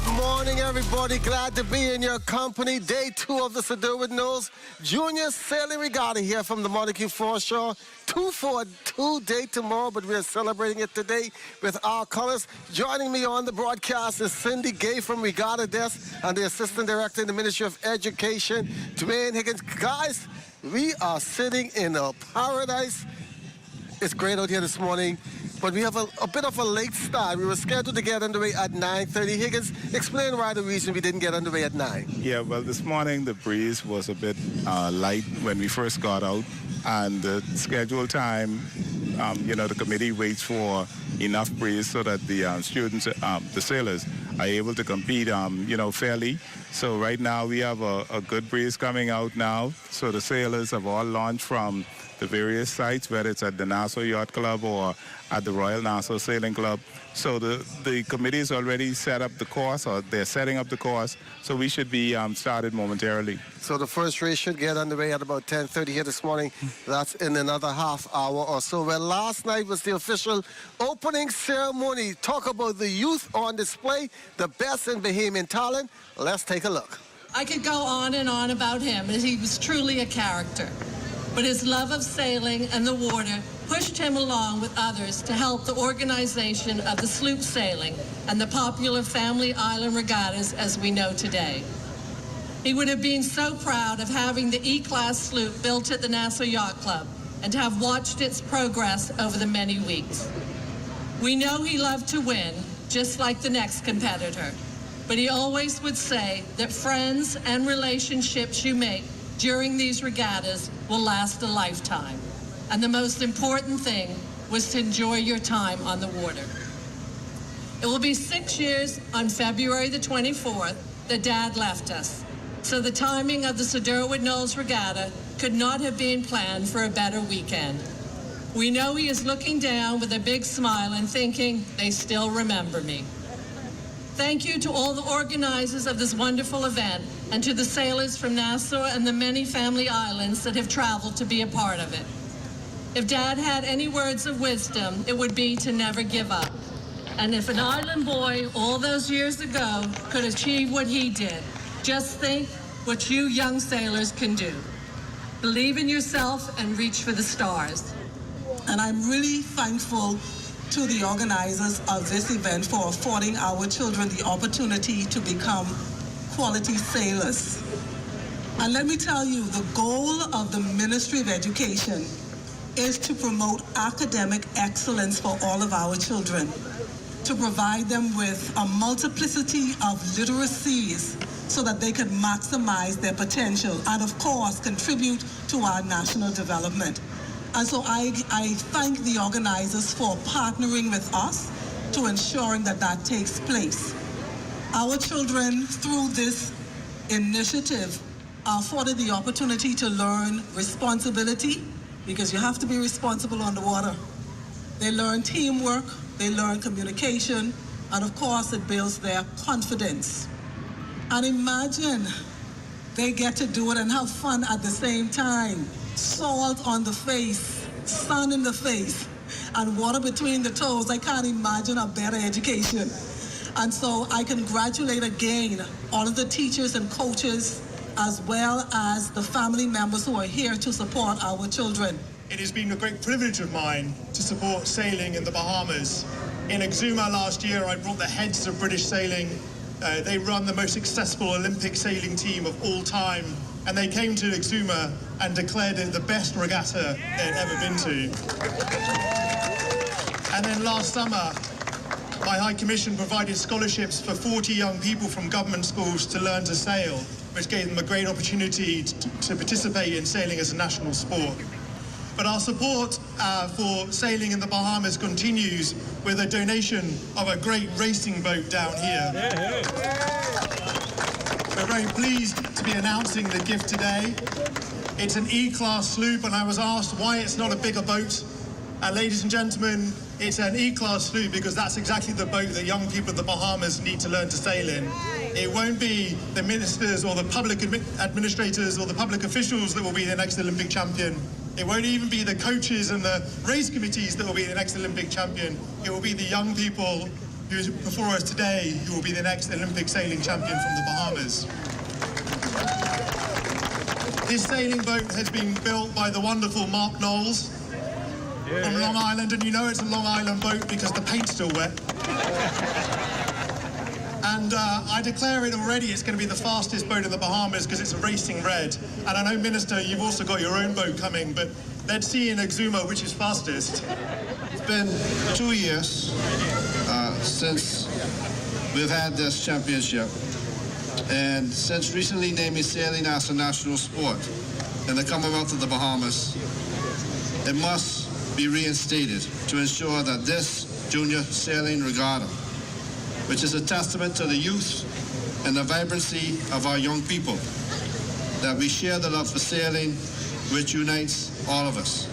Good morning, everybody. Glad to be in your company. Day 2 of the Durward Knowles Junior Sailing Regatta here from the Montague Foreshore. 242 day tomorrow, but we are celebrating it today with our colors. Joining me on the broadcast is Cindy Gay from Regatta Desk and the Assistant Director in the Ministry of Education, Dwayne Higgins. Guys, we are sitting in a paradise. It's great out here this morning, but we have a bit of a late start. We were scheduled to get underway at 9:30. Higgins, explain why the reason we didn't get underway at 9. Yeah, well, this morning the breeze was a bit light when we first got out, and the scheduled time, the committee waits for enough breeze so that the students, the sailors, are able to compete, fairly. So right now we have a good breeze coming out now. So the sailors have all launched from the various sites, whether it's at the Nassau Yacht Club or at the Royal Nassau Sailing Club. So the committee has already set up the course, or they're setting up the course, so we should be started momentarily. So the first race should get underway at about 10:30 here this morning. That's in another half hour or so. Well, last night was the official opening ceremony. Talk about the youth on display, the best in Bahamian talent. Let's take a look. I could go on and on about him, as he was truly a character. But his love of sailing and the water pushed him along with others to help the organization of the sloop sailing and the popular family island regattas as we know today. He would have been so proud of having the E-class sloop built at the Nassau Yacht Club and to have watched its progress over the many weeks. We know he loved to win, just like the next competitor, but he always would say that friends and relationships you make during these regattas will last a lifetime. And the most important thing was to enjoy your time on the water. It will be 6 years on February the 24th that Dad left us. So the timing of the Durward Knowles Regatta could not have been planned for a better weekend. We know he is looking down with a big smile and thinking, they still remember me. Thank you to all the organizers of this wonderful event and to the sailors from Nassau and the many family islands that have traveled to be a part of it. If Dad had any words of wisdom, it would be to never give up. And if an island boy all those years ago could achieve what he did, just think what you young sailors can do. Believe in yourself and reach for the stars. And I'm really thankful to the organizers of this event for affording our children the opportunity to become quality sailors. And let me tell you, the goal of the Ministry of Education is to promote academic excellence for all of our children, to provide them with a multiplicity of literacies so that they can maximize their potential and, of course, contribute to our national development. And so I thank the organizers for partnering with us to ensuring that that takes place. Our children, through this initiative, are afforded the opportunity to learn responsibility, because you have to be responsible on the water. They learn teamwork, they learn communication, and of course it builds their confidence. And imagine they get to do it and have fun at the same time. Salt on the face, sun in the face, and water between the toes. I can't imagine a better education. And so I congratulate again all of the teachers and coaches, as well as the family members who are here to support our children. It has been a great privilege of mine to support sailing in the Bahamas. In Exuma last year, I brought the heads of British sailing. They run the most successful Olympic sailing team of all time, and they came to Exuma and declared it the best regatta they'd ever been to. And then last summer, my High Commission provided scholarships for 40 young people from government schools to learn to sail, which gave them a great opportunity to participate in sailing as a national sport. But our support for sailing in the Bahamas continues with a donation of a great racing boat down here. We're very pleased to be announcing the gift today. It's an E-class sloop, and I was asked why it's not a bigger boat. Ladies and gentlemen, it's an E-class sloop because that's exactly the boat that young people of the Bahamas need to learn to sail in. It won't be the ministers or the public administrators or the public officials that will be the next Olympic champion. It won't even be the coaches and the race committees that will be the next Olympic champion. It will be the young people who is before us today, who will be the next Olympic sailing champion from the Bahamas. This sailing boat has been built by the wonderful Mark Knowles from Long Island, and you know it's a Long Island boat because the paint's still wet. And I declare it already, it's going to be the fastest boat in the Bahamas because it's a racing red. And I know, Minister, you've also got your own boat coming, but let's see in Exuma which is fastest. It's been 2 years since we've had this championship. And since recently naming sailing as a national sport in the Commonwealth of the Bahamas, it must be reinstated to ensure that this junior sailing regatta, which is a testament to the youth and the vibrancy of our young people, that we share the love for sailing, which unites all of us.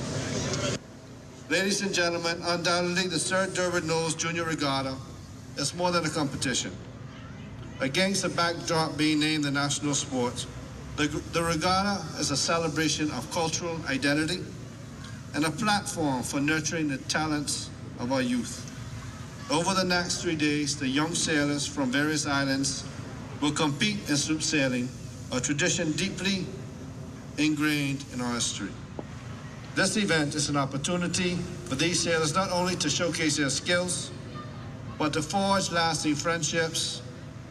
Ladies and gentlemen, undoubtedly the Sir Durward Knowles Junior Regatta is more than a competition. Against the backdrop being named the national sport, the regatta is a celebration of cultural identity and a platform for nurturing the talents of our youth. Over the next 3 days, the young sailors from various islands will compete in sloop sailing, a tradition deeply ingrained in our history. This event is an opportunity for these sailors not only to showcase their skills, but to forge lasting friendships,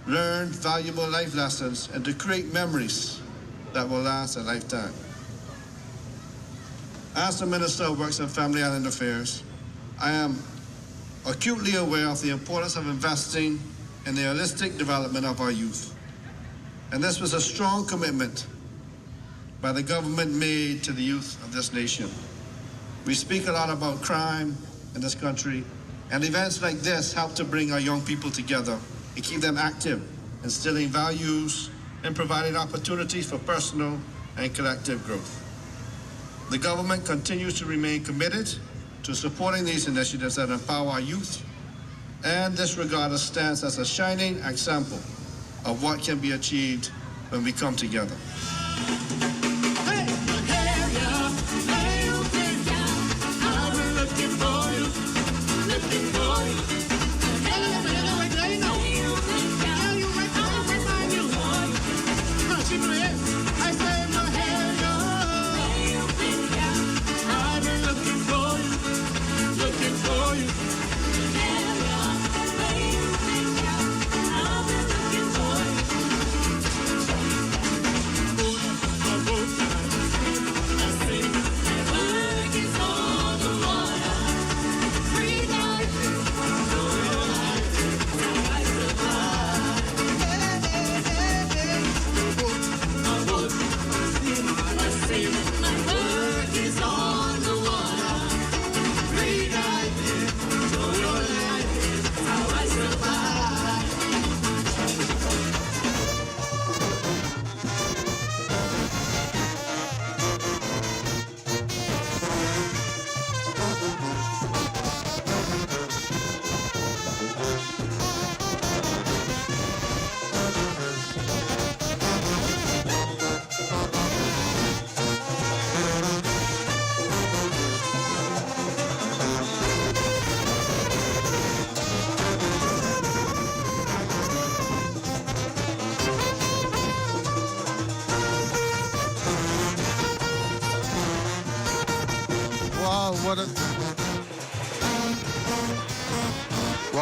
learn valuable life lessons, and to create memories that will last a lifetime. As the Minister of Works and Family Island Affairs, I am acutely aware of the importance of investing in the holistic development of our youth. And this was a strong commitment by the government made to the youth of this nation. We speak a lot about crime in this country, and events like this help to bring our young people together and keep them active, instilling values and providing opportunities for personal and collective growth. The government continues to remain committed to supporting these initiatives that empower our youth, and this regatta stands as a shining example of what can be achieved when we come together.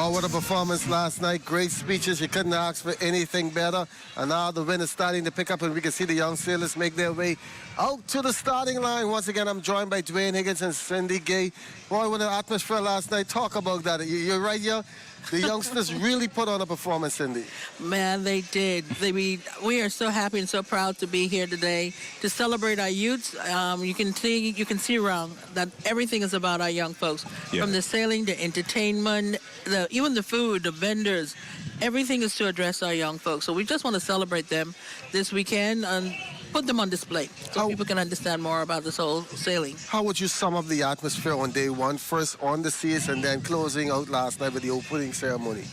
What a performance last night. Great speeches. You couldn't ask for anything better. And now the wind is starting to pick up, and we can see the young sailors make their way out to the starting line. Once again, I'm joined by Dwayne Higgins and Cindy Gay. Boy, what an atmosphere last night. Talk about that. You're right here. The youngsters really put on a performance, Cindy. Man, they did. We are so happy and so proud to be here today to celebrate our youths. You can see around that everything is about our young folks. Yeah. From the sailing, the entertainment, even the food, the vendors, everything is to address our young folks. So we just want to celebrate them this weekend and put them on display so people can understand more about this whole sailing. How would you sum up the atmosphere on day one, first on the seas and then closing out last night with the opening ceremony?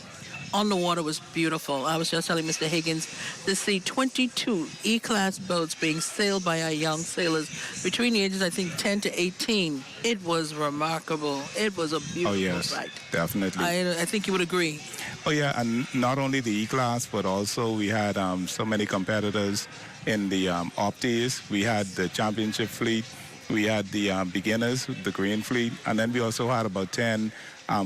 on the water was beautiful. I was just telling Mr. Higgins to see 22 E-class boats being sailed by our young sailors between the ages, I think, 10 to 18. It was remarkable. It was a beautiful sight. Definitely. I think you would agree. Oh, yeah, and not only the E-class, but also we had so many competitors in the Opties. We had the championship fleet. We had the beginners, the green fleet, and then we also had about 10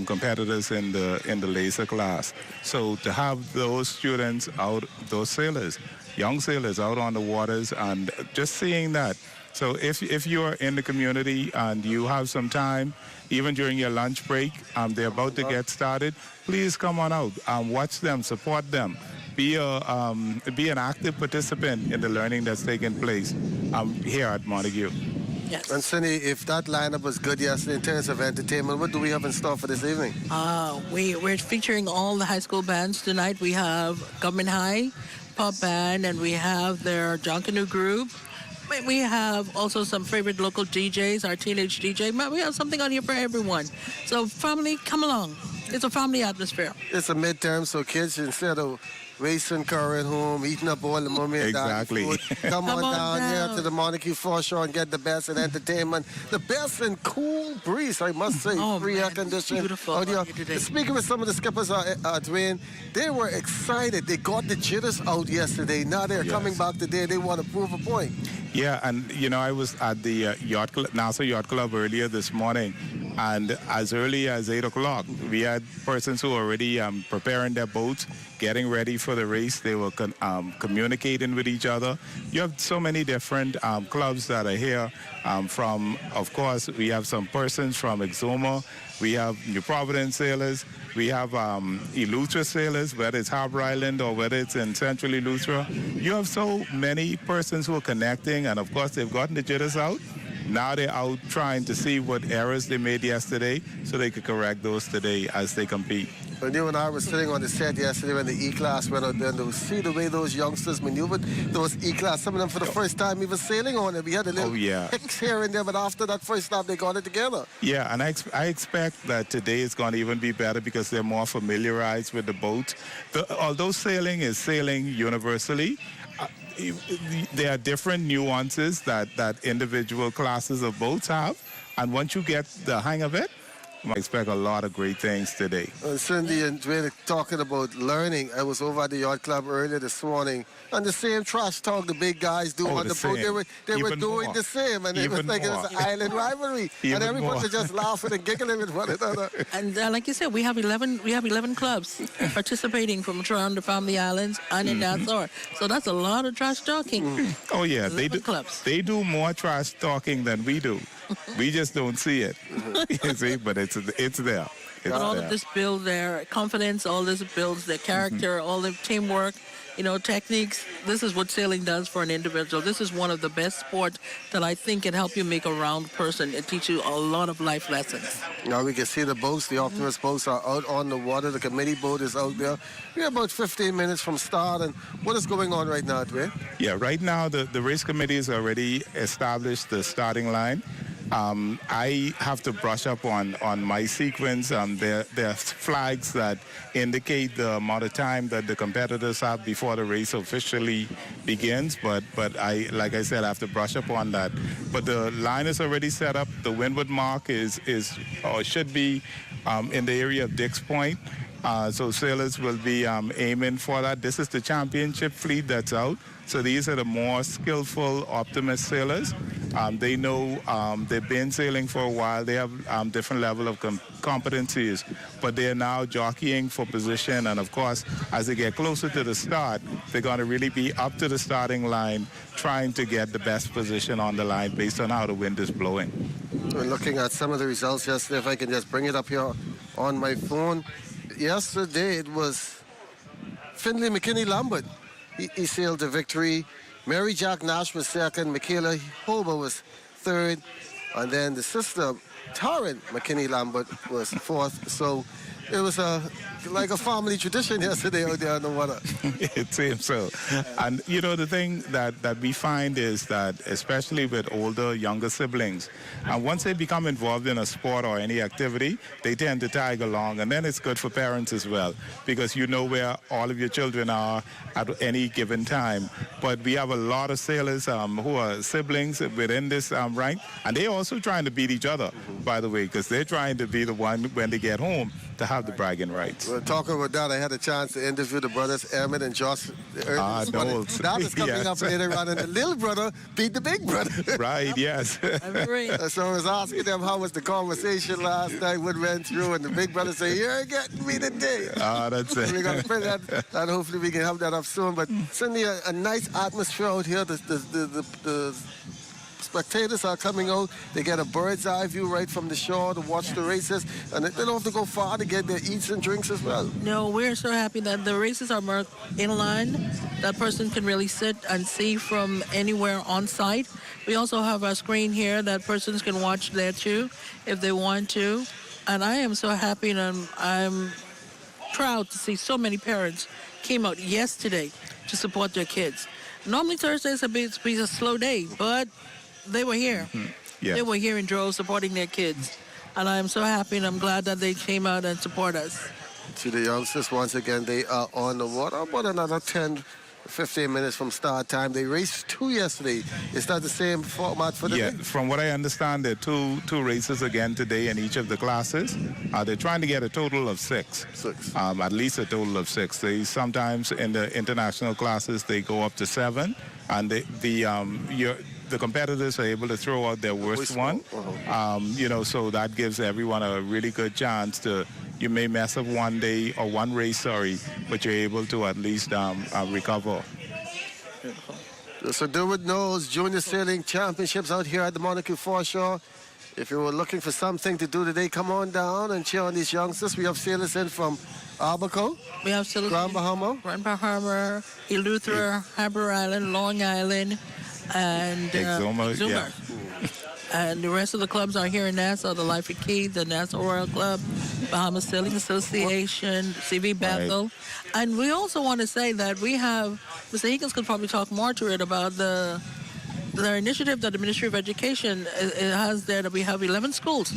competitors in the laser class. So to have those students out, those sailors, young sailors out on the waters, and just seeing that. So if you're in the community and you have some time, even during your lunch break, they're about to get started, please come on out, watch them, support them. Be an active participant in the learning that's taking place here at Montague. Yes. And Cindy, if that lineup was good yesterday in terms of entertainment, what do we have in store for this evening? We're featuring all the high school bands tonight. We have Government High Pop Band, and we have their Junkanoo Group. We have also some favorite local DJs, our teenage DJ. We have something on here for everyone. So family, come along. It's a family atmosphere. It's a midterm, so kids, instead of racing car at home, eating up all the mommy and Exactly. daddy food, come on down here to the Montague Foreshore and get the best in entertainment, the best in cool breeze, I must say. Free air conditioning. Beautiful out here. today. Speaking with some of the skippers, Dwayne, they were excited. They got the jitters out yesterday. Now they're coming back today. They want to prove a point. Yeah, and I was at the NASA Yacht Club earlier this morning, and as early as 8 o'clock, we had persons who were already preparing their boats, getting ready for the race. They were communicating with each other. You have so many different clubs that are here. Of course, we have some persons from Exuma. We have New Providence sailors. We have Eleuthera sailors, whether it's Harbor Island or whether it's in Central Eleuthera. You have so many persons who are connecting, and of course, they've gotten the jitters out. Now they're out trying to see what errors they made yesterday so they could correct those today as they compete. When you and I were sitting on the set yesterday when the E-Class went out there, and to see the way those youngsters maneuvered those E-Class, some of them for the first time even sailing on it. We had a little hicks here and there, but after that first stop, they got it together. Yeah, and I expect that today is going to even be better because they're more familiarized with the boat. Although sailing is sailing universally, there are different nuances that individual classes of boats have, and once you get the hang of it, I expect a lot of great things today. Cindy and Dwayne talking about learning. I was over at the Yacht Club earlier this morning, and the same trash talk the big guys do on the boat. They were doing the same, and it was like it was an island rivalry, and everyone was just laughing and giggling with one another. And like you said, we have 11 clubs participating from around the Family Islands and in Nassau. So that's a lot of trash talking. Oh yeah, they do. Clubs. They do more trash talking than we do. We just don't see it. You see, but it's there. But all of this builds their confidence, all this builds their character, all the teamwork, techniques. This is what sailing does for an individual. This is one of the best sports that I think can help you make a round person. It teaches you a lot of life lessons. Now we can see the boats, the Optimus boats are out on the water. The committee boat is out there. We're about 15 minutes from start. And what is going on right now, Dwayne? Yeah, right now the race committee has already established the starting line. I have to brush up on my sequence. There are flags that indicate the amount of time that the competitors have before the race officially begins. But like I said, I have to brush up on that. But the line is already set up. The windward mark should be in the area of Dix Point. So sailors will be aiming for that. This is the championship fleet that's out. So these are the more skillful Optimist sailors. They know they've been sailing for a while. They have different level of competencies, but they're now jockeying for position. And of course, as they get closer to the start, they're going to really be up to the starting line, trying to get the best position on the line based on how the wind is blowing. We're looking at some of the results yesterday. If I can just bring it up here on my phone. Yesterday it was Finley McKinney Lambert. He sailed to victory. Mary Jack Nash was second. Michaela Hober was third. And then the sister, Taryn McKinney Lambert, was fourth. So It was like a family tradition yesterday out there on the water. It seems so. And, you know, the thing that we find is that, especially with older, younger siblings, and once they become involved in a sport or any activity, they tend to tag along. And then it's good for parents as well, because you know where all of your children are at any given time. But we have a lot of sailors who are siblings within this rank, and they're also trying to beat each other, by the way, because they're trying to be the one when they get home to have the bragging rights. Well, talking about that, I had a chance to interview the brothers Emmett and Josh. Knowles. That is coming Yes. up later on, and the little brother beat the big brother. Right, yes. I agree. So I was asking them how was the conversation last night, what went through, and the big brother said, "You're getting me today." That's it. We're going to bring that, and hopefully we can have that up soon. But certainly a nice atmosphere out here. The spectators are coming out. They get a bird's eye view right from the shore to watch the races, and they don't have to go far to get their eats and drinks as well. No, we're so happy that the races are marked inline. That person can really sit and see from anywhere on site. We also have a screen here that persons can watch there too if they want to. And I am so happy, and I'm proud to see so many parents came out yesterday to support their kids. Normally Thursdays have been a slow day, but they were here. Yeah. They were here in droves supporting their kids. And I'm so happy, and I'm glad that they came out and support us. To the youngsters, once again, they are on the water. About another 10, 15 minutes from start time. They raced 2 yesterday. Is that the same format for the Yeah, day? from what I understand, there are two races again today in each of the classes. They're trying to get a total of 6. 6. At least a total of 6. They sometimes in the international classes they go up to 7, and the competitors are able to throw out their worst one. You know, so that gives everyone a really good chance to. You may mess up one day or one race, but you're able to at least recover. So Durward Knowles Junior Sailing Championships out here at the Montague Foreshore. If you were looking for something to do today, come on down and cheer on these youngsters. We have sailors in from Abaco, We have sailors Grand Bahama, Grand Bahama, Eleuthera, Harbour Island, Long Island, and Exuma, yeah. And the rest of the clubs are here in Nassau, the Life of Key, the Nassau Royal Club, Bahamas Sailing Association, CV Bethel. And we also want to say that we have, Mr. Higgins could probably talk more to it about the initiative that the Ministry of Education has there, that we have 11 schools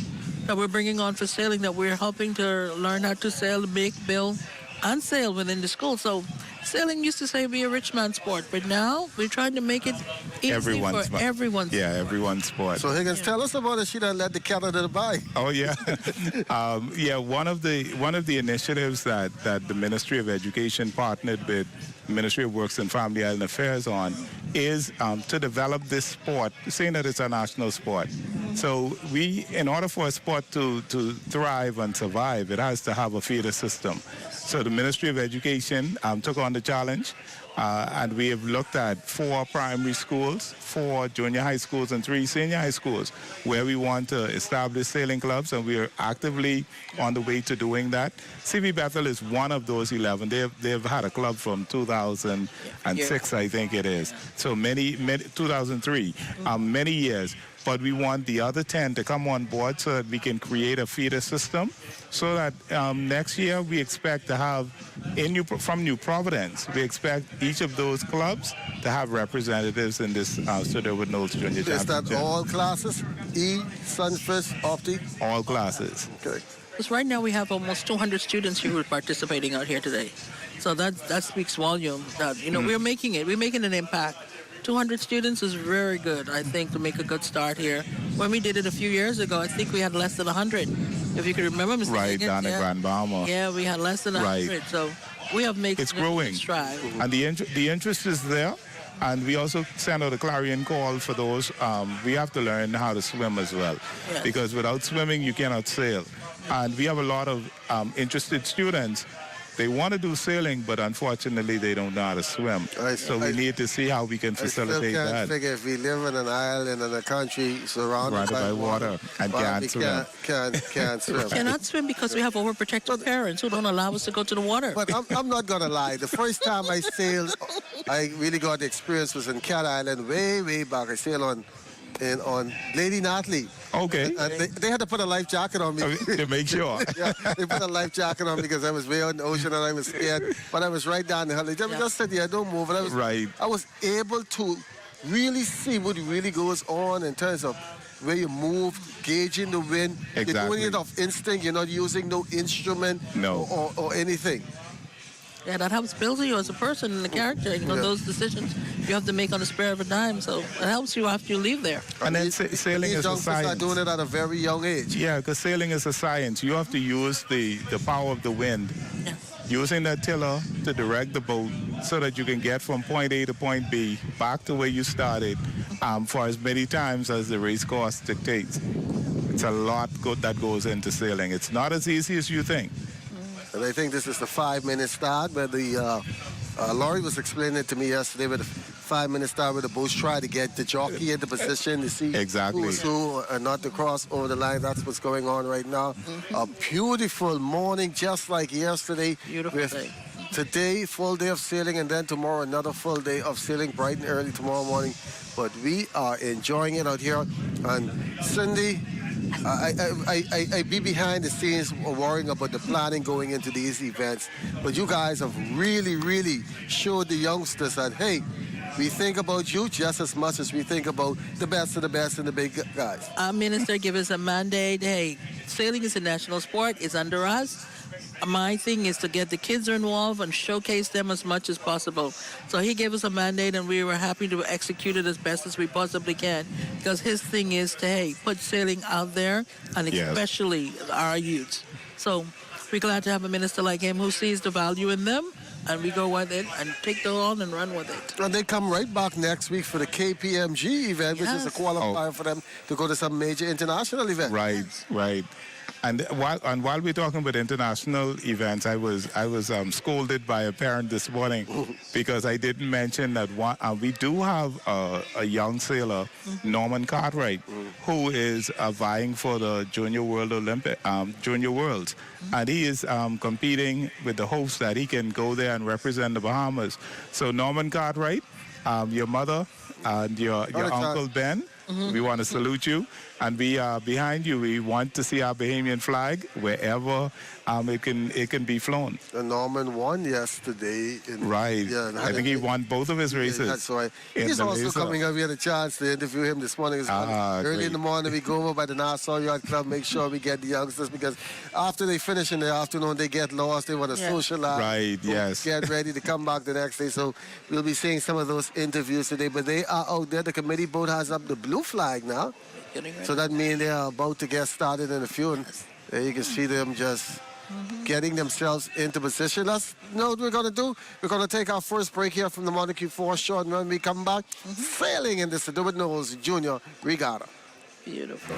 that we're bringing on for sailing, that we're helping to learn how to sail, make, build, and sail within the school. So sailing used to say be a rich man's sport, but now we're trying to make it easy Everyone's for sport. everyone's Yeah, everyone's sport. So Higgins, tell us about it. She done led the cattle to the bay. Oh yeah, yeah. One of the initiatives that the Ministry of Education partnered with Ministry of Works and Family Island Affairs on is to develop this sport, saying that it's a national sport. So in order for a sport to thrive and survive, it has to have a feeder system. So the Ministry of Education took on the challenge, and we have looked at 4 primary schools, 4 junior high schools, and 3 senior high schools where we want to establish sailing clubs, and we are actively on the way to doing that. CV Bethel is one of those 11. They've had a club from 2006, I think it is. So many 2003, many years. But we want the other 10 to come on board so that we can create a feeder system, so that next year we expect to have, from New Providence, we expect each of those clubs to have representatives in this Durward Knowles Junior Is Championship. that all classes? Sunfish, Opti? All classes. Okay. Because right now we have almost 200 students here who are participating out here today. So that speaks volume. That we're making it. We're making an impact. 200 students is very good, I think, to make a good start here. When we did it a few years ago, I think we had less than 100. If you can remember, Mr. Right, Higgins, down at Grand Bahama. Yeah, we had less than 100. Right. So we have made It's growing. strides. And the interest is there. And we also send out a clarion call for those. We have to learn how to swim as well. Yes. Because without swimming, you cannot sail. And we have a lot of interested students. They want to do sailing, but unfortunately, they don't know how to swim. So we need to see how we can facilitate I still that. can't figure if we live in an island in a country surrounded by water and why can't we swim. Can't swim. Cannot swim because we have overprotective parents who don't allow us to go to the water. But I'm not going to lie. The first time I sailed, I really got the experience was in Cat Island way back. I sailed on on Lady Natalie. Okay. And they had to put a life jacket on me. To make sure. Yeah, they put a life jacket on me because I was way out in the ocean and I was scared. But I was right down the hill. They just said, yeah, don't move. And I was able to really see what really goes on in terms of where you move, gauging the wind. Exactly. You're doing it off instinct. You're not using no instrument or anything. Yeah, that helps build you as a person and the character. You know, those decisions you have to make on the spur of a dime. So it helps you after you leave there. And then sailing is a science. Are doing it at a very young age. Yeah, because sailing is a science. You have to use the power of the wind. Yes. Using that tiller to direct the boat so that you can get from point A to point B back to where you started for as many times as the race course dictates. It's a lot that goes into sailing. It's not as easy as you think. And I think this is the 5-minute start, where the Laurie was explaining it to me yesterday with the 5-minute start where the boats try to get the jockey into position to see who's who and not to cross over the line. That's what's going on right now. A beautiful morning, just like yesterday. Beautiful day. Today, full day of sailing, and then tomorrow, another full day of sailing bright and early tomorrow morning. But we are enjoying it out here. And Cindy, I be behind the scenes worrying about the planning going into these events. But you guys have really, really showed the youngsters that, hey, we think about you just as much as we think about the best of the best and the big guys. Our minister gave us a mandate. Hey, sailing is a national sport. It's under us. My thing is to get the kids involved and showcase them as much as possible. So he gave us a mandate, and we were happy to execute it as best as we possibly can. Because his thing is to, hey, put sailing out there, and especially our youths. So we're glad to have a minister like him who sees the value in them, and we go with it and take the on and run with it. And they come right back next week for the KPMG event, which is a qualifier for them to go to some major international event. Right. And while we're talking about international events, I was scolded by a parent this morning because I didn't mention that we do have a young sailor, Norman Cartwright, who is vying for the Junior Worlds, and he is competing with the hopes that he can go there and represent the Bahamas. So Norman Cartwright, your mother and your Uncle Ben, we want to salute you, and we are behind you. We want to see our Bahamian flag wherever it can be flown. And Norman won yesterday. Right. Yeah, I think he won both of his races. That's right. He's also coming up. We had a chance to interview him this morning. Early in the morning, we go over by the Nassau Yacht Club, make sure we get the youngsters, because after they finish in the afternoon, they get lost. They want to socialize. Right, yes. Get ready to come back the next day. So we'll be seeing some of those interviews today. But they are out there. The committee boat has up the blue flag now. So that means they are about to get started in a few. And there you can see them just getting themselves into position. Let's know what we're going to do. We're going to take our first break here from the Monarchy Foreshore, and when we come back, sailing in the Durward Knowles Junior Regatta. Beautiful.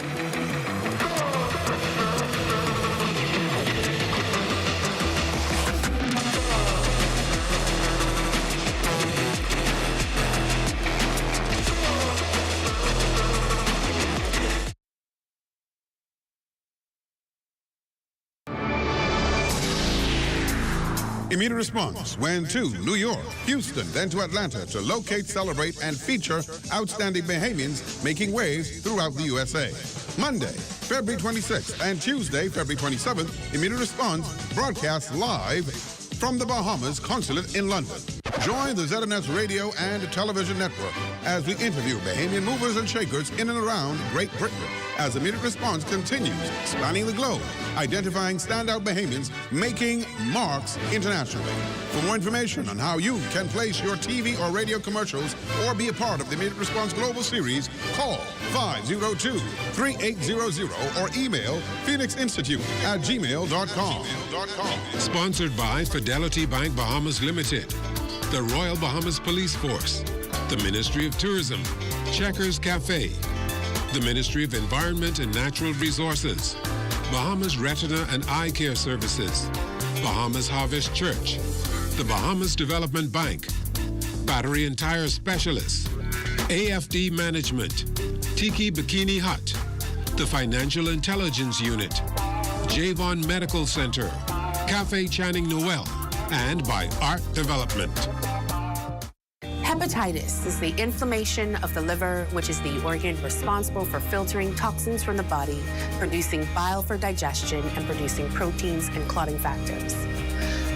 Immediate response went to New York, Houston, then to Atlanta to locate, celebrate, and feature outstanding Bahamians making waves throughout the USA. Monday, February 26th, and Tuesday, February 27th, Immediate Response broadcasts live from the Bahamas Consulate in London. Join the ZNS Radio and Television Network as we interview Bahamian movers and shakers in and around Great Britain as Immediate Response continues spanning the globe, identifying standout Bahamians making marks internationally. For more information on how you can place your TV or radio commercials or be a part of the Immediate Response Global Series, call 502-3800 or email phoenixinstitute@gmail.com. Sponsored by Fidelity Bank Bahamas Limited, the Royal Bahamas Police Force, the Ministry of Tourism, Checkers Cafe, the Ministry of Environment and Natural Resources, Bahamas Retina and Eye Care Services, Bahamas Harvest Church, the Bahamas Development Bank, Battery and Tire Specialists, AFD Management, Tiki Bikini Hut, the Financial Intelligence Unit, Javon Medical Center, Cafe Channing Noel, and by Art Development. Hepatitis is the inflammation of the liver, which is the organ responsible for filtering toxins from the body, producing bile for digestion, and producing proteins and clotting factors.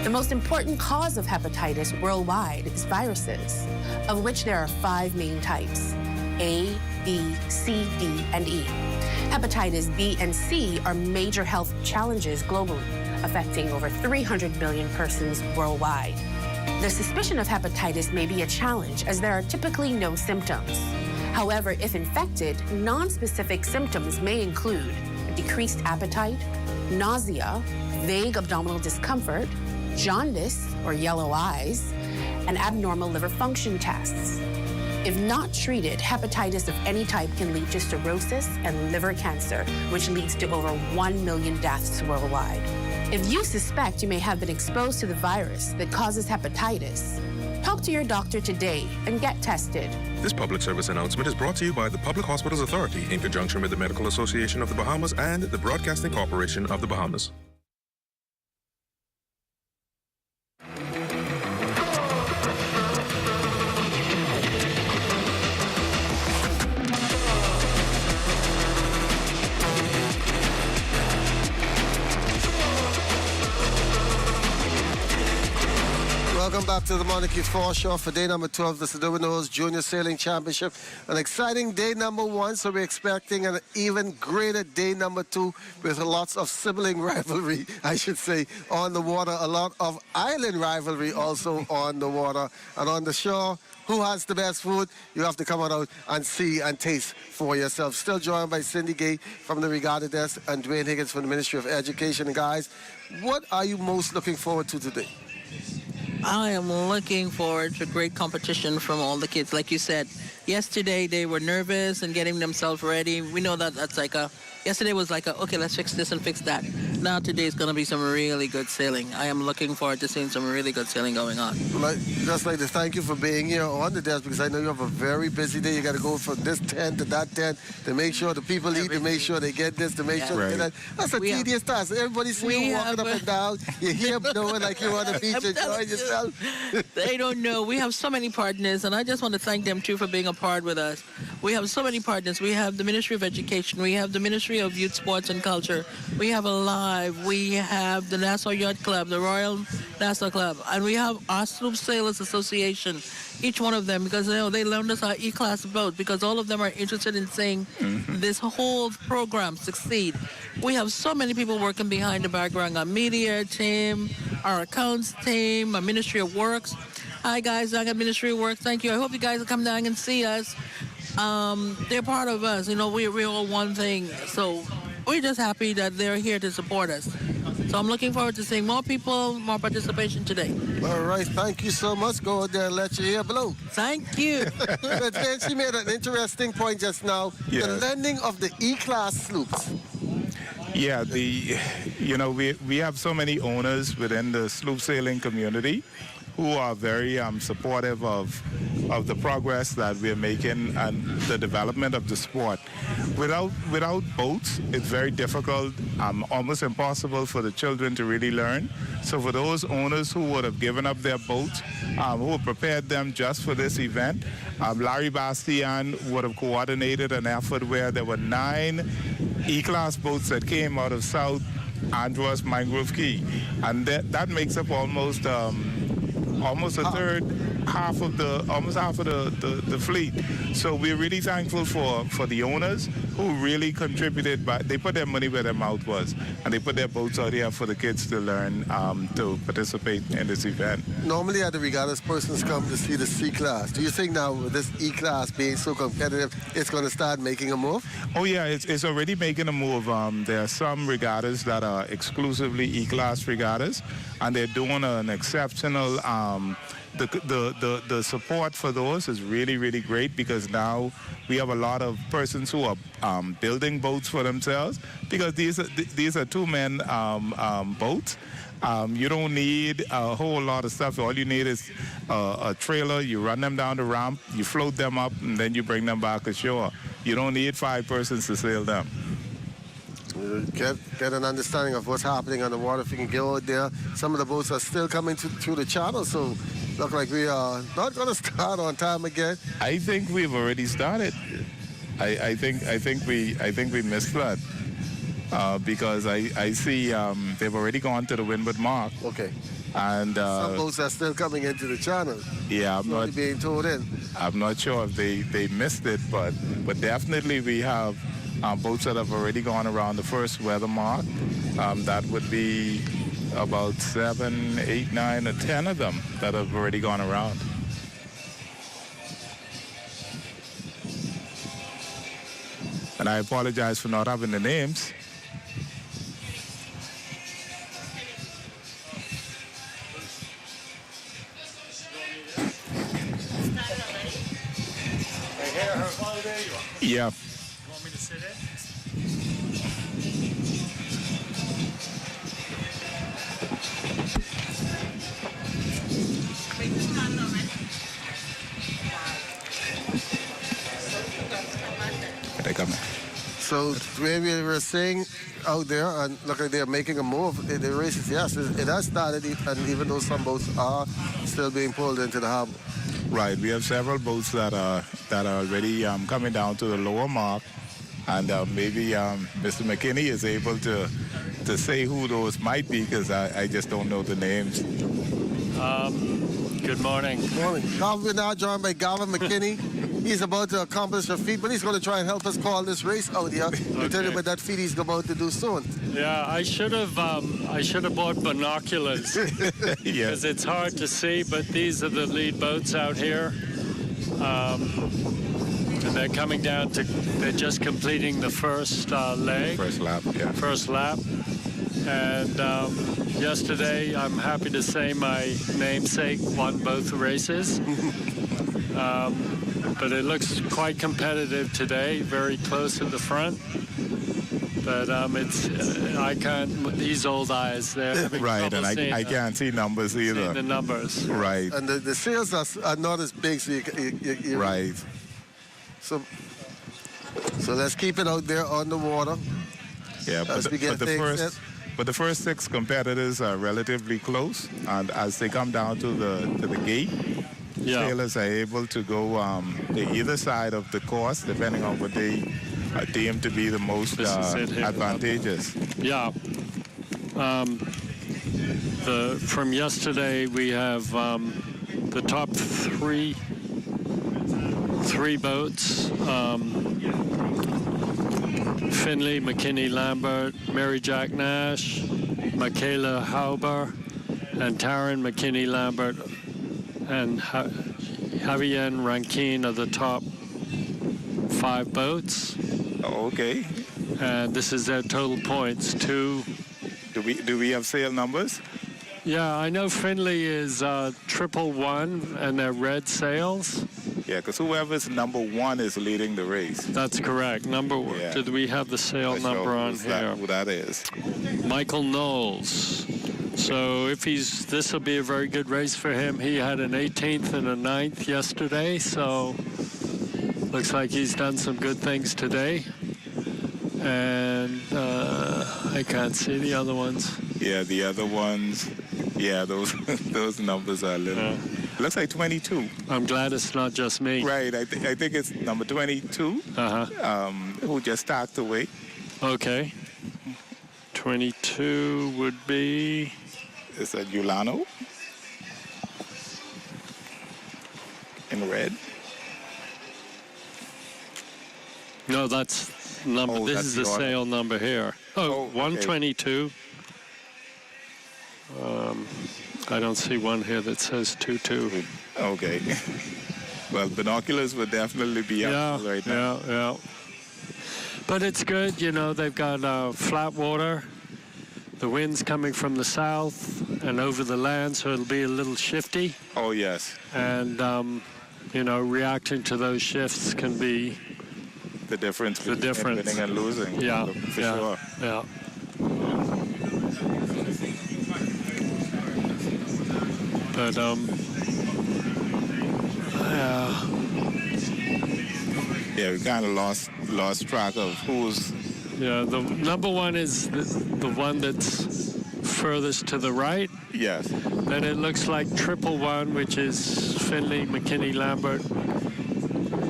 The most important cause of hepatitis worldwide is viruses, of which there are 5 main types: A, B, C, D, and E. Hepatitis B and C are major health challenges globally, affecting over 300 million persons worldwide. The suspicion of hepatitis may be a challenge, as there are typically no symptoms. However, if infected, non-specific symptoms may include decreased appetite, nausea, vague abdominal discomfort, jaundice or yellow eyes, and abnormal liver function tests. If not treated, hepatitis of any type can lead to cirrhosis and liver cancer, which leads to over 1 million deaths worldwide. If you suspect you may have been exposed to the virus that causes hepatitis, talk to your doctor today and get tested. This public service announcement is brought to you by the Public Hospitals Authority in conjunction with the Medical Association of the Bahamas and the Broadcasting Corporation of the Bahamas. Welcome back to the Monarchy Foreshore for day number 12, the Durward Knowles Junior Sailing Championship. An exciting day number 1, so we're expecting an even greater day number 2 with lots of sibling rivalry, I should say, on the water. A lot of island rivalry also on the water. And on the shore, who has the best food? You have to come on out and see and taste for yourself. Still joined by Cindy Gay from the Regatta Desk and Dwayne Higgins from the Ministry of Education. And guys, what are you most looking forward to today? I am looking forward to great competition from all the kids. Like you said, yesterday they were nervous and getting themselves ready. We know that that's like yesterday was like okay, let's fix this and fix that. Now today is going to be some really good sailing. I am looking forward to seeing some really good sailing going on. Just like to thank you for being here on the desk, because I know you have a very busy day. You got to go from this tent to that tent to make sure the people eat, to make sure they get this, to make sure they get that. That's a tedious task. Everybody see you walking up and down. You're here knowing like you're on the beach enjoying yourself. They don't know. We have so many partners, and I just want to thank them too for being a part with us. We have so many partners. We have the Ministry of Education. We have the Ministry of Youth, Sports and Culture. We have Alive. We have the Nassau Yacht Club, the Royal Nassau Club, and we have our Sloop Sailors Association. Each one of them, because they loaned us our E-Class boat, because all of them are interested in seeing this whole program succeed. We have so many people working behind the background, our media team, our accounts team, our Ministry of Works. Hi guys, I got Ministry of Works. Thank you. I hope you guys will come down and see us. They're part of us. We're all one thing. So we're just happy that they're here to support us. So I'm looking forward to seeing more people, more participation today. All right, thank you so much. Go out there and let your hair blow. Thank you. But then she made an interesting point just now, the lending of the E-Class sloops. Yeah, we have so many owners within the sloop sailing community who are very supportive of the progress that we're making and the development of the sport. Without boats, it's very difficult, almost impossible for the children to really learn. So for those owners who would have given up their boats, who have prepared them just for this event, Larry Bastian would have coordinated an effort where there were 9 E-Class boats that came out of South Andros Mangrove Key, and that makes up almost half of the fleet. So we're really thankful for the owners who really contributed. They put their money where their mouth was, and they put their boats out here for the kids to learn to participate in this event. Normally at the regattas, persons come to see the C-Class. Do you think now with this E-Class being so competitive, it's going to start making a move? Oh yeah, it's already making a move. There are some regattas that are exclusively E-Class regattas, and they're doing an exceptional the support for those is really, really great, because now we have a lot of persons who are building boats for themselves, because these are two-men boats. You don't need a whole lot of stuff. All you need is a trailer. You run them down the ramp, you float them up, and then you bring them back ashore. You don't need 5 persons to sail them. Get an understanding of what's happening on the water. If you can go out there, some of the boats are still coming through the channel, so look like we are not going to start on time again. I think we've already started. I think we missed that because I see they've already gone to the windward mark. Okay. And some boats are still coming into the channel. Yeah, I'm not being towed in. I'm not sure if they missed it, but definitely we have boats that have already gone around the first weather mark. That would be about 7, 8, 9, or 10 of them that have already gone around. And I apologize for not having the names. Yeah. You want me to sit in? So where we were saying out there, and look like they're making a move. The races, yes, it has started, and even though some boats are still being pulled into the harbor. Right, we have several boats that are already coming down to the lower mark, and maybe Mr. McKinney is able to say who those might be, because I just don't know the names. Good morning. Good morning. We're now joined by Gavin McKinney. He's about to accomplish a feat, but he's going to try and help us call this race out here. We'll tell you about that feat he's about to do soon. Yeah, I should have bought binoculars because it's hard to see. But these are the lead boats out here, and they're coming down to. They're just completing the first leg. First lap, yeah. First lap, and yesterday I'm happy to say my namesake won both races. But it looks quite competitive today, very close at the front. But I can't, these old eyes, they're having right, trouble and I can't see numbers either. Seeing the numbers. Right. And the sails are not as big, so you right. So let's keep it out there on the water. Yeah, but the first 6 competitors are relatively close, and as they come down to the gate, sailors are able to go to either side of the course, depending on what they deem to be the most advantageous. Yeah. From yesterday, we have the top three boats. Finley, McKinney Lambert, Mary Jack Nash, Michaela Hauber, and Taryn McKinney Lambert, and Javier Rankin are the top 5 boats. Okay. And this is their total points. Do we have sail numbers? Yeah, I know Finley is 111, and they're red sails. Yeah, because whoever's number 1 is leading the race. That's correct. Number 1. Yeah. Did we have the sail number on here? Who that is? Michael Knowles. So this will be a very good race for him. He had an 18th and a 9th yesterday, so looks like he's done some good things today. And I can't see the other ones. Yeah, the other ones. Yeah, those numbers are a little. Looks like 22. I'm glad it's not just me. Right, I think it's number 22. Who just stacked away. Okay. 22 would be. Is that Yulano? In red? No, that's number. Oh, this is the sail number here. Oh, 122. I don't see one here that says 22. Okay. Well, binoculars would definitely be up right now. Yeah. But it's good, you know, they've got flat water. The wind's coming from the south and over the land, so it'll be a little shifty. Oh, yes. And, you know, reacting to those shifts can be the difference between winning and losing. Yeah, for sure. Yeah. But, yeah, we kind of lost track of who's Yeah, the number one is the one that's furthest to the right. Yes. Then it looks like triple one, which is Finley, McKinney, Lambert,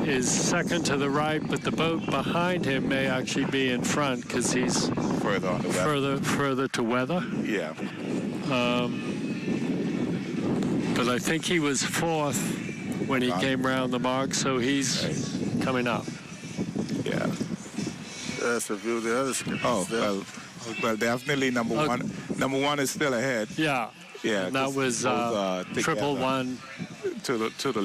is second to the right, but the boat behind him may actually be in front because he's Further on the weather. further to weather. Yeah. But I think he was fourth when he came round the mark, so he's coming up. Yeah. That's a view there. Well, definitely number one. Number one is still ahead. Yeah. Yeah. And that was triple one to the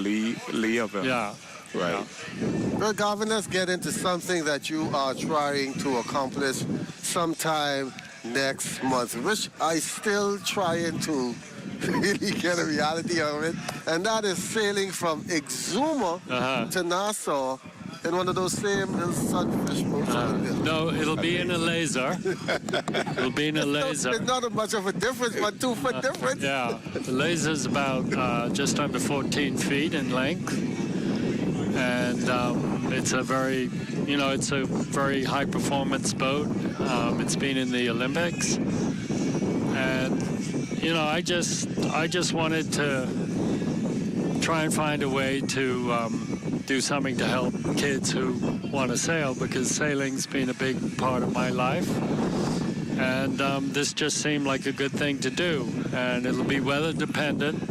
lee of him. Yeah. Right. Yeah. Well, Garvin, let's get into something that you are trying to accomplish sometime next month, which I still trying to really get a reality of it, and that is sailing from Exuma to Nassau in one of those same little sunfish boats. No, it'll be in a laser. It'll be in a laser. It's not much of a difference, but 2 foot difference. Yeah, the laser's about just under 14 feet in length, and it's a very, it's a very high performance boat. It's been in the Olympics, and I just wanted to try and find a way to do something to help kids who want to sail, because sailing's been a big part of my life, and this just seemed like a good thing to do. And it'll be weather dependent.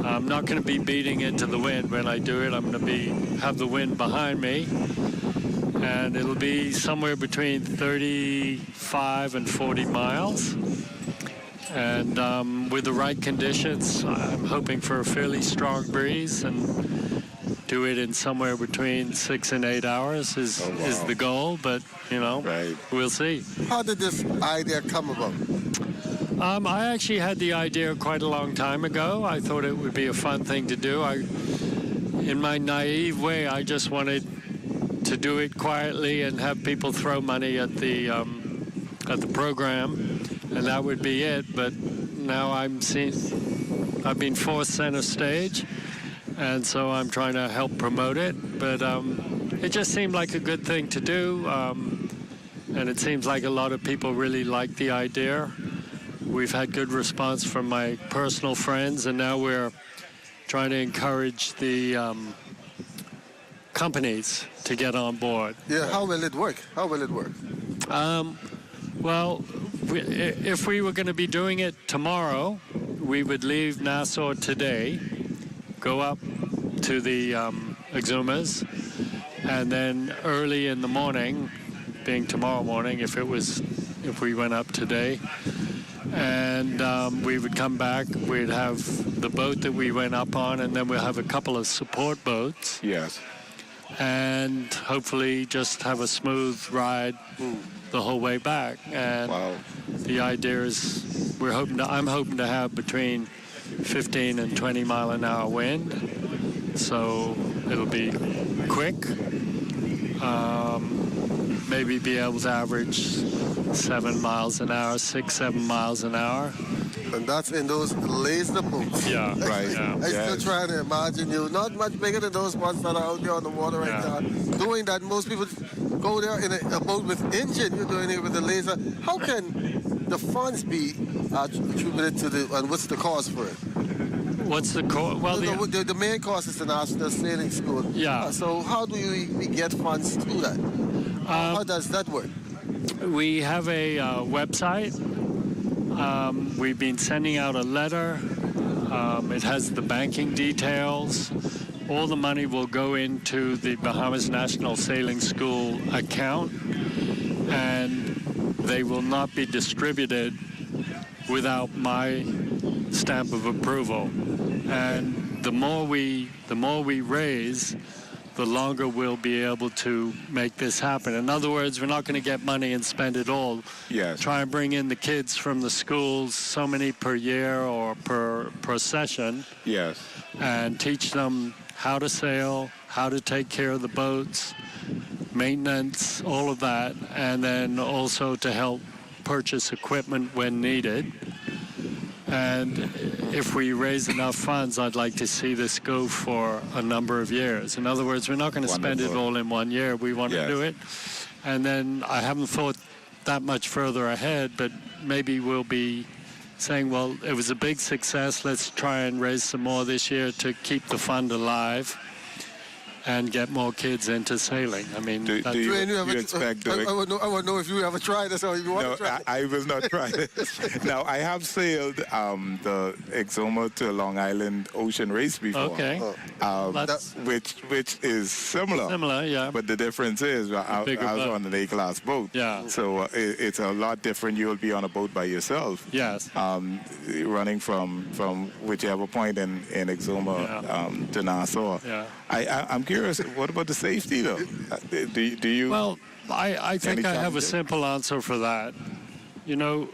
I'm not going to be beating into the wind when I do it. I'm going to have the wind behind me, and it'll be somewhere between 35 and 40 miles. And with the right conditions, I'm hoping for a fairly strong breeze, and do it in somewhere between 6 and 8 hours is the goal. But we'll see. How did this idea come about? I actually had the idea quite a long time ago. I thought it would be a fun thing to do. In my naive way, I just wanted to do it quietly and have people throw money at the program, and that would be it. But now I've been forced center stage, and so I'm trying to help promote it. But it just seemed like a good thing to do, and it seems like a lot of people really like the idea. We've had good response from my personal friends, and now we're trying to encourage the companies to get on board. Yeah, how will it work? Well, if we were going to be doing it tomorrow, we would leave Nassau today, go up to the Exumas, and then early in the morning, being tomorrow morning, if we went up today, and we would come back. We'd have the boat that we went up on, and then we'll have a couple of support boats. Yes. And hopefully just have a smooth ride the whole way back. And the idea is I'm hoping to have between 15 and 20 mile an hour wind. So it'll be quick. Maybe be able to average 7 miles an hour, 6-7 miles an hour. And that's in those laser boats. Yeah, right. Yeah. I'm still trying to imagine you, not much bigger than those ones that are out there on the water right now. Doing that, most people go there in a boat with engine. You're doing it with a laser. How can the funds be attributed to and what's the cost for it? What's the cost? Well, the main cost is the National Sailing School. Yeah. So how do we get funds to that? How does that work? We have a website. We've been sending out a letter. It has the banking details. All the money will go into the Bahamas National Sailing School account, and they will not be distributed without my stamp of approval. And the more we raise, the longer we'll be able to make this happen. In other words, we're not going to get money and spend it all. Yes. Try and bring in the kids from the schools, so many per year or per session. Yes. And teach them how to sail, how to take care of the boats, maintenance, all of that, and then also to help purchase equipment when needed. And if we raise enough funds, I'd like to see this go for a number of years. In other words, we're not going to spend it all in 1 year. We want to do it And then I haven't thought that much further ahead, but maybe we'll be saying, well, it was a big success. Let's try and raise some more this year to keep the fund alive and get more kids into sailing. I mean, do you expect doing? I would know if you ever tried this or if you want to try it. I will not try it. Now, I have sailed the Exuma to Long Island Ocean Race before. Okay. Which is similar. Similar, yeah. But the difference is I was on an A-class boat. Yeah. So it's a lot different. You'll be on a boat by yourself. Yes. Running from whichever point in Exuma to Nassau. Yeah. I'm curious, what about the safety, though? Do you... Well, I think I have a simple answer for that. You know,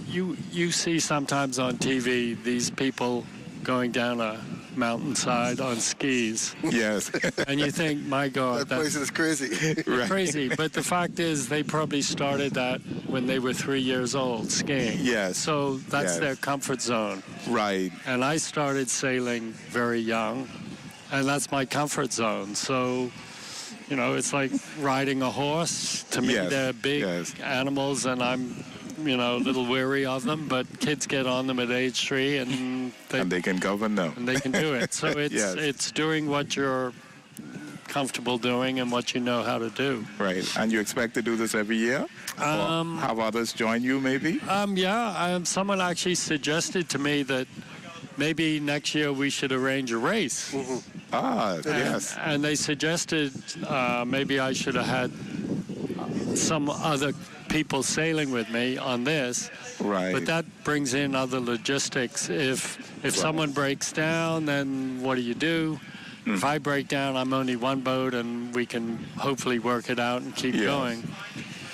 you see sometimes on TV these people going down a mountainside on skis. Yes. And you think, my God, that place is crazy. Right. Crazy. But the fact is, they probably started that when they were 3 years old, skiing. Yes. So that's their comfort zone. Right. And I started sailing very young, and that's my comfort zone. So, you know, it's like riding a horse. To me, they're big animals, and I'm, you know, a little weary of them. But kids get on them at age 3, and they can govern them. And they can do it. So it's it's doing what you're comfortable doing and what you know how to do. Right. And you expect to do this every year? Or have others join you, maybe? Someone actually suggested to me that maybe next year we should arrange a race. Yes. And they suggested maybe I should have had some other people sailing with me on this. Right. But that brings in other logistics. If someone breaks down, then what do you do? If I break down, I'm only one boat, and we can hopefully work it out and keep going.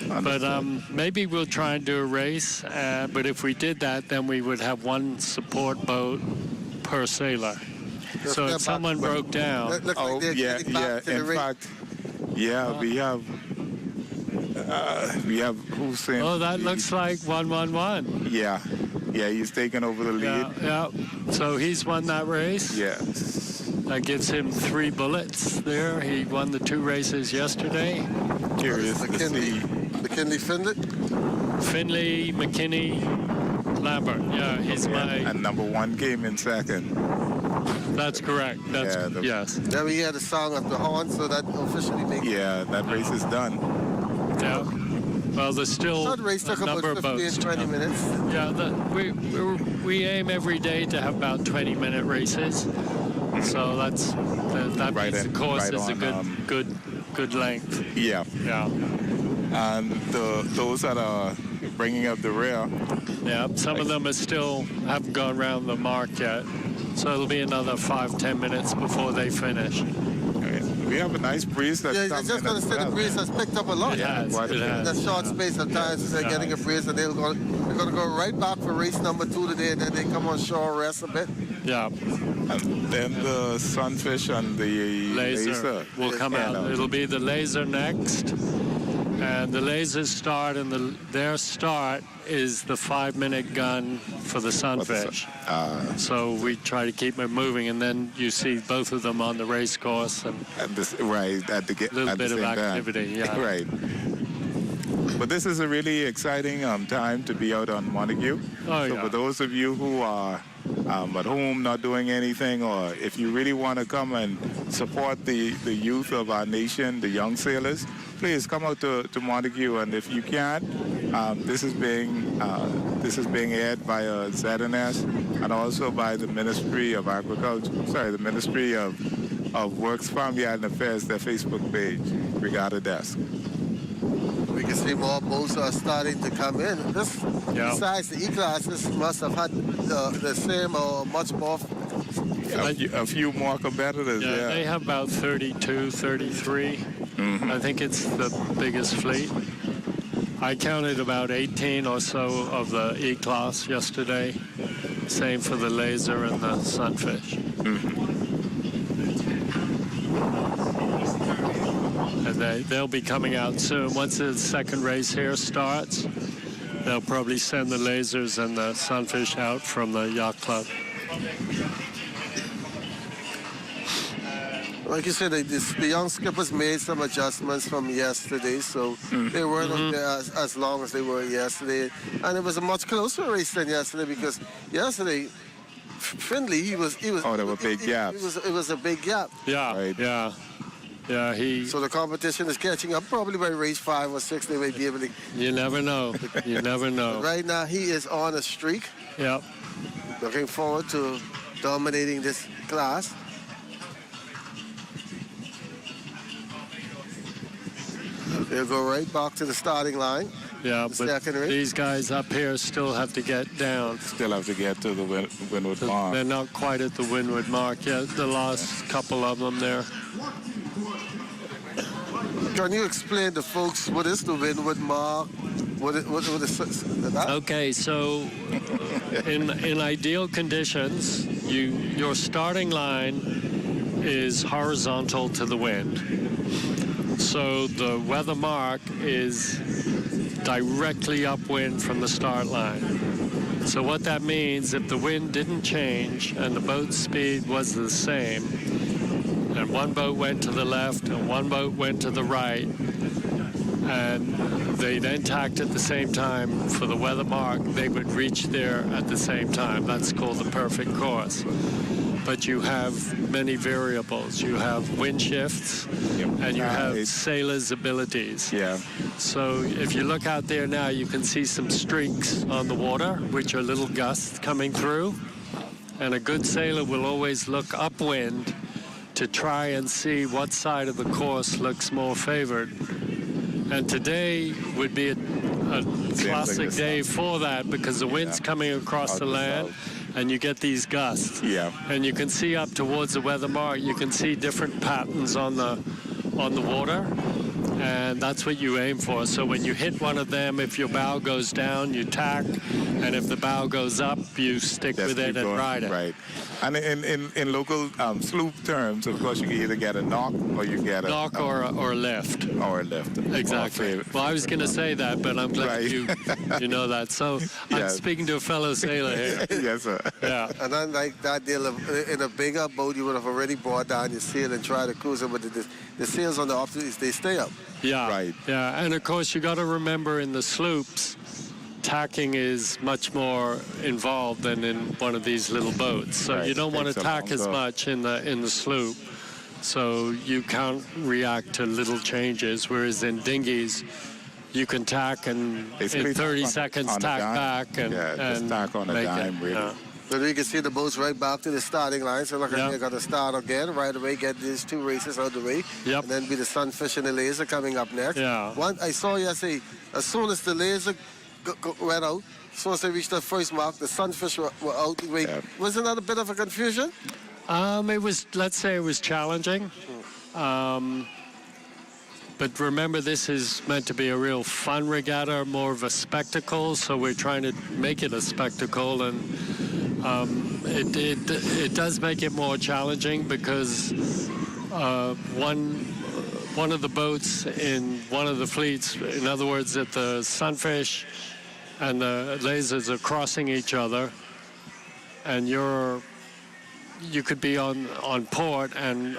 But maybe we'll try and do a race. But if we did that, then we would have one support boat per sailor. So if someone broke down... In fact, we have who's saying... Oh, that looks like 111. Yeah, he's taking over the lead. Yeah. So he's won that race. Yeah. That gives him 3 bullets there. He won the 2 races yesterday. Curious to see. McKinley Finley, McKinney, Lambert. Yeah, he's And number 1 came in second. That's correct. Yes. Then we had the song of the horn, so that officially makes that race is done. Yeah. Well, there's still that race took a number about of 15, boats. 20 minutes. Yeah, we aim every day to have about 20-minute races. So that means the course is a good length. Yeah. Yeah. And those that are bringing up the rear. Yeah, some of them haven't gone around the mark yet. So it'll be another 5-10 minutes before they finish. We have a nice breeze that's I was just going to say the breeze has picked up a lot. It has. In that short space of time, so they're getting a breeze, and they're going to go right back for race number 2 today, and then they come on shore, rest a bit. Yeah. And then the Sunfish and the laser will come out. It'll be the laser next. And the lasers start, and their start is the 5-minute gun for the Sunfish. So we try to keep it moving, and then you see both of them on the race course. And a little bit of activity, yeah. Right. But this is a really exciting time to be out on Montague. So for those of you who are at home not doing anything, or if you really want to come and support the youth of our nation, the young sailors, please come out to Montague. And if you can't, this is being aired by ZNS and also by the Ministry of the Ministry of Works, Farmyard and Affairs, their Facebook page, Regatta Desk. We can see more boats are starting to come in. Besides the E-Class, this must have had the same or much more. A few more competitors. Yeah, they have about 32, 33. Mm-hmm. I think it's the biggest fleet. I counted about 18 or so of the E-Class yesterday. Same for the laser and the Sunfish. Mm-hmm. And they'll be coming out soon. Once the second race here starts, they'll probably send the lasers and the Sunfish out from the yacht club. Like you said, the young skippers made some adjustments from yesterday, so they weren't up there as long as they were yesterday. And it was a much closer race than yesterday because yesterday, Findlay, he was. Oh, there were big gaps. It was a big gap. Yeah, Right. Yeah, So the competition is catching up. Probably by race 5 or 6, they may be able to. you never know. You never know. Right now, he is on a streak. Yep. Looking forward to dominating this class. They'll go right back to the starting line. Yeah, The but second race. these guys up here still have to get down. Still have to get to the windward mark. They're not quite at the windward mark yet, the last couple of them there. Can you explain to folks what is the windward mark? What is that? Okay, so in ideal conditions, your starting line is horizontal to the wind. So the weather mark is directly upwind from the start line. So what that means, if the wind didn't change and the boat speed was the same, and one boat went to the left and one boat went to the right, and they then tacked at the same time for the weather mark, they would reach there at the same time. That's called the perfect course. But you have many variables. You have wind shifts, and you have sailors' abilities. Yeah. So if you look out there now, you can see some streaks on the water, which are little gusts coming through. And a good sailor will always look upwind to try and see what side of the course looks more favored. And today would be a classic day for that because the wind's coming across the land and you get these gusts. Yeah. And you can see up towards the weather mark, you can see different patterns on the water. And that's what you aim for. So when you hit one of them, if your bow goes down, you tack. And if the bow goes up, you stick with it and ride it. Right. And in local sloop terms, of course, you can either get a knock or you get a... Knock or lift. Or a lift. Exactly. Well, I was going to say that, but I'm glad you know that. So I'm speaking to a fellow sailor here. Yes, sir. Yeah. And unlike that deal of, in a bigger boat, you would have already brought down your sail and tried to cruise it, but the sails on the opposite, they stay up. Yeah. Right. Yeah. And of course, you got to remember in the sloops, tacking is much more involved than in one of these little boats. So you don't want to tack as much in the sloop. So you can't react to little changes, whereas in dinghies, you can tack and in 30 seconds tack back and just tack on a dime, really. Yeah. So you can see the boats right back to the starting line. So look, they're going to start again right away, get these 2 races out of the way. Yep. And then be the Sunfish and the Laser coming up next. Yeah. One I saw yesterday, as soon as the Laser went out, as soon as they reached the first mark, the Sunfish were out. Wasn't that a bit of a confusion? It was, let's say it was challenging. But remember, this is meant to be a real fun regatta, more of a spectacle. So we're trying to make it a spectacle, and it does make it more challenging because one of the boats in one of the fleets, in other words, that the Sunfish and the Lasers are crossing each other, and you could be on port and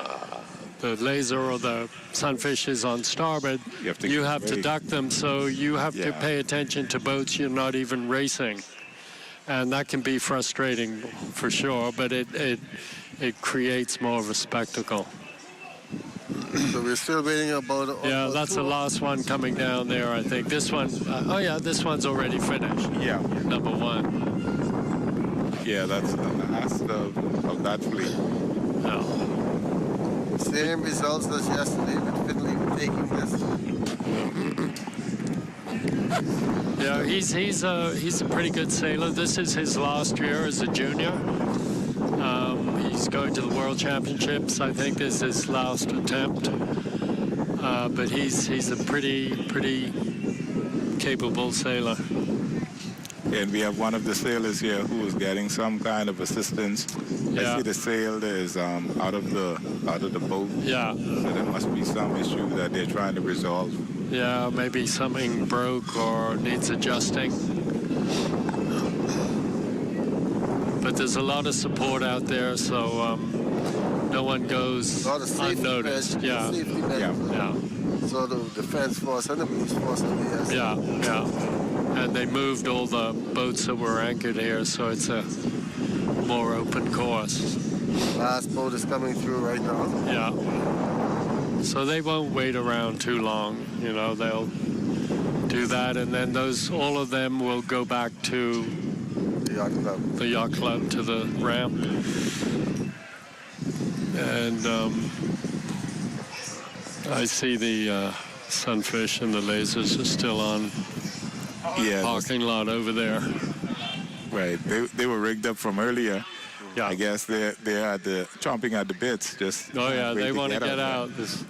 the Laser or the Sunfish is on starboard. You have to duck them, so you have to pay attention to boats you're not even racing. And that can be frustrating for sure, but it creates more of a spectacle. So we're still waiting about... Yeah, that's the last one coming down there, I think. This one, this one's already finished. Yeah. Number 1. Yeah, that's the last of that fleet. No. Same results as yesterday, with Finley taking this. Yeah, he's a pretty good sailor. This is his last year as a junior. He's going to the World Championships. I think this is his last attempt. But he's a pretty capable sailor. And we have one of the sailors here who is getting some kind of assistance. I see the sail is out of the boat. Yeah. So there must be some issue that they're trying to resolve. Yeah, maybe something broke or needs adjusting. But there's a lot of support out there, so no one goes All the safety unnoticed. measures, Yeah, safety measures. yeah, So the defense force and the police force will be as yeah. And they moved all the boats that were anchored here, so it's a more open course. last boat is coming through right now. Yeah. So they won't wait around too long. You know, they'll do that, and then all of them will go back to the yacht club, to the ramp. And I see the sunfish and the lasers are still on the parking lot over there. Right. They were rigged up from earlier. Yeah. I guess they're chomping at the bits. Just They want to get out. There's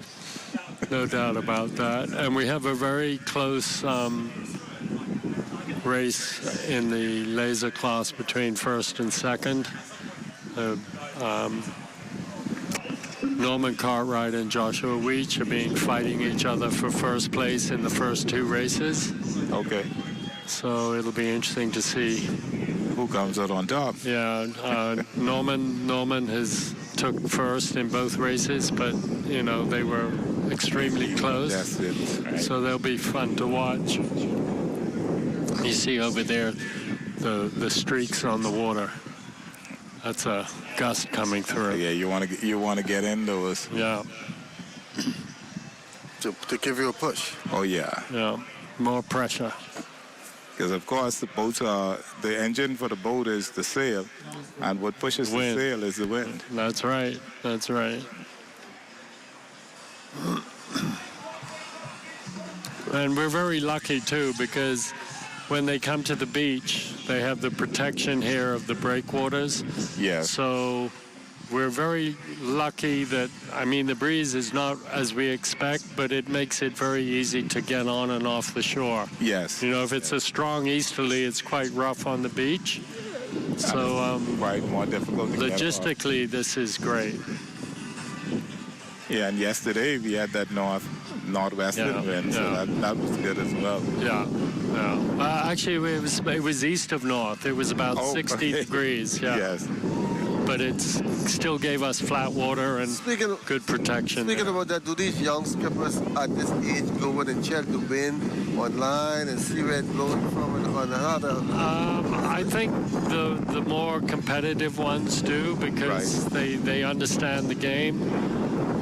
no doubt about that. And we have a very close race in the laser class between first and second. Norman Cartwright and Joshua Weech are fighting each other for first place in the first two races. Okay. So it'll be interesting to see who comes out on top. Yeah, Norman has took first in both races, but you know they were extremely close. That's it. Right. So they'll be fun to watch. You see over there the streaks on the water. That's a gust coming through. Yeah, you want to get in those. Yeah. To give you a push. Oh yeah. Yeah. More pressure. Because of course the engine for the boat is the sail, and what pushes the sail is the wind. That's right. That's right. And we're very lucky too, because when they come to the beach, they have the protection here of the breakwaters. Yes. So we're very lucky that, the breeze is not as we expect, but it makes it very easy to get on and off the shore. Yes. You know, if it's a strong easterly, it's quite rough on the beach. So, right, more difficult to logistically, this is great. Yeah, and yesterday we had that northwestern wind, so that was good as well. Yeah. Actually, it was east of north. It was about 60 degrees. Yeah. Yes. But it still gave us flat water and good protection. Speaking about that, do these young skippers at this age go in and check the wind online and see where it's blowing from on another? I think the more competitive ones do, because they understand the game.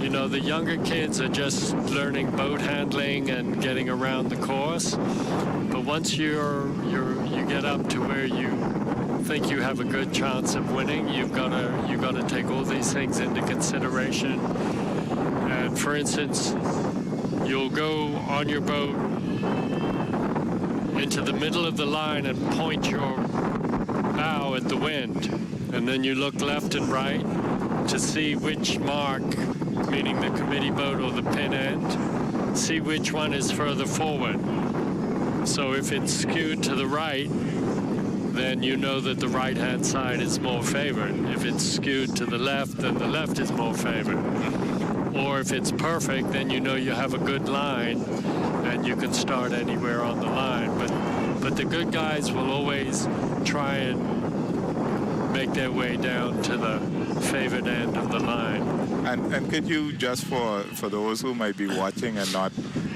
You know, the younger kids are just learning boat handling and getting around the course. But once you get up to where you think you have a good chance of winning, you've got to take all these things into consideration. And for instance, you'll go on your boat into the middle of the line and point your bow at the wind, and then you look left and right to see which mark, meaning the committee boat or the pin end, see which one is further forward. So if it's skewed to the right, then you know that the right-hand side is more favored. If it's skewed to the left, then the left is more favored. Or if it's perfect, then you know you have a good line and you can start anywhere on the line. But the good guys will always try and make their way down to the favored end of the line. And could you, just for those who might be watching and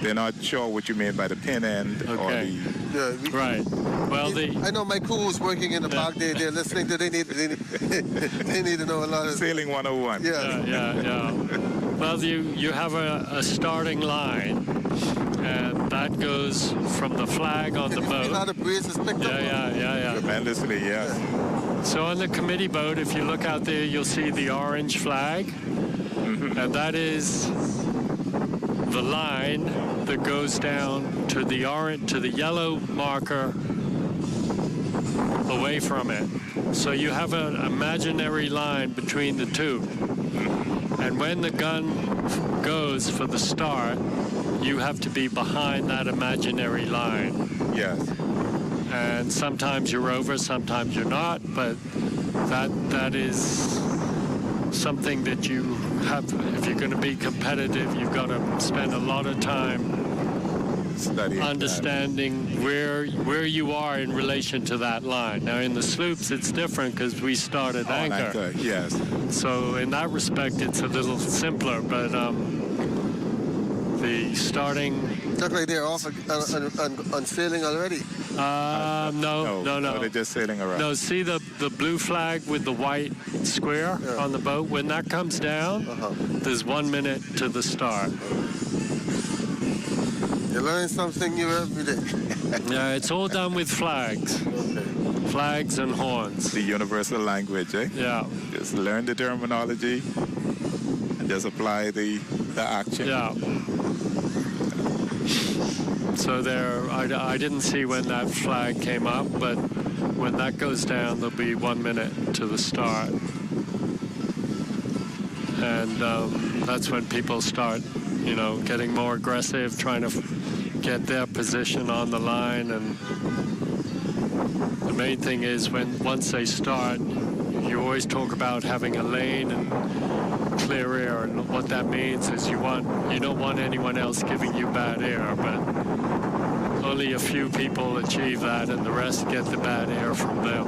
they're not sure what you mean by the pin end or the... Right. Well, I know my crew is working in the back. They're listening to. They need to know a lot of sailing 101. Yeah. Well, you have a starting line, and that goes from the flag on the boat. How the breeze is picked up. Yeah. Tremendously, yes. So on the committee boat, if you look out there, you'll see the orange flag, and that is the line that goes down to the yellow marker away from it. So you have an imaginary line between the two. And when the gun goes for the start, you have to be behind that imaginary line. Yes. And sometimes you're over, sometimes you're not, but that is something that you have. If you're going to be competitive, you've got to spend a lot of time studying that. understanding where you are in relation to that line. Now, in the sloops, it's different because we start at On anchor. yes. So in that respect, it's a little simpler, but the starting... Look like they're off on sailing already. No. They're just sailing around. No, see the blue flag with the white square on the boat? When that comes down, there's 1 minute to the start. You learn something new every day. Yeah, it's all done with flags. Okay. Flags and horns. The universal language, eh? Yeah. Just learn the terminology and just apply the action. Yeah. So there, I didn't see when that flag came up, but when that goes down, there'll be 1 minute to the start. And that's when people start, getting more aggressive, trying to get their position on the line. And the main thing is once they start, you always talk about having a lane and clear air, and what that means is you don't want anyone else giving you bad air, but only a few people achieve that, and the rest get the bad air from them.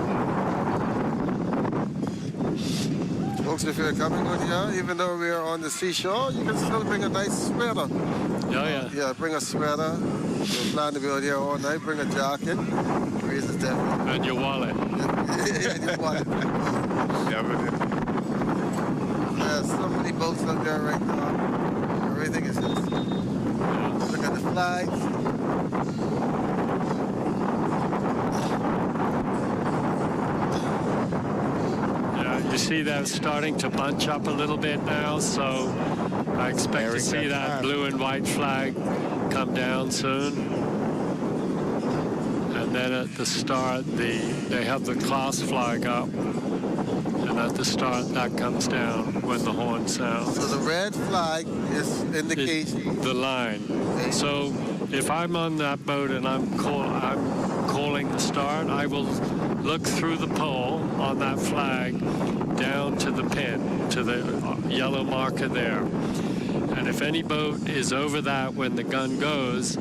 Folks, if you're coming out here, even though we are on the seashore, you can still bring a nice sweater. Oh, yeah. Yeah, bring a sweater. You plan to be out here all night, bring a jacket. Breeze is definitely. And your wallet. Yeah, and your wallet. There's so many boats out there right now. Everything is just. Look at the flags. You see that starting to bunch up a little bit now, so I expect to see that blue and white flag come down soon. And then at the start, they have the class flag up, and at the start that comes down when the horn sounds. So the red flag is indicating the line. So if I'm on that boat and I'm calling the start, I will look through the pole on that flag down to the pin, to the yellow marker there. And if any boat is over that when the gun goes,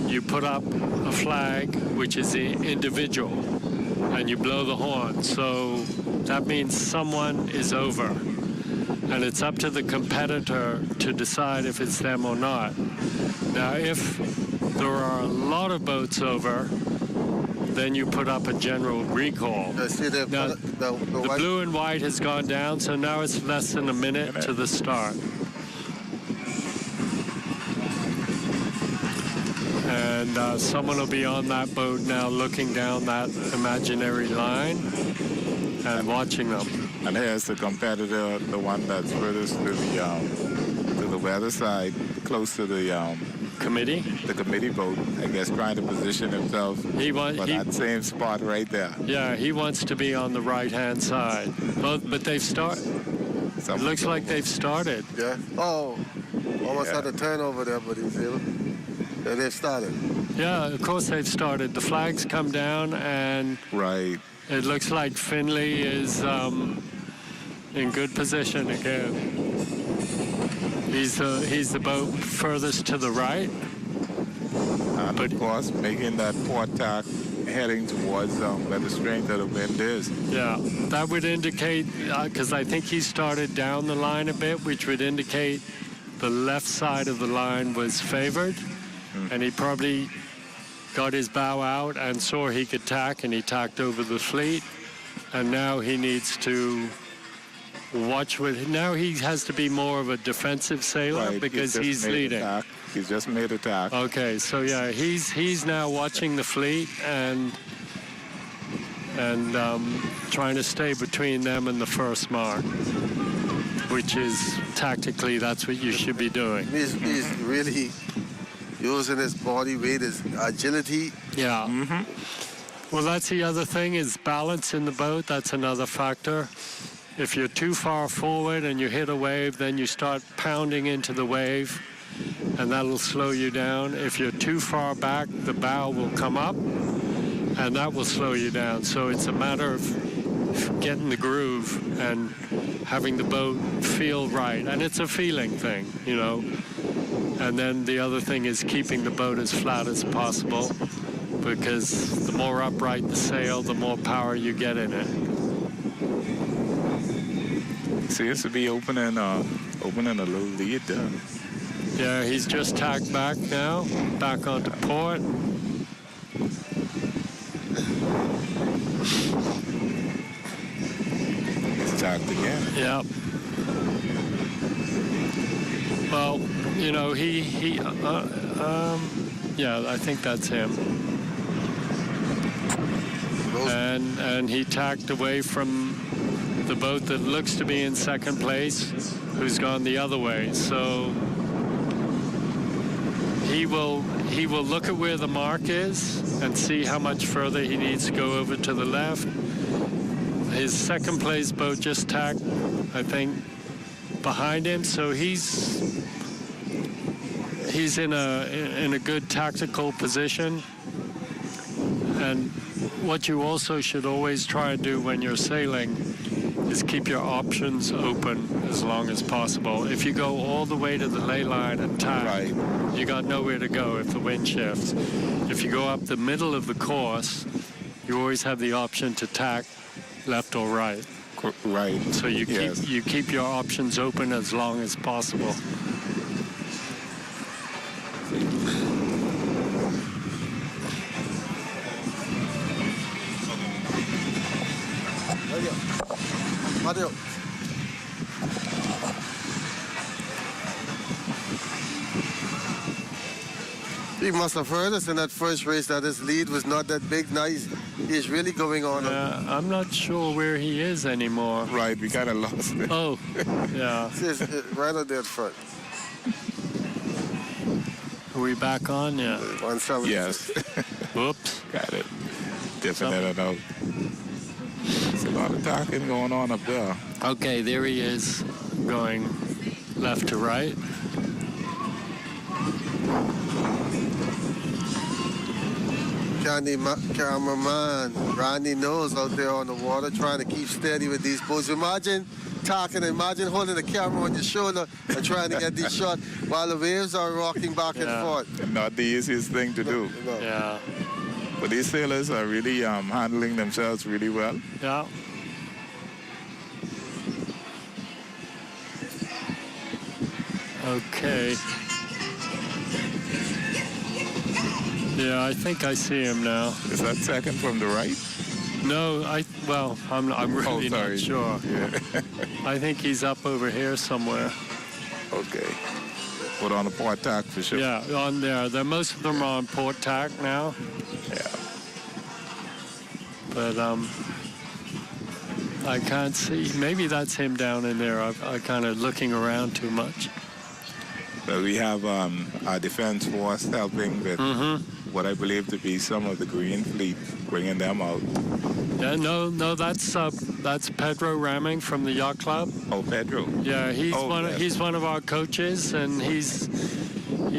you put up a flag, which is the individual, and you blow the horn. So that means someone is over. And it's up to the competitor to decide if it's them or not. Now, if there are a lot of boats over, then you put up a general recall. I see the blue and white has gone down, so now it's less than a minute to the start. And someone will be on that boat now looking down that imaginary line and watching them. And here's the competitor, the one that's furthest to the weather side, close to the committee? The committee boat, I guess, trying to position himself for that same spot right there. Yeah, he wants to be on the right-hand side. But they've started. It looks like they've started. Yeah. Oh, almost had a turnover there, but he's able. Yeah, they've started. Yeah, of course they've started. The flags come down, and it looks like Finley is in good position again. He's the boat furthest to the right. And of course, making that port tack heading towards where the strength of the wind is. Yeah, that would indicate, because I think he started down the line a bit, which would indicate the left side of the line was favored. And he probably got his bow out and saw he could tack, and he tacked over the fleet. And now he needs to watch now he has to be more of a defensive sailor because he's leading. He's just made a tack. Okay, so yeah, he's now watching the fleet and trying to stay between them and the first mark, which is tactically that's what you should be doing. He's really using his body weight, his agility. Yeah. Well, that's the other thing is balance in the boat. That's another factor. If you're too far forward and you hit a wave, then you start pounding into the wave, and that'll slow you down. If you're too far back, the bow will come up, and that will slow you down. So it's a matter of getting the groove and having the boat feel right. And it's a feeling thing, And then the other thing is keeping the boat as flat as possible, because the more upright the sail, the more power you get in it. Seems to be opening a little lead there. Yeah, he's just tacked back now, back onto port. He's tacked again. Yeah. Well, you know, yeah, I think that's him. And he tacked away from the boat that looks to be in second place, who's gone the other way. So he will look at where the mark is and see how much further he needs to go over to the left. His second place boat just tacked, I think, behind him, so he's in a good tactical position. And what you also should always try and do when you're sailing is keep your options open as long as possible. If you go all the way to the ley line and tack, you got nowhere to go if the wind shifts. If you go up the middle of the course, you always have the option to tack left or right. Right. So you keep your options open as long as possible. Mario. He must have heard us in that first race that his lead was not that big. Now he's really going on. I'm not sure where he is anymore. Right, we kind of lost it. Oh, yeah. It's right on there in front. Are we back on? Yeah. 170. Yes. Whoops. Got it. Dipping it out. There's a lot of talking going on up there. Okay, there he is, going left to right. Cameraman Ronnie Knowles out there on the water trying to keep steady with these boats. Imagine imagine holding the camera on your shoulder and trying to get these shots while the waves are rocking back and forth. Not the easiest thing to do. No. Yeah. But these sailors are really handling themselves really well. Yeah. Okay. Yeah, I think I see him now. Is that second from the right? No, I'm really not sure. Yeah. I think he's up over here somewhere. Okay. Put on a port tack for sure. Yeah, on there. Most of them are on port tack now. Yeah. But I can't see. Maybe that's him down in there. I'm kind of looking around too much. But we have our defense force helping with what I believe to be some of the Green Fleet, bringing them out. Yeah, no, that's Pedro Ramming from the yacht club. Oh, Pedro. Yeah, he's one of our coaches, and he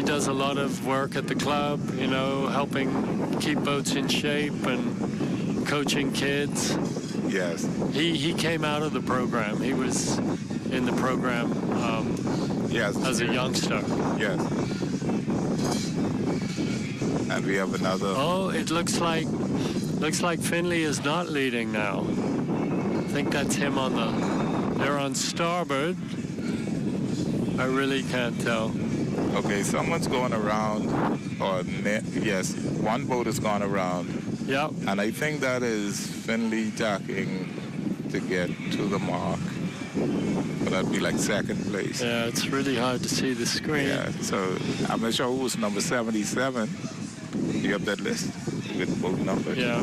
does a lot of work at the club. You know, helping keep boats in shape and coaching kids. Yes. He came out of the program. He was in the program as a youngster. Yes. And we have another. Oh, it looks like Finley is not leading now. I think that's him they're on starboard. I really can't tell. Okay, someone's going around, yes, one boat has gone around. Yep. And I think that is Finley tacking to get to the mark. But that'd be like second place. Yeah, it's really hard to see the screen. Yeah, so I'm not sure who's number 77. You have that list with boat number? Yeah.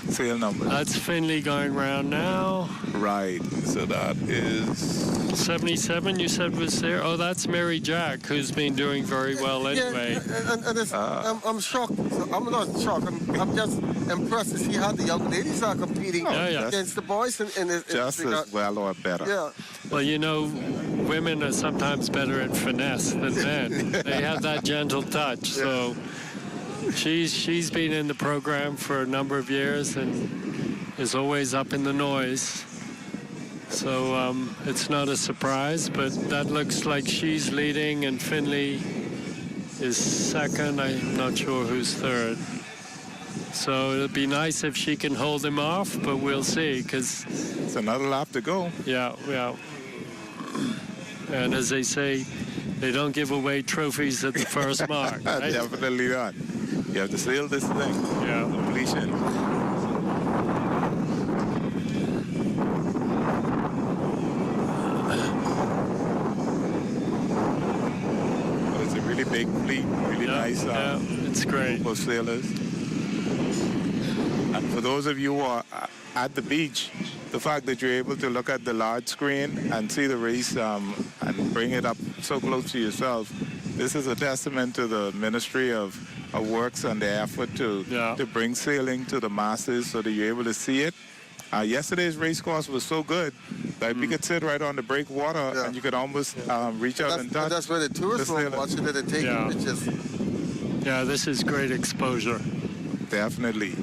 Sail number. That's Finley going around now. Right, so that is... 77 you said was there? Oh, that's Mary Jack, who's been doing very well anyway. Yeah, and it's, I'm shocked. I'm not shocked. I'm just impressed to see how the young ladies are competing against the boys. Just as well or better. Yeah. Well, you know, women are sometimes better at finesse than men. They have that gentle touch. So she's been in the program for a number of years and is always up in the noise. So it's not a surprise, but that looks like she's leading and Finley is second. I'm not sure who's third. So it'll be nice if she can hold him off, but we'll see, because it's another lap to go. Yeah. And as they say, they don't give away trophies at the first mark. Right? Definitely not. You have to sail this thing. Yeah. Completion. It's a really big fleet, really nice. It's great. For sailors. And for those of you who are at the beach, the fact that you're able to look at the large screen and see the race and bring it up so close to yourself, this is a testament to the Ministry of Works and their effort to bring sailing to the masses so that you're able to see it. Yesterday's race course was so good that we could sit right on the breakwater and you could almost reach out and touch. That's where the tourists were watching it and taking pictures. Yeah, this is great exposure. Definitely.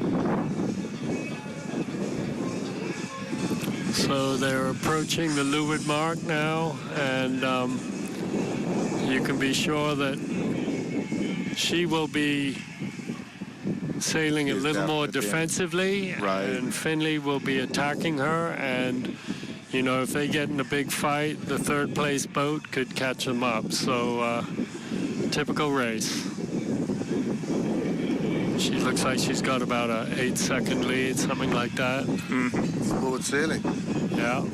So they're approaching the leeward mark now, and you can be sure that she will be sailing a little more defensively, and Finley will be attacking her, and you know, if they get in a big fight, the third place boat could catch them up. So typical race. She looks like she's got about a 8-second lead, something like that. Smooth sailing. Yeah.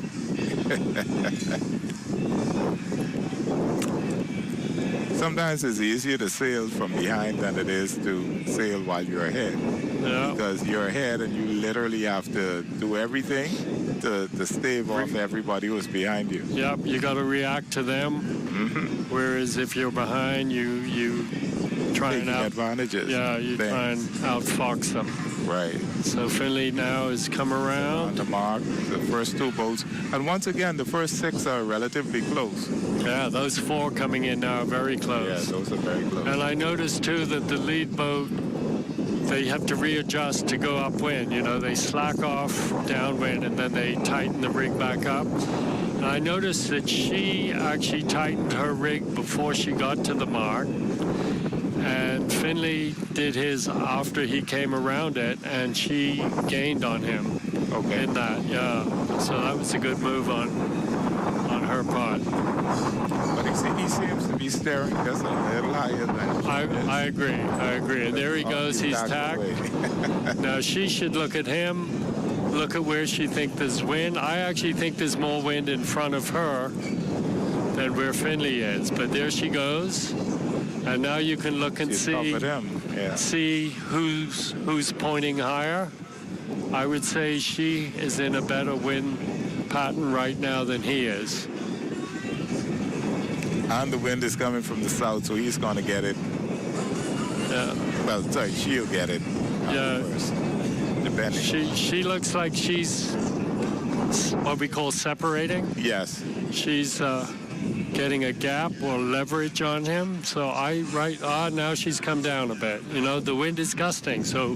Sometimes it's easier to sail from behind than it is to sail while you're ahead. Yeah. Because you're ahead and you literally have to do everything to stave off everybody who's behind you. Yep, you got to react to them. Whereas if you're behind, you try and advantages. Yeah, you try and outfox them. Right. So Finley now has come around. On the mark, the first two boats. And once again, the first 6 are relatively close. Yeah, those 4 coming in now are very close. Yeah, those are very close. And I noticed, too, that the lead boat, they have to readjust to go upwind. You know, they slack off downwind and then they tighten the rig back up. And I noticed that she actually tightened her rig before she got to the mark. And Finley did his after he came around it, and she gained on him in that. Yeah, so that was a good move on her part. But he seems to be staring just a little higher than I agree. And there he goes. He's tacked. Now she should look at him, look at where she thinks there's wind. I actually think there's more wind in front of her than where Finley is. But there she goes. And now you can look and see who's pointing higher. I would say she is in a better wind pattern right now than he is. And the wind is coming from the south, so he's going to get it. Yeah. Well, sorry, she'll get it. First, depending. She looks like she's what we call separating. Yes. She's getting a gap or leverage on him. So now she's come down a bit. You know, the wind is gusting. So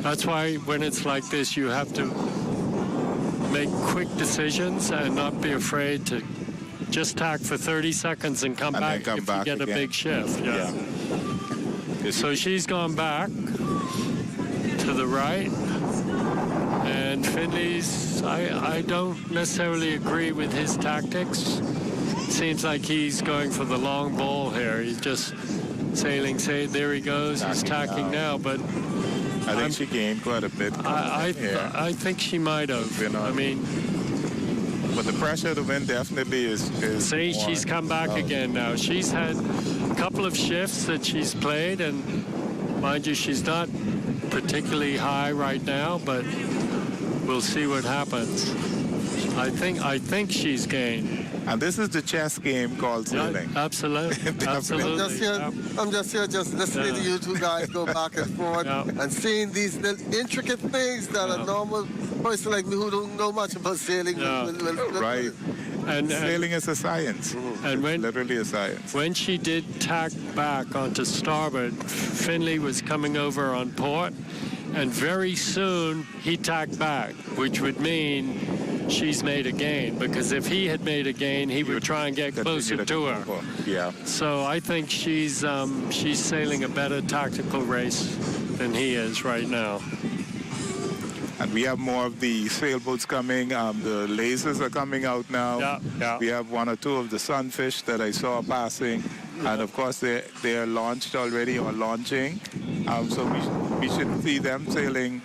that's why when it's like this, you have to make quick decisions and not be afraid to just tack for 30 seconds and come back if you get a big shift. Yeah. So she's gone back to the right. And Finley's, I don't necessarily agree with his tactics. Seems like he's going for the long ball here. He's just sailing. There he goes. He's tacking now. But I think she gained quite a bit. I think she might have. I mean, but the pressure of the wind definitely is see, she's come back again now. She's had a couple of shifts that she's played, and mind you, she's not particularly high right now, but we'll see what happens. I think she's gained. And this is the chess game called sailing. Yeah, absolutely. Absolutely. I'm just here listening to you two guys go back and forth and seeing these little intricate things that a normal person like me who don't know much about sailing will right. And sailing is a science. And literally a science. When she did tack back onto starboard, Finley was coming over on port, and very soon he tacked back, which would mean she's made a gain, because if he had made a gain, he would try and get closer to her. Yeah. So I think she's sailing a better tactical race than he is right now. And we have more of the sailboats coming. The lasers are coming out now. Yeah. We have one or two of the sunfish that I saw passing. And of course, they're launched already or launching. So we should see them sailing,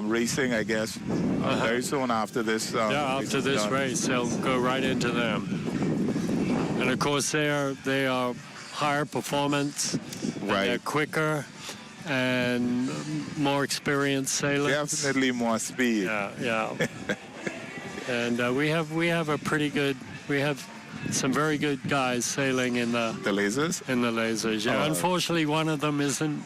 racing, I guess, very soon after this. After this race, they'll go right into them. And of course, they are higher performance. Right. They're quicker and more experienced sailors. Definitely more speed. Yeah. And we have a pretty good. We have some very good guys sailing in the lasers. In the lasers, yeah. Unfortunately, one of them isn't.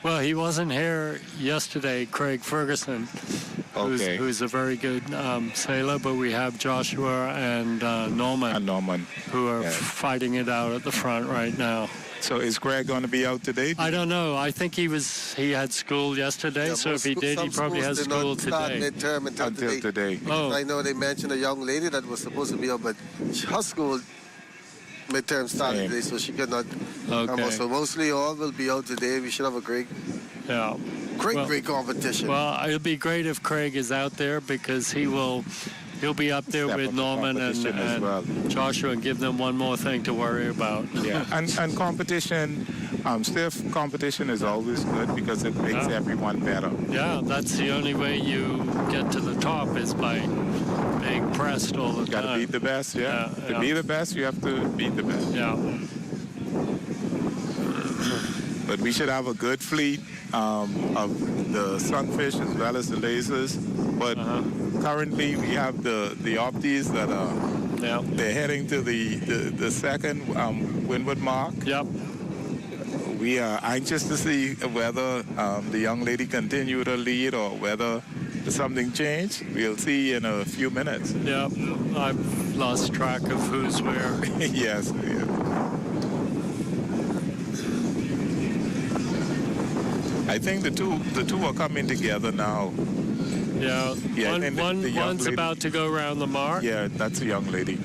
Well, he wasn't here yesterday, Craig Ferguson, who's a very good sailor. But we have Joshua and Norman, who are fighting it out at the front right now. So is Craig going to be out today? I don't know. I think he had school yesterday, so if he did, he probably has school today. Midterm until today. Oh. I know they mentioned a young lady that was supposed to be out, but her school midterm started today, so she could not come out. So mostly all will be out today. We should have a great competition. Well, it'll be great if Craig is out there, because he'll be up there with Norman and Joshua and give them one more thing to worry about. Yeah, and competition, stiff competition is always good because it makes everyone better. Yeah, that's the only way you get to the top, is by being pressed all the time. You got to beat the best, To be the best, you have to beat the best. Yeah. But we should have a good fleet of the sunfish as well as the lasers. But currently we have the opties that are they're heading to the second windward mark. Yep. We are anxious to see whether the young lady continued her lead or whether something changed. We'll see in a few minutes. Yep. I've lost track of who's where. Yes. I think the two are coming together now. Yeah. One's about to go around the mark. Yeah, that's a young lady.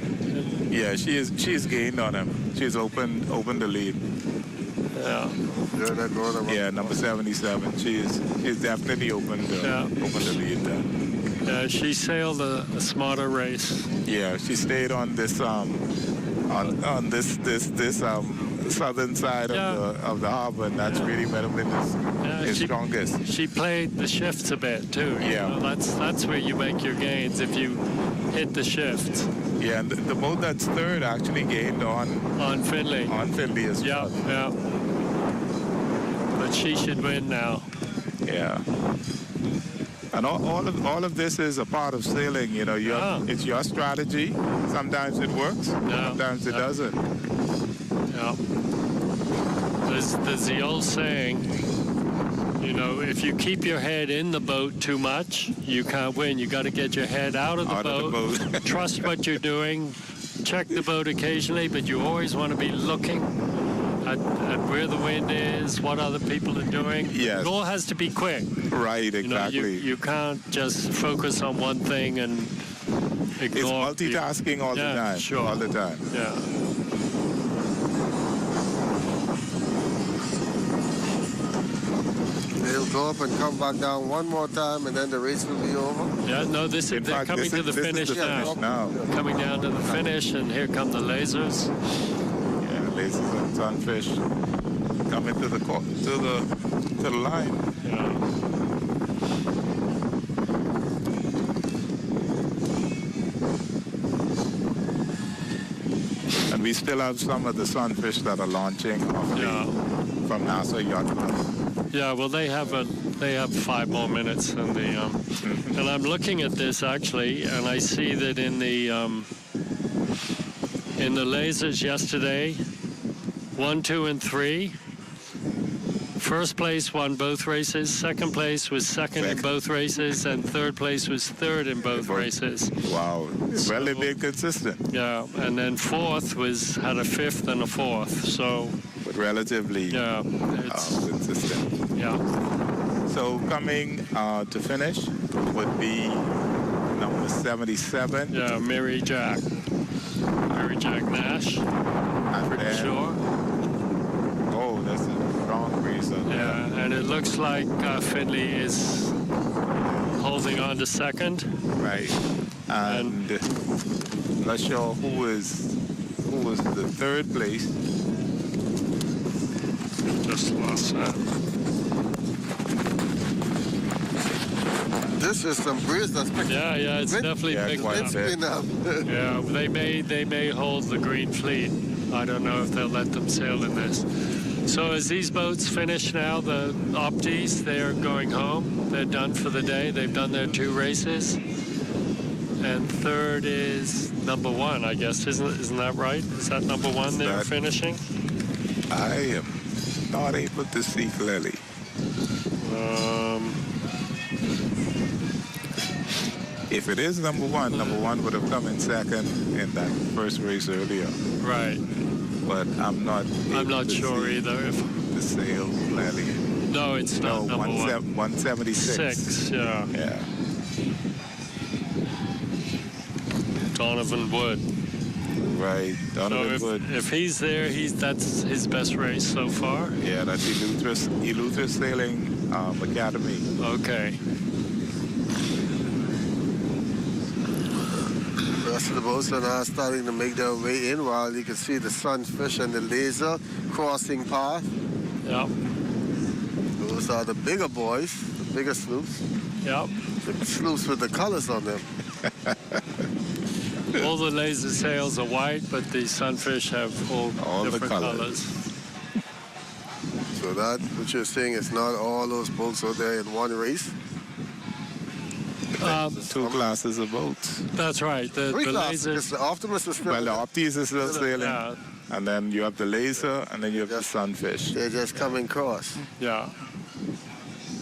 Yeah, she's gained on him. She's opened the lead. Yeah. Yeah, number 77. She's definitely opened the lead there. Yeah, she sailed a smarter race. Yeah, she stayed on this on this southern side of the harbor, and that's really where the wind is strongest. She played the shifts a bit too. Yeah, you know, that's where you make your gains, if you hit the shifts. Yeah, and the boat that's third actually gained on Finley. On Finley as well. Yeah. But she should win now. Yeah. And all of this is a part of sailing. You know, it's your strategy. Sometimes it works. Sometimes it doesn't. Yeah. There's the old saying, you know, if you keep your head in the boat too much, you can't win. You got to get your head out of the boat. Trust what you're doing. Check the boat occasionally, but you always want to be looking at where the wind is, what other people are doing. Yes. It all has to be quick. Right, exactly. You know, you can't just focus on one thing and ignore. It's multitasking all the time. Sure. All the time. Yeah. They'll go up and come back down one more time, and then the race will be over. Yeah, no, they're coming to the finish now. Coming down to the finish, and here come the lasers. Yeah, lasers and sunfish coming to the line. Yeah. And we still have some of the sunfish that are launching from NASA Yacht Club. Yeah, well, they have 5 more minutes, and and I'm looking at this actually, and I see that in the lasers yesterday, 1, 2, and 3. First place won both races. Second place was second in both races, and third place was third in both races. Wow! Well, they've been consistent. Yeah, and then fourth had a fifth and a fourth. So. But relatively consistent. Yeah. So coming to finish would be number 77. Yeah, Mary Jack Nash. And Pretty then, sure. oh, that's a strong breeze up there. Yeah, and it looks like Finley is holding on to second. Right. And not sure who was the third place. Just lost that. This is some breeze that's picking. Yeah, it's definitely picked quite up. a bit. Yeah, they may hold the Green Fleet. I don't know if they'll let them sail in this. So as these boats finish now, the Opties, they are going home. They're done for the day. They've done their 2 races. And third is number 1, I guess. Isn't that right? Is that number 1 they're finishing? I am not able to see clearly. If it is number one would have come in second in that first race earlier. Right. But I'm not sure either. The sail clearly. No, it's not number 1. 176. 6, yeah. Yeah. Donovan Wood. Right, Donovan Wood. If he's there, that's his best race so far. Yeah, that's Eleuthera Sailing Academy. Okay. The rest of the boats are now starting to make their way in, while you can see the Sunfish and the Laser crossing path. Yep. Those are the bigger boys, the bigger sloops. Yep. The sloops with the colors on them. All the Laser sails are white, but the Sunfish have all different colors. So that, what you're saying, is not all those boats are there in one race? 2 classes of boats. That's right. The 3 classes, Laser. because the Optimus is still Well, the there. Opties is still sailing. Yeah. And then you have the Laser, and then you have the Sunfish. They're just coming across. Yeah.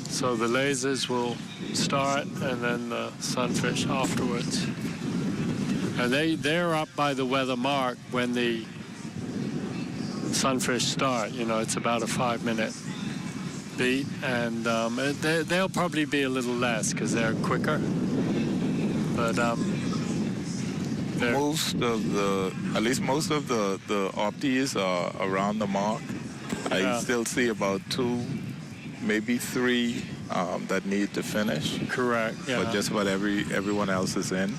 So the Lasers will start, and then the Sunfish afterwards. And they're up by the weather mark when the Sunfish start. You know, it's about a 5-minute beat, and they'll probably be a little less because they're quicker. But most of the Opties are around the mark. I still see about 2, maybe 3 that need to finish. Correct. Yeah. But just about everyone else is in.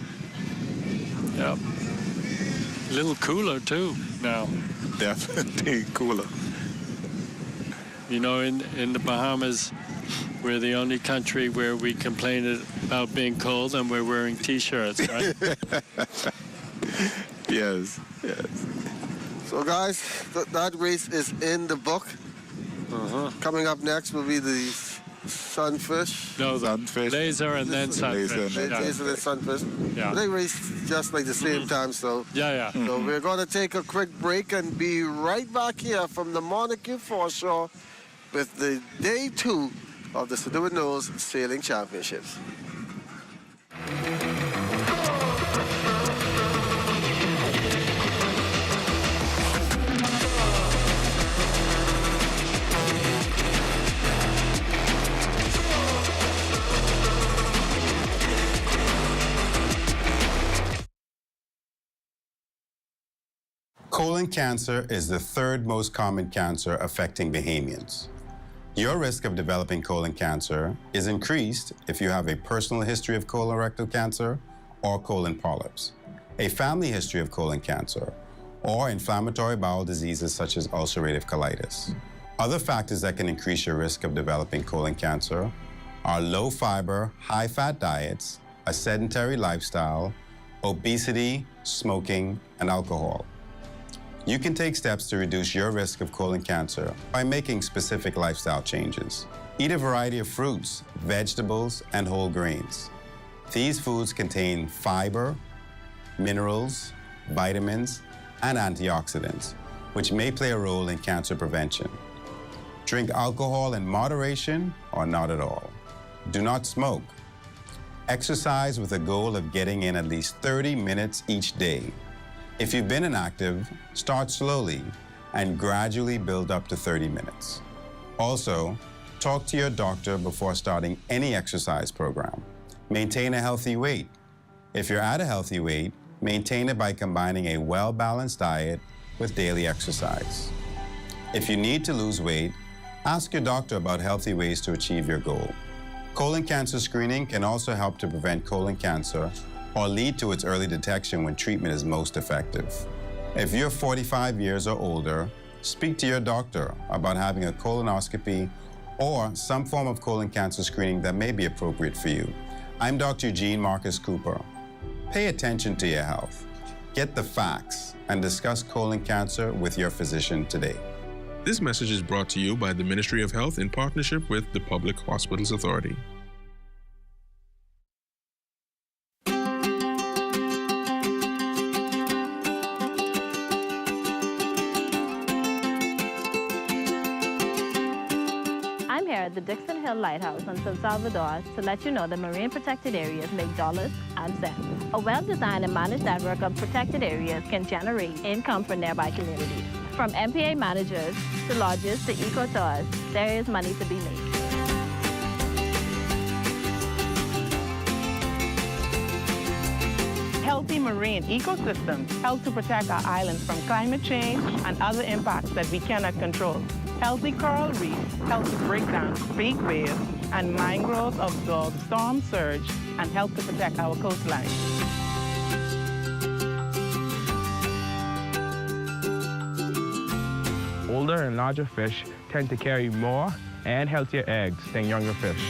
Yep. A little cooler too now. Definitely cooler. You know, in the Bahamas, we're the only country where we complain about being cold and we're wearing T-shirts, right? Yes. So guys, that race is in the book. Coming up next will be the Sunfish. No, the Sunfish. Laser and then Sunfish. Laser and Sunfish. Yeah. They race just like the same time, so. Yeah. So we're going to take a quick break and be right back here from the Monarchy Foreshore with the day 2 of the Durward Knowles Sailing Championships. Colon cancer is the 3rd most common cancer affecting Bahamians. Your risk of developing colon cancer is increased if you have a personal history of colorectal cancer or colon polyps, a family history of colon cancer, or inflammatory bowel diseases such as ulcerative colitis. Other factors that can increase your risk of developing colon cancer are low-fiber, high-fat diets, a sedentary lifestyle, obesity, smoking, and alcohol. You can take steps to reduce your risk of colon cancer by making specific lifestyle changes. Eat a variety of fruits, vegetables, and whole grains. These foods contain fiber, minerals, vitamins, and antioxidants, which may play a role in cancer prevention. Drink alcohol in moderation or not at all. Do not smoke. Exercise with a goal of getting in at least 30 minutes each day. If you've been inactive, start slowly and gradually build up to 30 minutes. Also, talk to your doctor before starting any exercise program. Maintain a healthy weight. If you're at a healthy weight, maintain it by combining a well-balanced diet with daily exercise. If you need to lose weight, ask your doctor about healthy ways to achieve your goal. Colon cancer screening can also help to prevent colon cancer or lead to its early detection when treatment is most effective. If you're 45 years or older, speak to your doctor about having a colonoscopy or some form of colon cancer screening that may be appropriate for you. I'm Dr. Eugene Marcus Cooper. Pay attention to your health. Get the facts and discuss colon cancer with your physician today. This message is brought to you by the Ministry of Health in partnership with the Public Hospitals Authority. I'm here at the Dixon Hill Lighthouse in San Salvador to let you know that marine protected areas make dollars and cents. A well-designed and managed network of protected areas can generate income for nearby communities. From MPA managers to lodges to eco-tours, there is money to be made. Healthy marine ecosystems help to protect our islands from climate change and other impacts that we cannot control. Healthy coral reefs help to break down fake waves, and mangroves absorb storm surge and help to protect our coastline. Older and larger fish tend to carry more and healthier eggs than younger fish.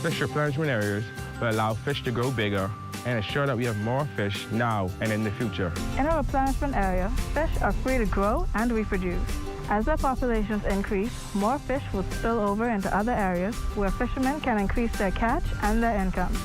Fish replenishment areas will allow fish to grow bigger and ensure that we have more fish now and in the future. In a replenishment area, fish are free to grow and reproduce. As their populations increase, more fish will spill over into other areas where fishermen can increase their catch and their income.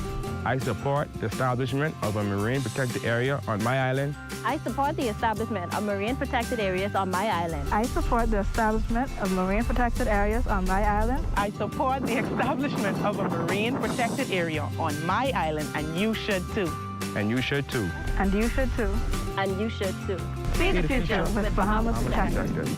I support the establishment of a marine protected area on my island. I support the establishment of marine protected areas on my island. I support the establishment of marine protected areas on my island. I support the establishment of a marine protected area on my island, and you should too. And you should too. And you should too. And you should too. See the future with Bahamas Protectors.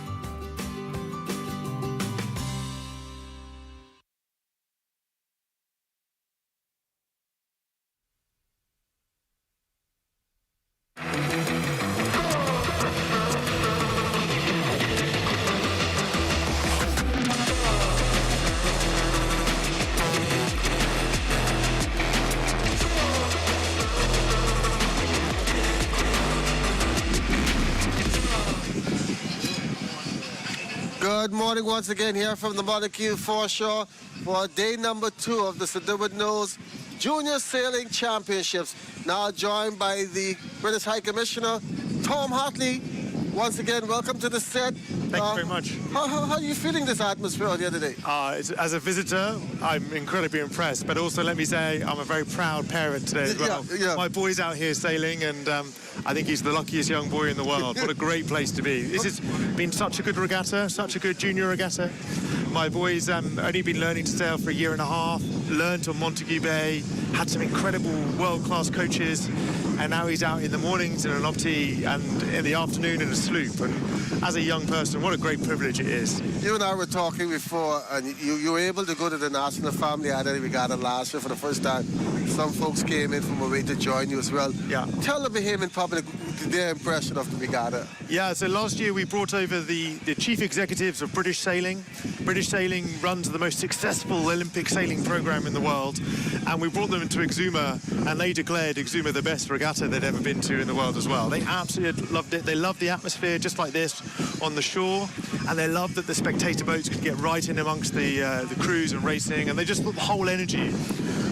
Good morning once again here from the Montague Foreshore for day number 2 of the Durward Knowles Junior Sailing Championships. Now joined by the British High Commissioner, Tom Hartley. Once again, welcome to the set. Thank you very much. How are you feeling this atmosphere the other day? As a visitor, I'm incredibly impressed, but also let me say I'm a very proud parent today as well. Yeah. My boy's out here sailing, and I think he's the luckiest young boy in the world. What a great place to be. This has been such a good regatta, such a good junior regatta. My boy's only been learning to sail for a year and a half, learned on Montague Bay, had some incredible world-class coaches, and now he's out in the mornings in an opti and in the afternoon in a sloop. And as a young person, what a great privilege it is. You and I were talking before, and you were able to go to the National Family Identity Regatta last year for the first time. Some folks came in from away to join you as well. Yeah. Tell the Bahamian public their impression of the regatta. Yeah, so last year we brought over the chief executives of British Sailing. British Sailing runs the most successful Olympic sailing program in the world, and we brought them into Exuma, and they declared Exuma the best regatta they'd ever been to in the world as well. They absolutely loved it. They loved the atmosphere just like this on the shore, and they loved that the spectator boats could get right in amongst the crews and racing, and they just thought the whole energy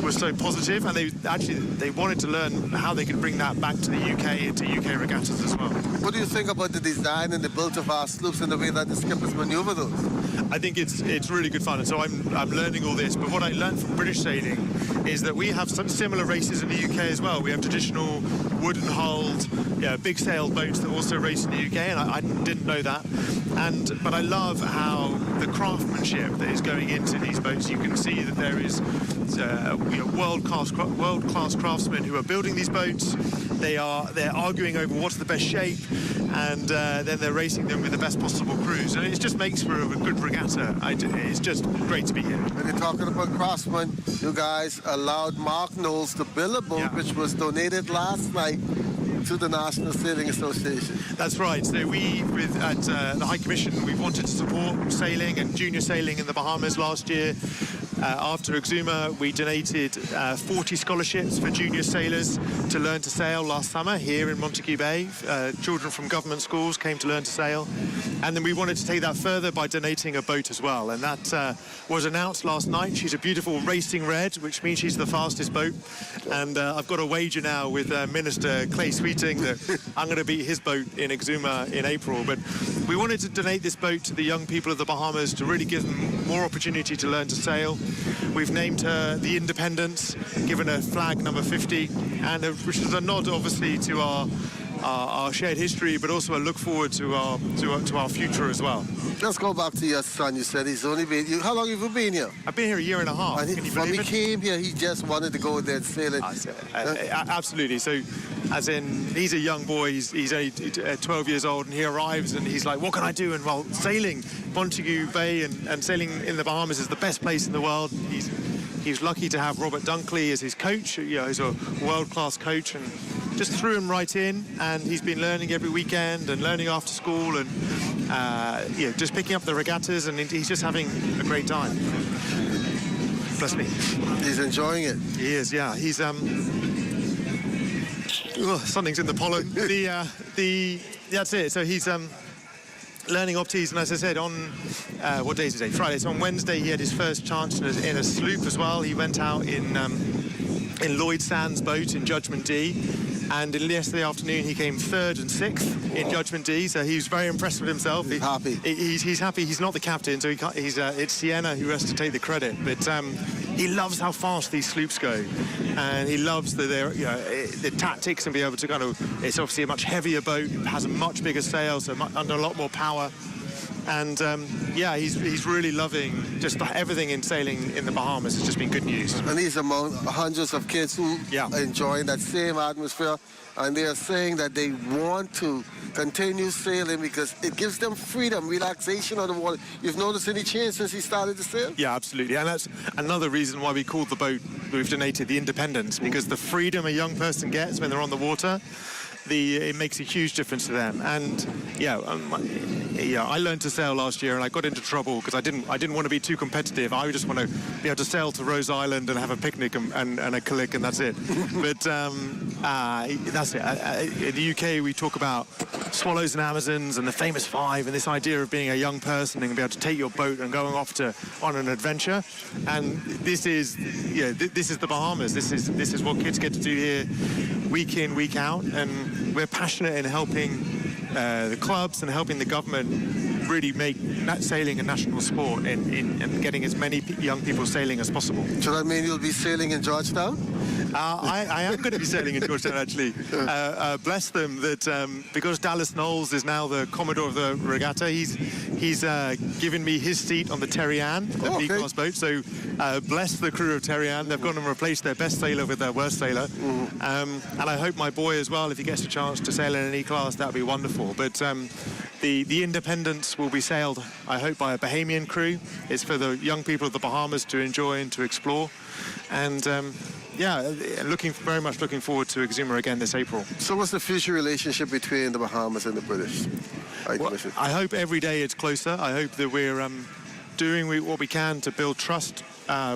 was so positive, and they wanted to learn how they could bring that back to the UK, into UK regattas as well. What do you think about the design and the build of our sloops and the way that the skippers maneuver those? I think it's really good fun, and so I'm learning all this. But what I learned from British Sailing is that we have some similar races in the UK as well. We have traditional wooden hulled, big sailed boats that also race in the UK, and I didn't know that. But I love how the craftsmanship that is going into these boats. You can see that there is world-class craftsmen who are building these boats. They're arguing over what's the best shape, and then they're racing them with the best possible crews, and it just makes for a good regatta. It's just great to be here. When you're talking about craftsmen, you guys allowed Mark Knowles to build a boat, which was donated last night to the National Sailing Association. That's right. So we, at the High Commission, we wanted to support sailing and junior sailing in the Bahamas last year. After Exuma, we donated 40 scholarships for junior sailors to learn to sail last summer here in Montague Bay. Children from government schools came to learn to sail. And then we wanted to take that further by donating a boat as well. And that was announced last night. She's a beautiful racing red, which means she's the fastest boat. And I've got a wager now with Minister Clay Sweeting that I'm going to beat his boat in Exuma in April. But we wanted to donate this boat to the young people of the Bahamas to really give them more opportunity to learn to sail. We've named her the Independence, given her flag number 50, and which is a nod, obviously, to our shared history, but also a look forward to our future as well. Let's go back to your son. You said he's only been... how long have you been here? I've been here a year and a half. And when he came here, he just wanted to go there and sail. Absolutely. So, as in, he's a young boy. He's only 12 years old, and he arrives, and he's like, what can I do? And, well, sailing Montague Bay and sailing in the Bahamas is the best place in the world. He's lucky to have Robert Dunkley as his coach. You know, he's a world-class coach, and just threw him right in, and he's been learning every weekend and learning after school, and just picking up the regattas, and he's just having a great time. Bless me. He's enjoying it. He is, yeah. He's something's in the pollen. That's it. So he's learning opties, and as I said, on what day is today? Friday. So on Wednesday he had his first chance in a sloop as well. He went out in Lloyd Sand's boat in Judgment D, and yesterday afternoon he came 3rd and 6th in Judgment D. So he was very impressed with himself. He's happy. He's happy. He's not the captain, so it's Sienna who has to take the credit. But he loves how fast these sloops go, and he loves the tactics and be able to it's obviously a much heavier boat, has a much bigger sail, so under a lot more power. And he's really loving just everything in sailing in the Bahamas. It's just been good news. And he's among hundreds of kids who are enjoying that same atmosphere, and they are saying that they want to continue sailing because it gives them freedom, relaxation on the water. You've noticed any change since he started to sail? Yeah, absolutely. And that's another reason why we called the boat we've donated the Independence, because the freedom a young person gets when they're on the water, it makes a huge difference to them. And I learned to sail last year, and I got into trouble because I didn't want to be too competitive. I just want to be able to sail to Rose Island and have a picnic and a click, and that's it. But that's it. In the UK, we talk about swallows and Amazons and the famous 5, and this idea of being a young person and be able to take your boat and going off on an adventure. And this is the Bahamas. This is what kids get to do here, week in, week out, and we're passionate in helping the clubs and helping the government really make sailing a national sport and getting as many young people sailing as possible. So that mean you'll be sailing in Georgetown? I am going to be sailing in Georgetown, actually. Bless them that because Dallas Knowles is now the Commodore of the Regatta, he's given me his seat on the Terry Ann, the B-class boat. So bless the crew of Terry Ann. They've gone and replaced their best sailor with their worst sailor. And I hope my boy as well, if he gets a chance to sail in an E-class, that would be wonderful. But the Independence will be sailed, I hope, by a Bahamian crew. It's for the young people of the Bahamas to enjoy and to explore. And very much looking forward to Exuma again this April. So what's the future relationship between the Bahamas and the British? I hope every day it's closer. I hope that we're doing what we can to build trust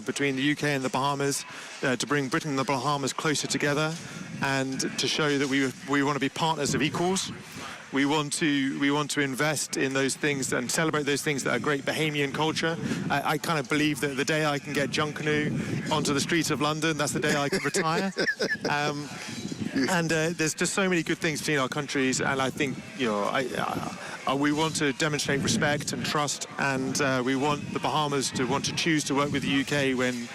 between the UK and the Bahamas, to bring Britain and the Bahamas closer together, and to show that we want to be partners of equals. We want to invest in those things and celebrate those things that are great Bahamian culture. I kind of believe that the day I can get junk canoe onto the streets of London, that's the day I can retire. And there's just so many good things between our countries, and I think we want to demonstrate respect and trust, and we want the Bahamas to want to choose to work with the UK when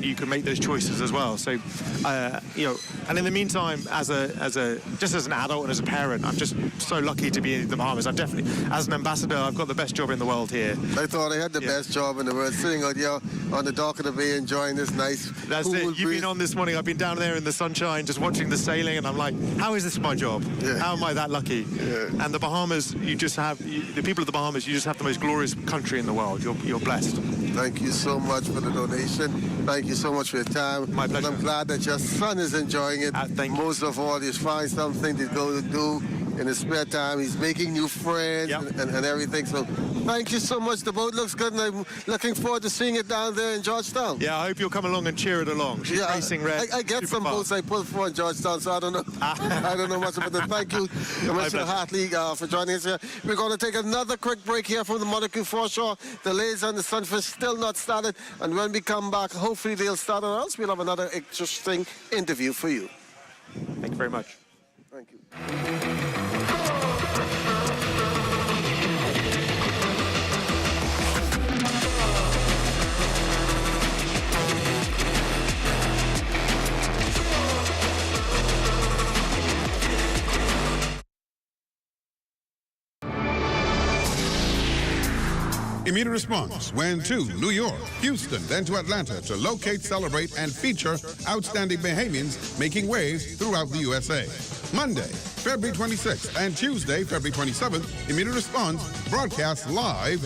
you can make those choices as well. So, and in the meantime, just as an adult and as a parent, I'm just so lucky to be in the Bahamas. I'm definitely, as an ambassador, I've got the best job in the world here. I thought I had the best job in the world, sitting out here on the dock of the bay, enjoying this nice, That's cool it. You've breeze. been on this morning. I've been down there in the sunshine, just watching the sailing, and I'm like, how is this my job? Yeah. How am I that lucky? Yeah. And the Bahamas, the people of the Bahamas, you just have the most glorious country in the world. You're blessed. Thank you so much for the donation. Thank you so much for your time. My pleasure. And I'm glad that your son is enjoying it. Most of all, he's finding something to go to do in his spare time. He's making new friends and everything. So thank you so much. The boat looks good, and I'm looking forward to seeing it down there in Georgetown. Yeah, I hope you'll come along and cheer it along. She's racing red. I get some boats I pull for in Georgetown, so I don't know. I don't know much about it. Thank you, Commissioner Hartley, for joining us here. We're going to take another quick break here from the Monaco foreshore. The lays and the sunfish still not started, and when we come back, hopefully they'll start, or else we'll have another interesting interview for you. Thank you very much. Thank you. Immediate response went to New York, Houston, then to Atlanta to locate, celebrate, and feature outstanding Bahamians making waves throughout the USA. Monday, February 26th, and Tuesday, February 27th, Immediate Response broadcasts live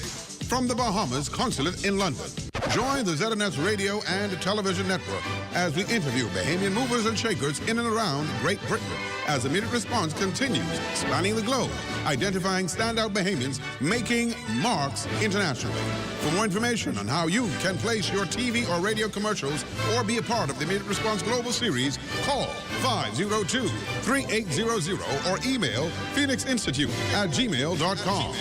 from the Bahamas Consulate in London. Join the ZNS radio and television network as we interview Bahamian movers and shakers in and around Great Britain as Immediate Response continues spanning the globe, identifying standout Bahamians making marks internationally. For more information on how you can place your TV or radio commercials or be a part of the Immediate Response Global Series, call 502-3800 or email phoenixinstitute@gmail.com.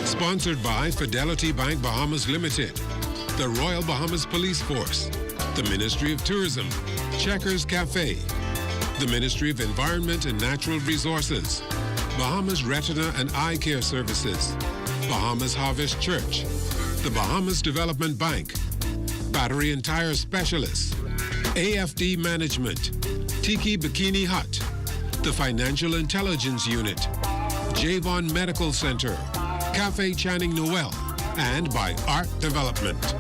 Sponsored by Fidelity Bank Bahamas Limited, the Royal Bahamas Police Force, the Ministry of Tourism, Checkers Cafe, the Ministry of Environment and Natural Resources, Bahamas Retina and Eye Care Services, Bahamas Harvest Church, the Bahamas Development Bank, Battery and Tire Specialists, AFD Management, Tiki Bikini Hut, the Financial Intelligence Unit, Javon Medical Center, Cafe Channing Noel, and by Art Development.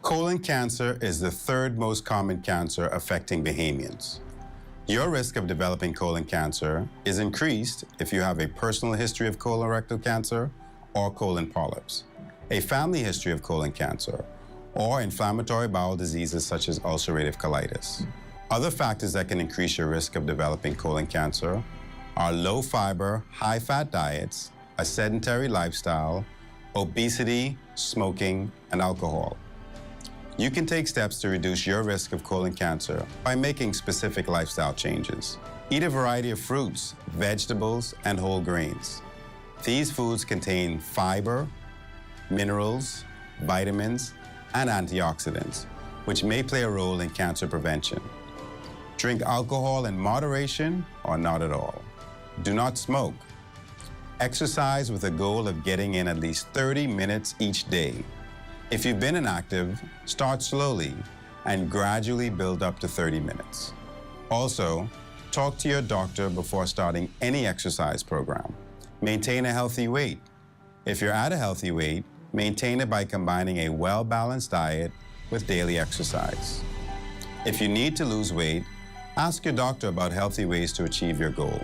Colon cancer is the third most common cancer affecting Bahamians. Your risk of developing colon cancer is increased if you have a personal history of colorectal cancer or colon polyps, a family history of colon cancer, or inflammatory bowel diseases such as ulcerative colitis. Other factors that can increase your risk of developing colon cancer are low fiber, high fat diets, a sedentary lifestyle, obesity, smoking, and alcohol. You can take steps to reduce your risk of colon cancer by making specific lifestyle changes. Eat a variety of fruits, vegetables, and whole grains. These foods contain fiber, minerals, vitamins, and antioxidants, which may play a role in cancer prevention. Drink alcohol in moderation or not at all. Do not smoke. Exercise with a goal of getting in at least 30 minutes each day. If you've been inactive, start slowly and gradually build up to 30 minutes. Also, talk to your doctor before starting any exercise program. Maintain a healthy weight. If you're at a healthy weight, maintain it by combining a well-balanced diet with daily exercise. If you need to lose weight, ask your doctor about healthy ways to achieve your goal.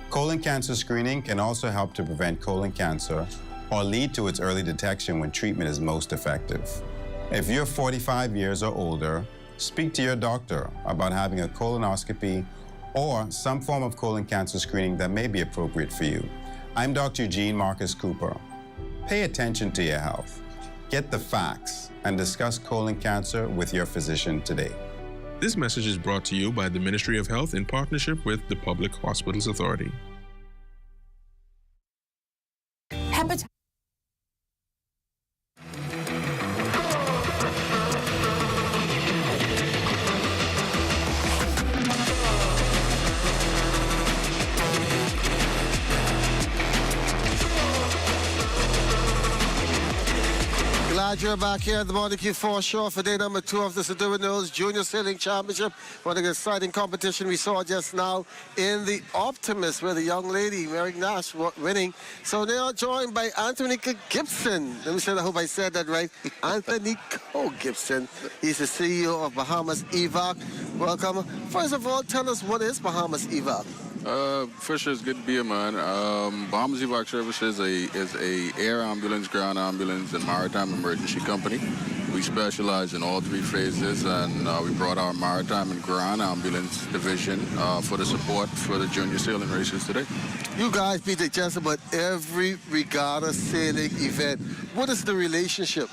Colon cancer screening can also help to prevent colon cancer or lead to its early detection when treatment is most effective. If you're 45 years or older, speak to your doctor about having a colonoscopy or some form of colon cancer screening that may be appropriate for you. I'm Dr. Eugene Marcus Cooper. Pay attention to your health. Get the facts and discuss colon cancer with your physician today. This message is brought to you by the Ministry of Health in partnership with the Public Hospitals Authority. Glad you're back here at the Monaco foreshore for day number 2 of the Durward Knowles Junior Sailing Championship. What an exciting competition we saw just now in the Optimist with a young lady, Mary Nash, winning. So they are joined by Anthony Gibson. Let me say, I hope I said that right. Anthony Gibson. He's the CEO of Bahamas EVAC. Welcome. First of all, tell us, what is Bahamas EVAC? Fisher, it's good to be here, man. Bahamas Evac Service is a air ambulance, ground ambulance, and maritime emergency company. We specialize in all three phases, and we brought our maritime and ground ambulance division for the support for the junior sailing races today. You guys beat just about every regatta sailing event. What is the relationship?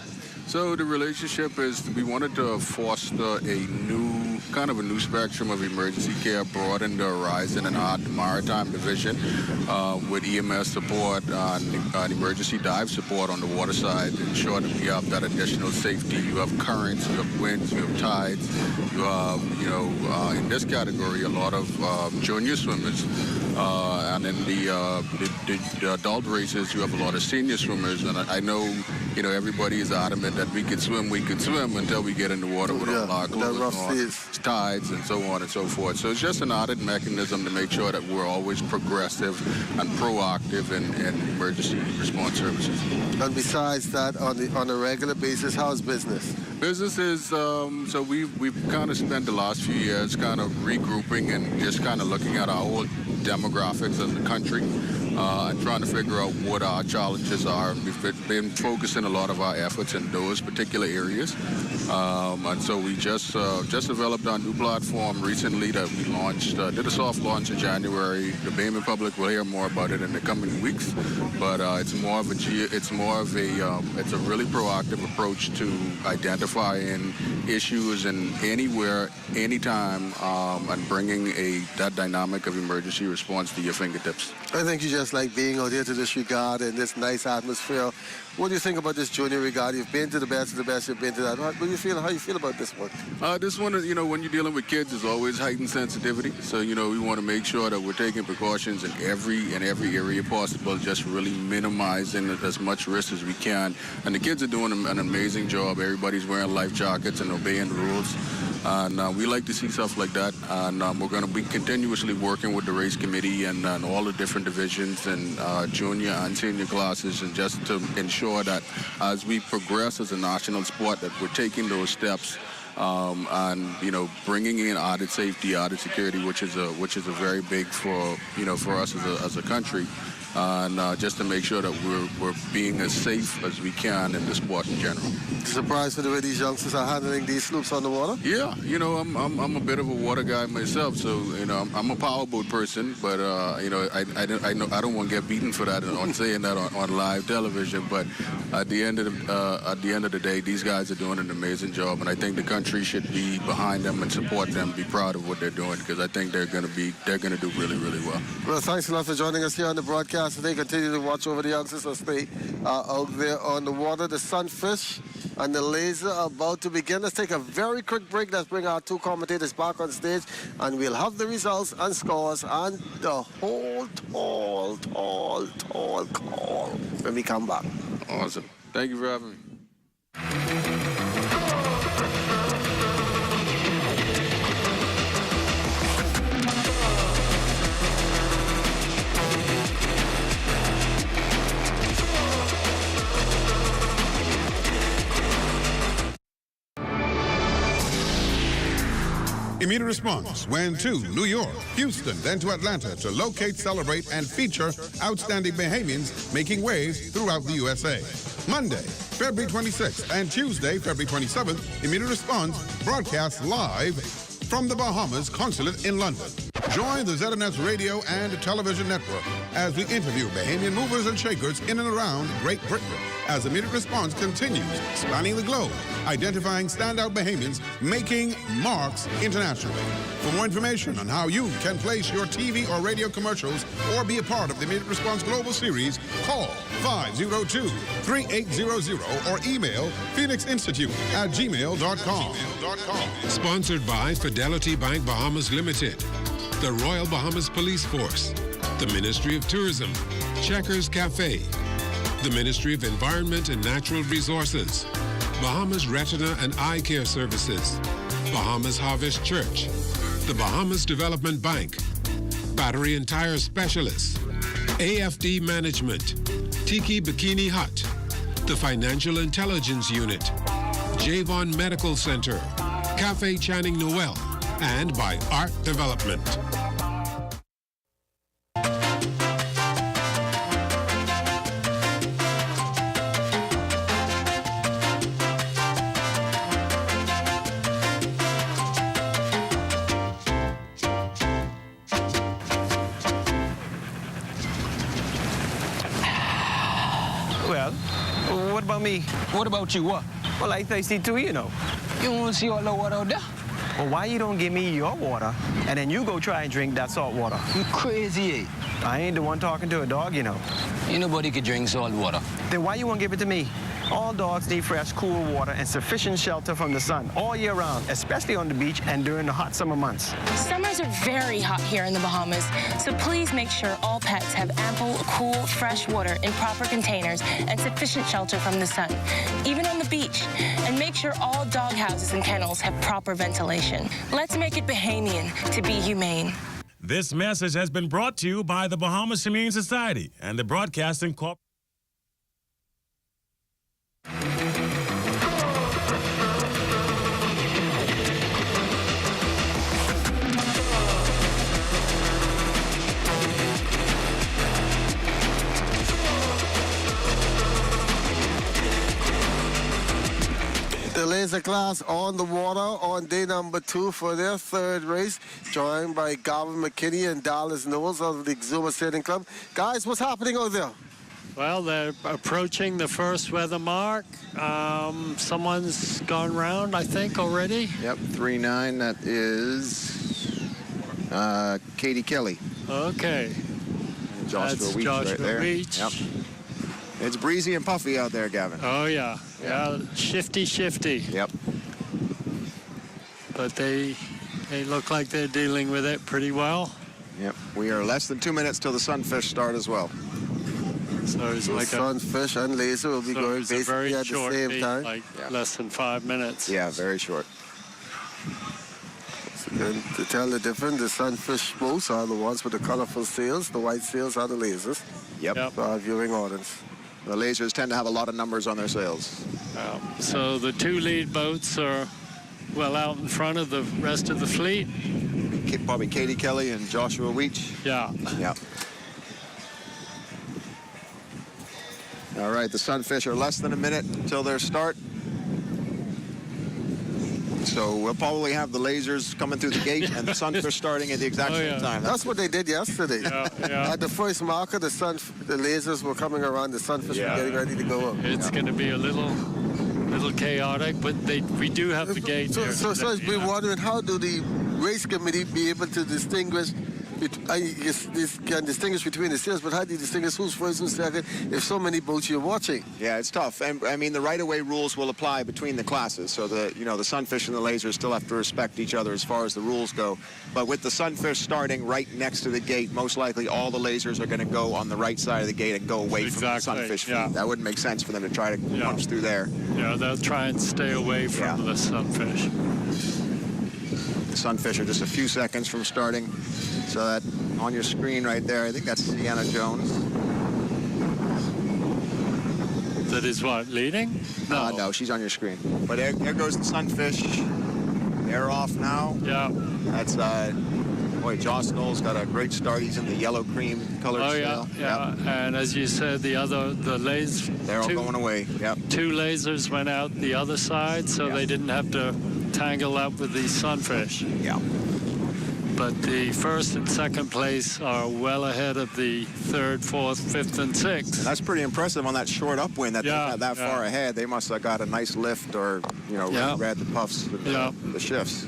So the relationship is we wanted to foster a new spectrum of emergency care, broaden the horizon and our maritime division with EMS support and emergency dive support on the water side to ensure that we have that additional safety. You have currents, you have winds, you have tides. You have, in this category, a lot of junior swimmers. And in the adult races, you have a lot of senior swimmers. And I know, everybody is adamant that we could swim until we get in the water with all our clothes on, tides, and so on and so forth. So it's just an added mechanism to make sure that we're always progressive and proactive in emergency response services. And besides that, on a regular basis, how's business? Business is, so we've kind of spent the last few years kind of regrouping and just kind of looking at our whole demographics as a country and trying to figure out what our challenges are. And we've been focusing a lot of our efforts in those particular areas. And so we just developed our new platform recently that we launched, did a soft launch in January. The Bahamian public will hear more about it in the coming weeks. But it's a really proactive approach to identifying issues and anywhere, anytime, and bringing that dynamic of emergency response to your fingertips. I think you just like being out here to this regatta in this nice atmosphere. What do you think about this junior regatta? You've been to the best of the best. You've been to that. How do you feel about this one? This one is, when you're dealing with kids, there's always heightened sensitivity. So, we want to make sure that we're taking precautions in every area possible, just really minimizing as much risk as we can. And the kids are doing an amazing job. Everybody's wearing life jackets and obeying the rules. And we like to see stuff like that. And we're going to be continuously working with the race committee and all the different divisions and junior and senior classes, and just to ensure that as we progress as a national sport, that we're taking those steps and bringing in added safety, added security, which is a very big for us as a country. And just to make sure that we're being as safe as we can in the sport in general. Surprised with the way these youngsters are handling these sloops on the water? Yeah, I'm a bit of a water guy myself, so I'm a powerboat person, but I don't want to get beaten for that on saying that on live television. But at the end of the day, these guys are doing an amazing job, and I think the country should be behind them and support them, be proud of what they're doing, because I think they're going to do really, really well. Well, thanks a lot for joining us here on the broadcast today. Continue to watch over the youngsters as they are out there on the water. The sunfish and the laser are about to begin. Let's take a very quick break. Let's bring our two commentators back on stage, and we'll have the results and scores and the whole tall call when we come back. Awesome. Thank you for having me. Immediate response went to New York, Houston, then to Atlanta to locate, celebrate, and feature outstanding Bahamians making waves throughout the USA. Monday, February 26th, and Tuesday, February 27th, Immediate Response broadcasts live from the Bahamas Consulate in London. Join the ZNS radio and television network as we interview Bahamian movers and shakers in and around Great Britain as Immediate Response continues spanning the globe, identifying standout Bahamians making marks internationally. For more information on how you can place your TV or radio commercials or be a part of the Immediate Response Global Series, call 502-3800 or email phoenixinstitute@gmail.com. Sponsored by Fidelity Bank Bahamas Limited, the Royal Bahamas Police Force, the Ministry of Tourism, Checkers Cafe, the Ministry of Environment and Natural Resources, Bahamas Retina and Eye Care Services, Bahamas Harvest Church, the Bahamas Development Bank, Battery and Tire Specialists, AFD Management, Tiki Bikini Hut, the Financial Intelligence Unit, Javon Medical Center, Cafe Channing Noel, and by Art Development. Well, what about me? What about you, what? Well, I thirsty too, you know. You want to see all the water out there? Well, why you don't give me your water, and then you go try and drink that salt water? You crazy, eh? I ain't the one talking to a dog, you know. Ain't nobody can drink salt water. Then why you won't give it to me? All dogs need fresh, cool water and sufficient shelter from the sun all year round, especially on the beach and during the hot summer months. Summers are very hot here in the Bahamas, so please make sure all pets have ample, cool, fresh water in proper containers and sufficient shelter from the sun, even on the beach. And make sure all dog houses and kennels have proper ventilation. Let's make it Bahamian to be humane. This message has been brought to you by the Bahamas Humane Society and the Broadcasting Corporation. The laser class on the water on day number 2 for their third race, joined by Garvin McKinney and Durward Knowles of the Exuma Sailing Club. Guys, what's happening out there? Well, they're approaching the first weather mark. Someone's gone round, I think, already. Yep, 3-9. That is Katie Kelly. Okay. Joshua That's Weech Joshua right there. Weech. Yep. It's breezy and puffy out there, Gavin. Oh, yeah. Yeah, shifty. Yep. But they look like they're dealing with it pretty well. Yep. We are less than 2 minutes till the sunfish start as well. So it's like sunfish and laser will be going basically at the same time. Like less than 5 minutes. Yeah, very short. And to tell the difference, the sunfish boats are the ones with the colorful sails. The white sails are the lasers. Yep. For our viewing audience. The lasers tend to have a lot of numbers on their sails. So the 2 lead boats are well out in front of the rest of the fleet. Probably Katie Kelly and Joshua Weech. Yeah. Yeah. All right, the sunfish are less than a minute until their start. So we'll probably have the lasers coming through the gate and the sunfish starting at the exact same time. That's what they did yesterday. Yeah. At the first marker, the lasers were coming around, the sunfish were getting ready to go up. It's going to be a little chaotic, but we do have the gate here. So I've been wondering, how do the race committee be able to distinguish? I guess this can distinguish between the sails, but how do you distinguish who's first, who's second, if so many boats you're watching? Yeah, it's tough. And I mean, the right-of-way rules will apply between the classes. So the sunfish and the lasers still have to respect each other as far as the rules go. But with the sunfish starting right next to the gate, most likely all the lasers are going to go on the right side of the gate and go away from the sunfish fleet. That wouldn't make sense for them to try to punch through there. Yeah, they'll try and stay away from the sunfish. The sunfish are just a few seconds from starting. So that on your screen right there, I think that's Sienna Jones. That is what, leading? No, she's on your screen. But there goes the sunfish. They're off now. Yeah. That's, boy, Josh Knowles got a great start. He's in the yellow cream colored sail. Yeah. Yep. And as you said, the lasers. They're all going away. Yep. 2 lasers went out the other side, so they didn't have to tangle up with the sunfish. Yeah. But the first and second place are well ahead of the 3rd, 4th, 5th, and 6th. That's pretty impressive on that short upwind that they had that far ahead. They must have got a nice lift or, read the puffs and the shifts.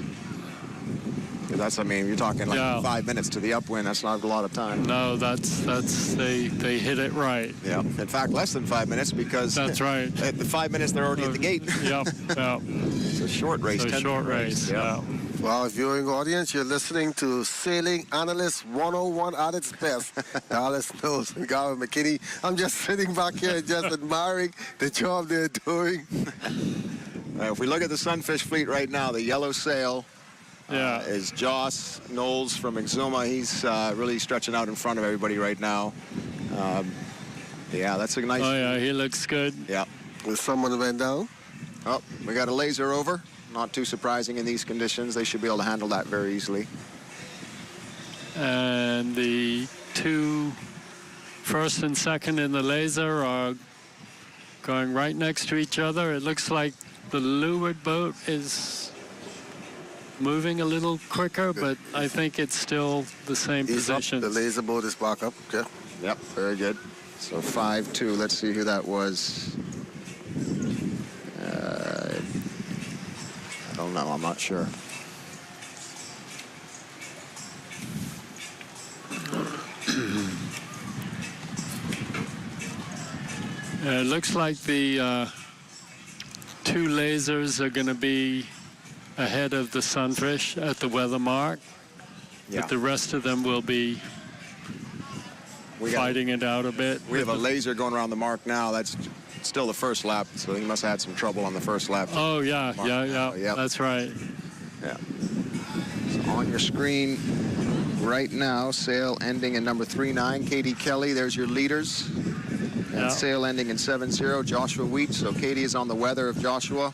That's, I mean, you're talking like 5 minutes to the upwind. That's not a lot of time. No, they hit it right. Yeah. In fact, less than 5 minutes because that's right. At the 5 minutes, they're already at the gate. Yep. It's a short race. It's a short race. Yeah. For our viewing audience, you're listening to Sailing Analyst 101 at its best. Durward Knowles and Garvin McKinney. I'm just sitting back here and just admiring the job they're doing. If we look at the sunfish fleet right now, the yellow sail is Josh Knowles from Exuma. He's really stretching out in front of everybody right now. That's a nice... Oh, yeah, he looks good. Yeah. Someone went down? Oh, we got a laser over. Not too surprising in these conditions. They should be able to handle that very easily. And the 2 first and second in the laser are going right next to each other. It looks like the leeward boat is moving a little quicker, but I think it's still the same position. The laser boat is back up. Okay. Yep, very good. So 5-2. Let's see who that was. I don't know. I'm not sure. It looks like the two lasers are going to be ahead of the sunfish at the weather mark. Yeah. But the rest of them will be fighting it out a bit. We have a laser going around the mark now. That's still the first lap, so he must have had some trouble on the first lap. Oh, yeah, Yep. That's right. Yeah. So on your screen right now, sail ending in number 39, Katie Kelly. There's your leaders. And sail ending in 7-0, Joshua Wheat. So Katie is on the weather of Joshua,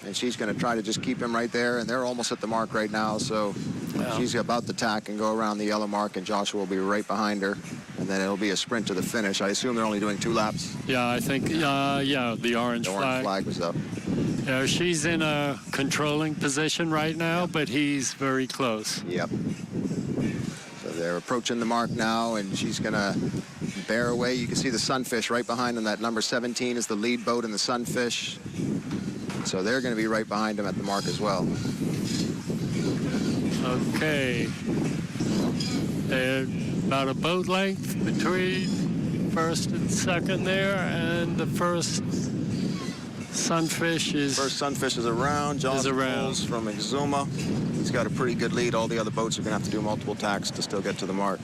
and she's going to try to just keep him right there. And they're almost at the mark right now, so she's about to tack and go around the yellow mark, and Joshua will be right behind her. And then it'll be a sprint to the finish. I assume they're only doing 2 laps. Yeah, I think, the orange flag was up. Yeah, she's in a controlling position right now, but he's very close. Yep. So they're approaching the mark now, and she's going to bear away. You can see the sunfish right behind them. That number 17 is the lead boat in the sunfish. So they're going to be right behind him at the mark as well. Okay. About a boat length between first and second there, and the first sunfish is... First sunfish is around. John Knowles from Exuma. He's got a pretty good lead. All the other boats are going to have to do multiple tacks to still get to the mark.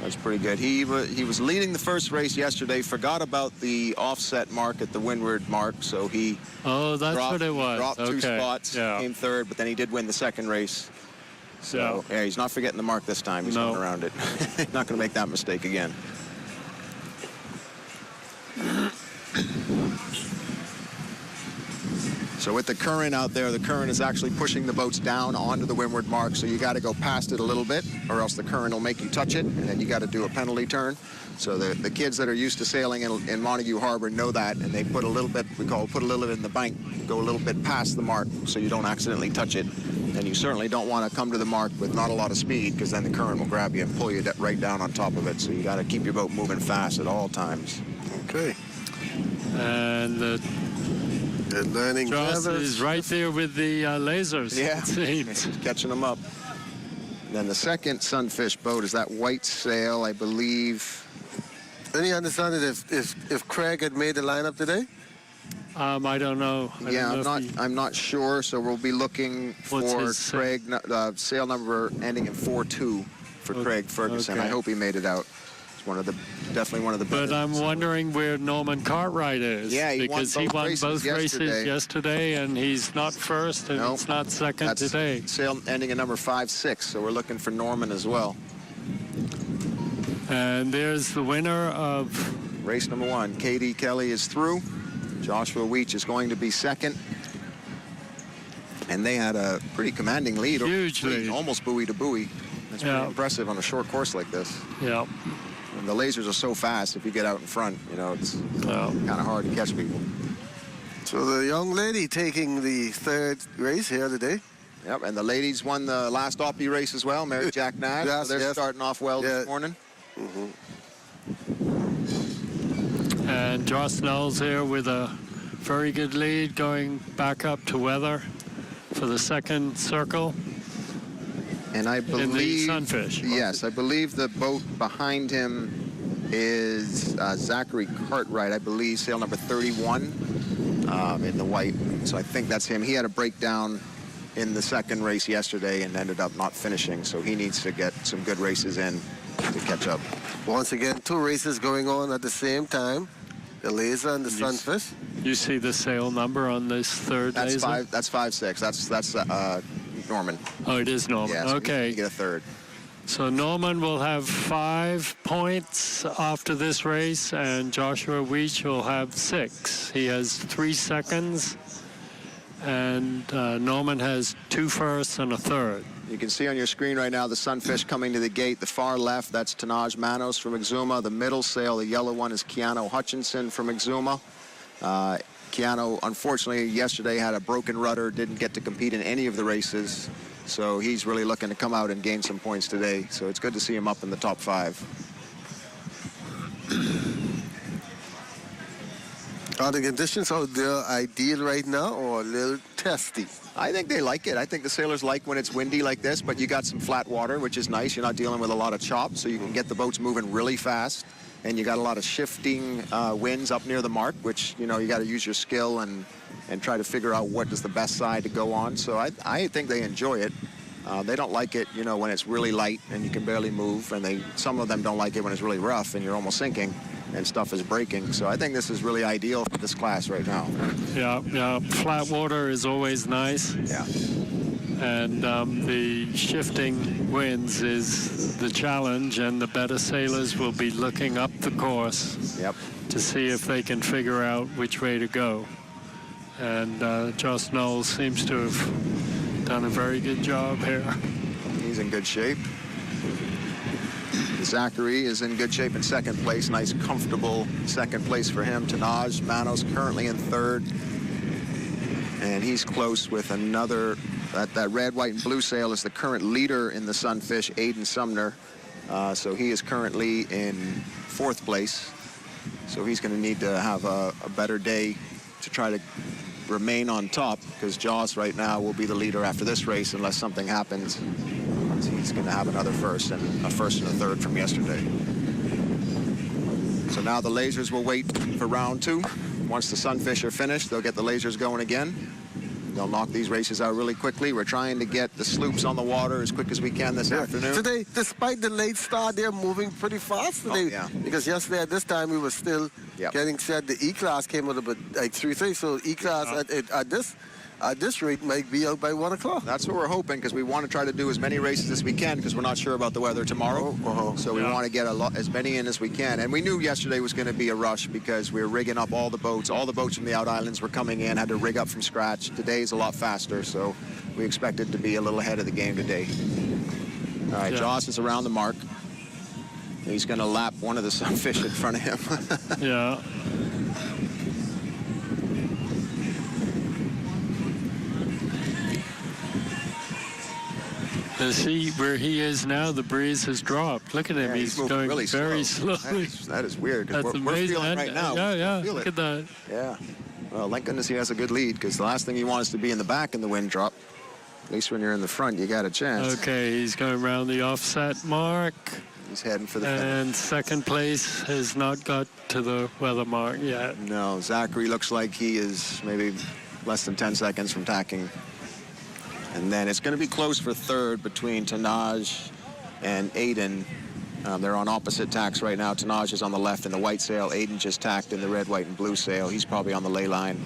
That's pretty good. He was leading the first race yesterday, forgot about the offset mark at the windward mark, so he that's what it was. Dropped 2 spots, came third, but then he did win the second race. So, yeah, he's not forgetting the mark this time. He's going around it. Not going to make that mistake again. So with the current out there, the current is actually pushing the boats down onto the windward mark, so you got to go past it a little bit, or else the current will make you touch it, and then you got to do a penalty turn. So the kids that are used to sailing in Montague Harbor know that, and they put a little bit, put a little bit in the bank, go a little bit past the mark so you don't accidentally touch it. And you certainly don't want to come to the mark with not a lot of speed, because then the current will grab you and pull you right down on top of it. So you got to keep your boat moving fast at all times. Okay. And the learning Joss is right there with the lasers. Yeah, he's catching them up. And then the second sunfish boat is that white sail, I believe. Any understanding if Craig had made the lineup today? I don't know. I'm not sure. So we'll be looking for Craig, sail number ending in 4-2 for Craig Ferguson. Okay. I hope he made it out. It's definitely one of the better. But I'm wondering where Norman Cartwright is. Yeah, because he won both races yesterday, and he's not first, and he's not second today. Sail ending in number 5-6. So we're looking for Norman as well. And there's the winner of race number 1. Katie Kelly is through. Joshua Weech is going to be second. And they had a pretty commanding lead. Huge lead. Almost buoy to buoy. That's pretty impressive on a short course like this. Yeah. And the lasers are so fast, if you get out in front, it's kind of hard to catch people. So the young lady taking the third race here today. Yep, and the ladies won the last Oppie race as well, Mary Jack Nash. Yes, so they're starting off well this morning. And Joss Knowles here with a very good lead, going back up to weather for the second circle. And I believe, in the sunfish. Yes, I believe the boat behind him is Zachary Cartwright, I believe, sail number 31 in the white. So I think that's him. He had a breakdown in the second race yesterday and ended up not finishing. So he needs to get some good races in to catch up. Once again, 2 races going on at the same time. The laser and the sunfish. You see the sail number on this third laser? That's 5-6. That's Norman. Oh, it is Norman. Yeah, so okay. You get a third. So Norman will have 5 points after this race, and Joshua Weech will have 6. He has 3 seconds, and Norman has 2 firsts and a third. You can see on your screen right now the sunfish coming to the gate. The far left, that's Tanaj Manos from Exuma. The middle sail, the yellow one, is Keanu Hutchinson from Exuma. Keanu, unfortunately, yesterday had a broken rudder, didn't get to compete in any of the races. So he's really looking to come out and gain some points today. So it's good to see him up in the top 5. Are the conditions out there ideal right now or a little testy? I think they like it. I think the sailors like when it's windy like this, but you got some flat water, which is nice. You're not dealing with a lot of chop, so you can get the boats moving really fast. And you got a lot of shifting winds up near the mark, which, you know, you got to use your skill and try to figure out what is the best side to go on. So I think they enjoy it. They don't like it, you know, when it's really light and you can barely move. And some of them don't like it when it's really rough and you're almost sinking and stuff is breaking. So I think this is really ideal for this class right now. Yeah. Flat water is always nice. Yeah. And the shifting winds is the challenge, and the better sailors will be looking up the course to see if they can figure out which way to go. And Josh Knowles seems to have done a very good job here. He's in good shape. Zachary is in good shape in second place. Nice, comfortable second place for him. Tanaj Manos currently in third. And he's close with another. That red, white, and blue sail is the current leader in the Sunfish, Aiden Sumner. So he is currently in fourth place. So he's going to need to have a better day to try to remain on top, because Joss right now will be the leader after this race unless something happens. He's going to have another first and a third from yesterday. So now the lasers will wait for round 2. Once the Sunfish are finished, they'll get the lasers going again. They'll knock these races out really quickly. We're trying to get the sloops on the water as quick as we can this afternoon. Today, despite the late start, they're moving pretty fast today. Because yesterday at this time, we were still getting set. The E-Class came out about like 3:30. So E-Class at this rate might be out by 1 o'clock. That's what we're hoping, because we want to try to do as many races as we can, because we're not sure about the weather tomorrow. So we want to get as many in as we can. And we knew yesterday was going to be a rush, because we were rigging up all the boats. All the boats from the out islands were coming in, had to rig up from scratch. Today's a lot faster, so we expected to be a little ahead of the game today. All right, Joss is around the mark. He's going to lap one of the Sunfish in front of him. Yeah. See where he is now, the breeze has dropped. Look at him, he's going really very slow. slowly. That is weird, because we're feeling right now. Yeah, look at that. Yeah. Well, thank goodness he has a good lead, because the last thing he wants to be in the back in the wind drop. At least when you're in the front, you got a chance. Okay, he's going around the offset mark. He's heading for the finish. And second place has not got to the weather mark yet. No, Zachary looks like he is maybe less than 10 seconds from tacking. And then it's going to be close for third between Tanaj and Aiden. They're on opposite tacks right now. Tanaj is on the left in the white sail. Aiden just tacked in the red, white, and blue sail. He's probably on the ley line.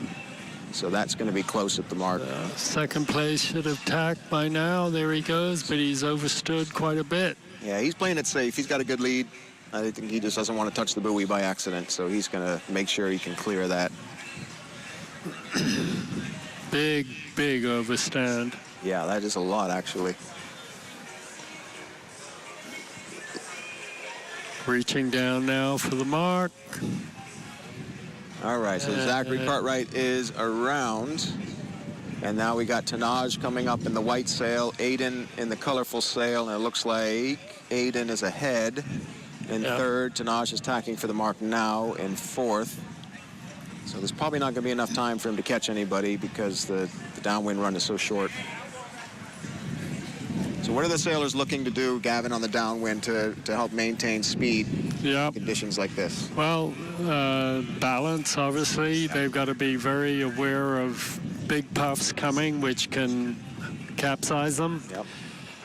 So that's going to be close at the mark. Second place should have tacked by now. There he goes, but he's overstood quite a bit. Yeah, he's playing it safe. He's got a good lead. I think he just doesn't want to touch the buoy by accident, so he's going to make sure he can clear that. Big overstand. Yeah, that is a lot, actually. Reaching down now for the mark. All right, so Zachary Cartwright is around. And now we got Tanaj coming up in the white sail, Aiden in the colorful sail, and it looks like Aiden is ahead in third. Tanaj is tacking for the mark now in fourth. So there's probably not going to be enough time for him to catch anybody, because the downwind run is so short. So what are the sailors looking to do, Gavin, on the downwind to help maintain speed in conditions like this? Well, balance, obviously. They've got to be very aware of big puffs coming, which can capsize them.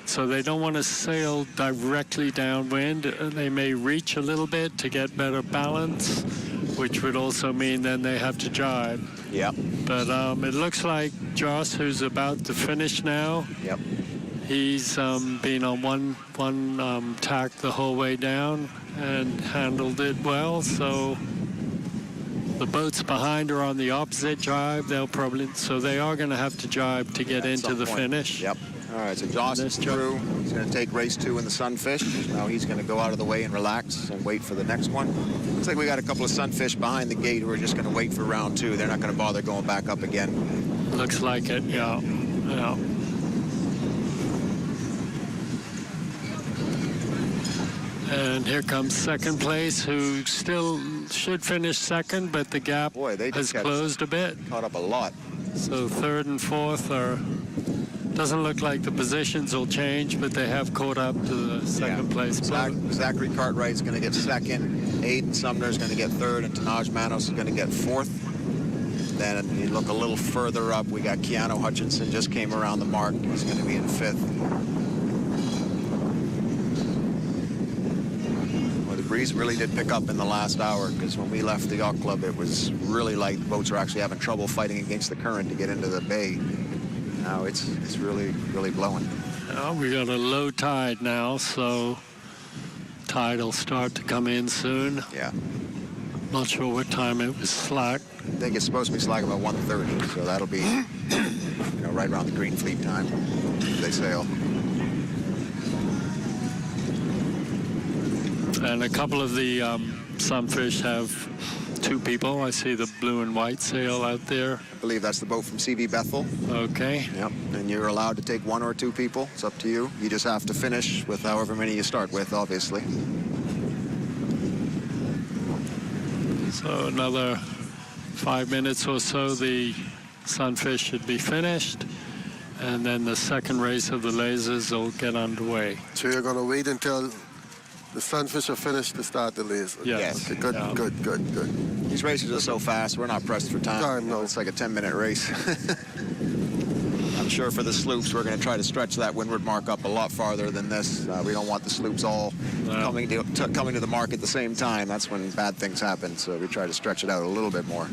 So they don't want to sail directly downwind. They may reach a little bit to get better balance, which would also mean then they have to jibe. But it looks like Joss, who's about to finish now, he's been on one tack the whole way down and handled it well. So the boats behind are on the opposite jibe. So they are going to have to jibe to get into the finish. All right, so Joss is through. He's going to take race 2 in the Sunfish. Now he's going to go out of the way and relax and wait for the next one. Looks like we got a couple of Sunfish behind the gate who are just going to wait for round 2. They're not going to bother going back up again. Looks like it, yeah. And here comes second place, who still should finish second, but the gap has closed a bit. Caught up a lot. So third and fourth doesn't look like the positions will change, but they have caught up to the second place. Zachary Cartwright's going to get second. Aiden Sumner's going to get third, and Tanaj Manos is going to get fourth. Then you look a little further up, we got Keanu Hutchinson just came around the mark. He's going to be in fifth. Well, the breeze really did pick up in the last hour, because when we left the yacht club, it was really light. The boats were actually having trouble fighting against the current to get into the bay. Now it's really, really blowing. Well, we got a low tide now, so tide will start to come in soon. Yeah. Not sure what time it was slack. I think it's supposed to be slack about 1:30, so that'll be, right around the Green Fleet time they sail. And a couple of the sunfish have two people. I see the blue and white sail out there. I believe that's the boat from CV Bethel. Okay. Yep, and you're allowed to take one or two people. It's up to you. You just have to finish with however many you start with, obviously. So another 5 minutes or so, the sunfish should be finished. And then the second race of the lasers will get underway. So you're going to wait until the sunfish are finished to start the laser? Yes. Okay, good, Yeah. good. These races are so fast, we're not pressed for time. No. It's like a 10-minute race. I'm sure for the sloops, we're going to try to stretch that windward mark up a lot farther than this. We don't want the sloops all coming to the mark at the same time. That's when bad things happen, so we try to stretch it out a little bit more.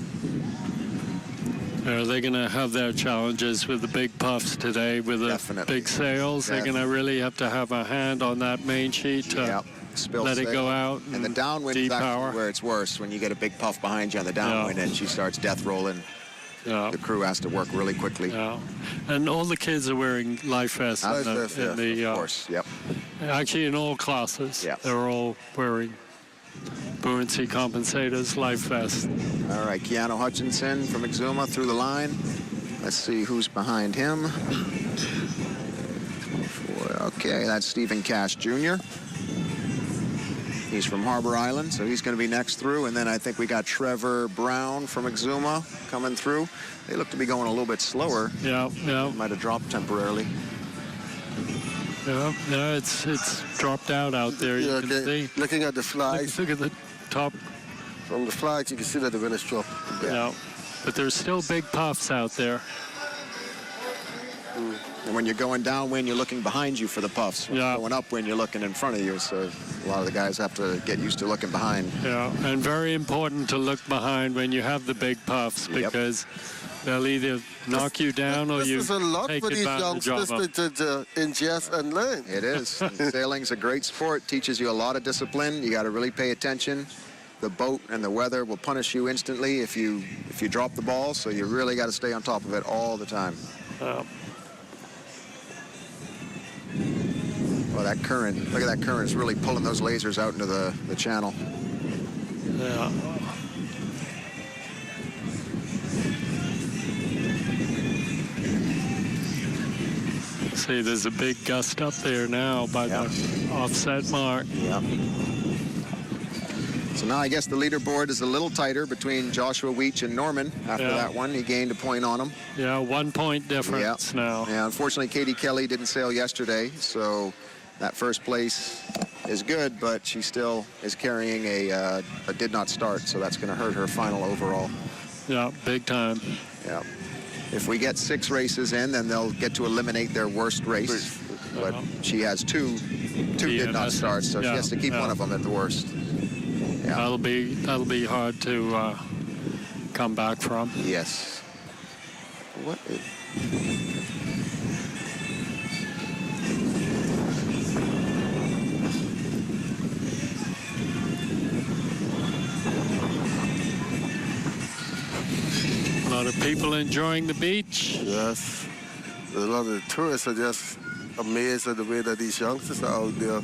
Are they going to have their challenges with the big puffs today with the big sails? They're going to really have to have a hand on that main sheet to let it go out. And the downwind is actually where it's worse, when you get a big puff behind you on the downwind and she starts death rolling. The crew has to work really quickly. And all the kids are wearing life vests. Of course, yep. Actually, in all classes, they're all wearing buoyancy compensators, life vests. All right, Keanu Hutchinson from Exuma through the line. Let's see who's behind him. Okay, that's Stephen Cash Jr. He's from Harbor Island, so he's going to be next through. And then I think we got Trevor Brown from Exuma coming through. They look to be going a little bit slower. Yeah. Might have dropped temporarily. Yeah, it's dropped out there. You can see. Looking at the flags. Look at the top. From the flags, you can see that the wind is dropped. Yeah, but there's still big puffs out there. And when you're going downwind, you're looking behind you for the puffs. When you're going upwind, you're looking in front of you. So a lot of the guys have to get used to looking behind. Yeah, and very important to look behind when you have the big puffs, because they'll either knock you down or you This is a lot take for these advantage of youngsters them. to ingest and learn. It is. Sailing's a great sport. Teaches you a lot of discipline. You got to really pay attention. The boat and the weather will punish you instantly if you drop the ball. So you really got to stay on top of it all the time. Well, that current, look at that current. It's really pulling those lasers out into the channel. Yeah. See, there's a big gust up there now by the offset mark. Yep. So now I guess the leaderboard is a little tighter between Joshua Weech and Norman after that one. He gained a point on him. Yeah, 1 point difference now. Yeah, unfortunately, Katie Kelly didn't sail yesterday, so that first place is good, but she still is carrying a did not start, so that's going to hurt her final overall. Yeah, big time. Yeah. If we get 6 races in, then they'll get to eliminate their worst race. But she has two did not start, so she has to keep one of them at the worst. Yeah. That'll be hard to come back from. Yes. What is... A lot of people enjoying the beach. Yes. A lot of the tourists are just amazed at the way that these youngsters are out there.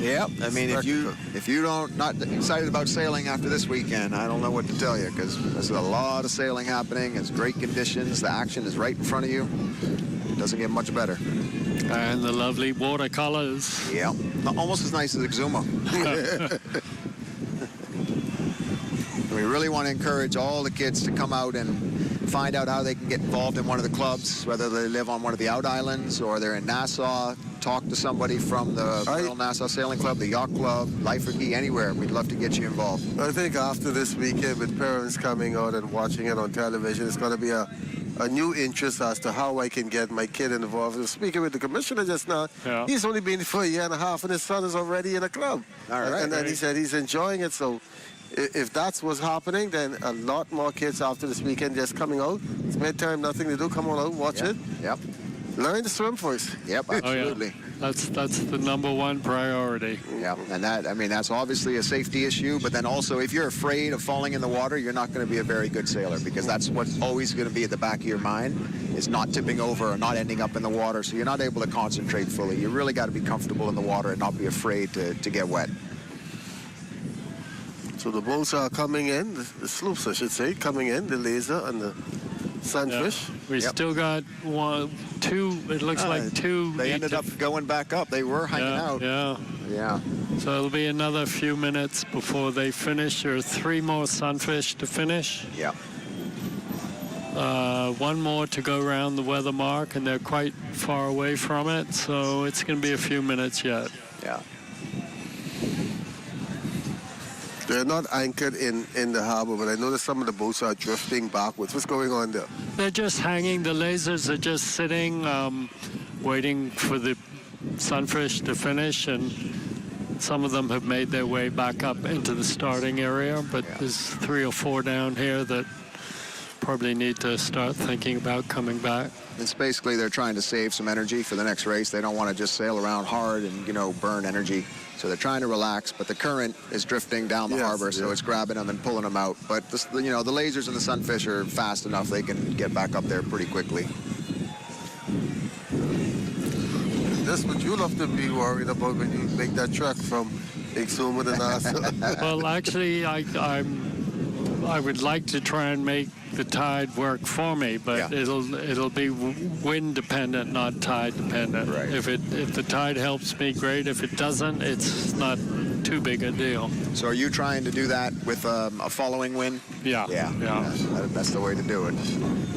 Yep. I mean, if you don't not excited about sailing after this weekend, I don't know what to tell you, because there's a lot of sailing happening. It's great conditions. The action is right in front of you. It doesn't get much better. And the lovely watercolors. Yeah, almost as nice as Exuma. We really want to encourage all the kids to come out and find out how they can get involved in one of the clubs, whether they live on one of the out islands or they're in Nassau. Talk to somebody from the Royal Nassau Sailing Club, the Yacht Club, Life or Key, anywhere. We'd love to get you involved. I think after this weekend, with parents coming out and watching it on television, it's going to be a new interest as to how I can get my kid involved. I was speaking with the commissioner just now. Yeah. He's only been for a year and a half, and his son is already in a club. All right. And then he said he's enjoying it. So if that's what's happening, then a lot more kids after this weekend just coming out. It's midterm, nothing to do. Come on out, watch it. Yep. Learn to swim first. Yep, absolutely. Oh, yeah. That's the number one priority. Yeah, and that's obviously a safety issue, but then also if you're afraid of falling in the water, you're not going to be a very good sailor, because that's what's always going to be at the back of your mind, is not tipping over or not ending up in the water, so you're not able to concentrate fully. You really got to be comfortable in the water and not be afraid to get wet. So the boats are coming in, the sloops I should say, coming in, the laser and the sunfish. Yeah. We still got two, it looks like two. They ended up going back up. They were hanging out. Yeah. So it'll be another few minutes before they finish. There are 3 more sunfish to finish. Yeah. 1 more to go around the weather mark, and they're quite far away from it, so it's going to be a few minutes yet. Yeah. They're not anchored in the harbor, but I noticed some of the boats are drifting backwards. What's going on there? They're just hanging. The lasers are just sitting, waiting for the sunfish to finish, and some of them have made their way back up into the starting area, but there's 3 or 4 down here that probably need to start thinking about coming back. It's basically they're trying to save some energy for the next race. They don't want to just sail around hard and, burn energy. So they're trying to relax, but the current is drifting down the harbor, so it's grabbing them and pulling them out. But, the lasers and the sunfish are fast enough. They can get back up there pretty quickly. That's what you'll have to be worried about when you make that trek from Exuma to Nassau. Well, actually, I would like to try and make the tide work for me, but it'll be wind dependent, not tide dependent. Right. If the tide helps me, great. If it doesn't, it's not too big a deal. So are you trying to do that with a following wind? Yeah. That's the way to do it.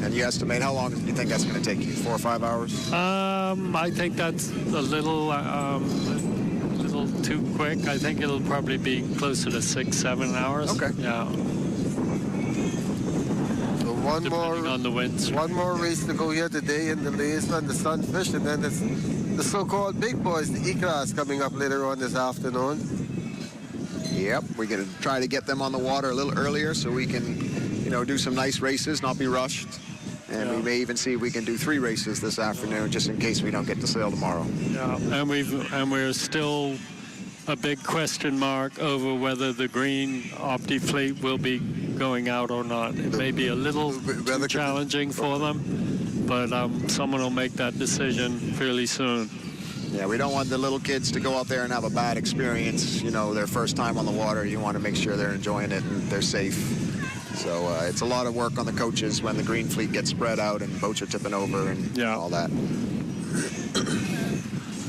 And you estimate how long do you think that's going to take you? 4 or 5 hours? I think that's a little too quick. I think it'll probably be closer to 6-7 hours. Okay. Yeah. Depending on the winds. One more race to go here today in the laser and the sunfish, and then it's the so-called big boys, the E-class, coming up later on this afternoon. Yep, we're going to try to get them on the water a little earlier so we can, do some nice races, not be rushed. And we may even see if we can do 3 races this afternoon, just in case we don't get to sail tomorrow. Yeah, and we're still a big question mark over whether the green Opti fleet will be going out or not. It may be a little too challenging for them, but someone will make that decision fairly soon. Yeah, we don't want the little kids to go out there and have a bad experience, their first time on the water. You want to make sure they're enjoying it and they're safe. So it's a lot of work on the coaches when the green fleet gets spread out and boats are tipping over and all that.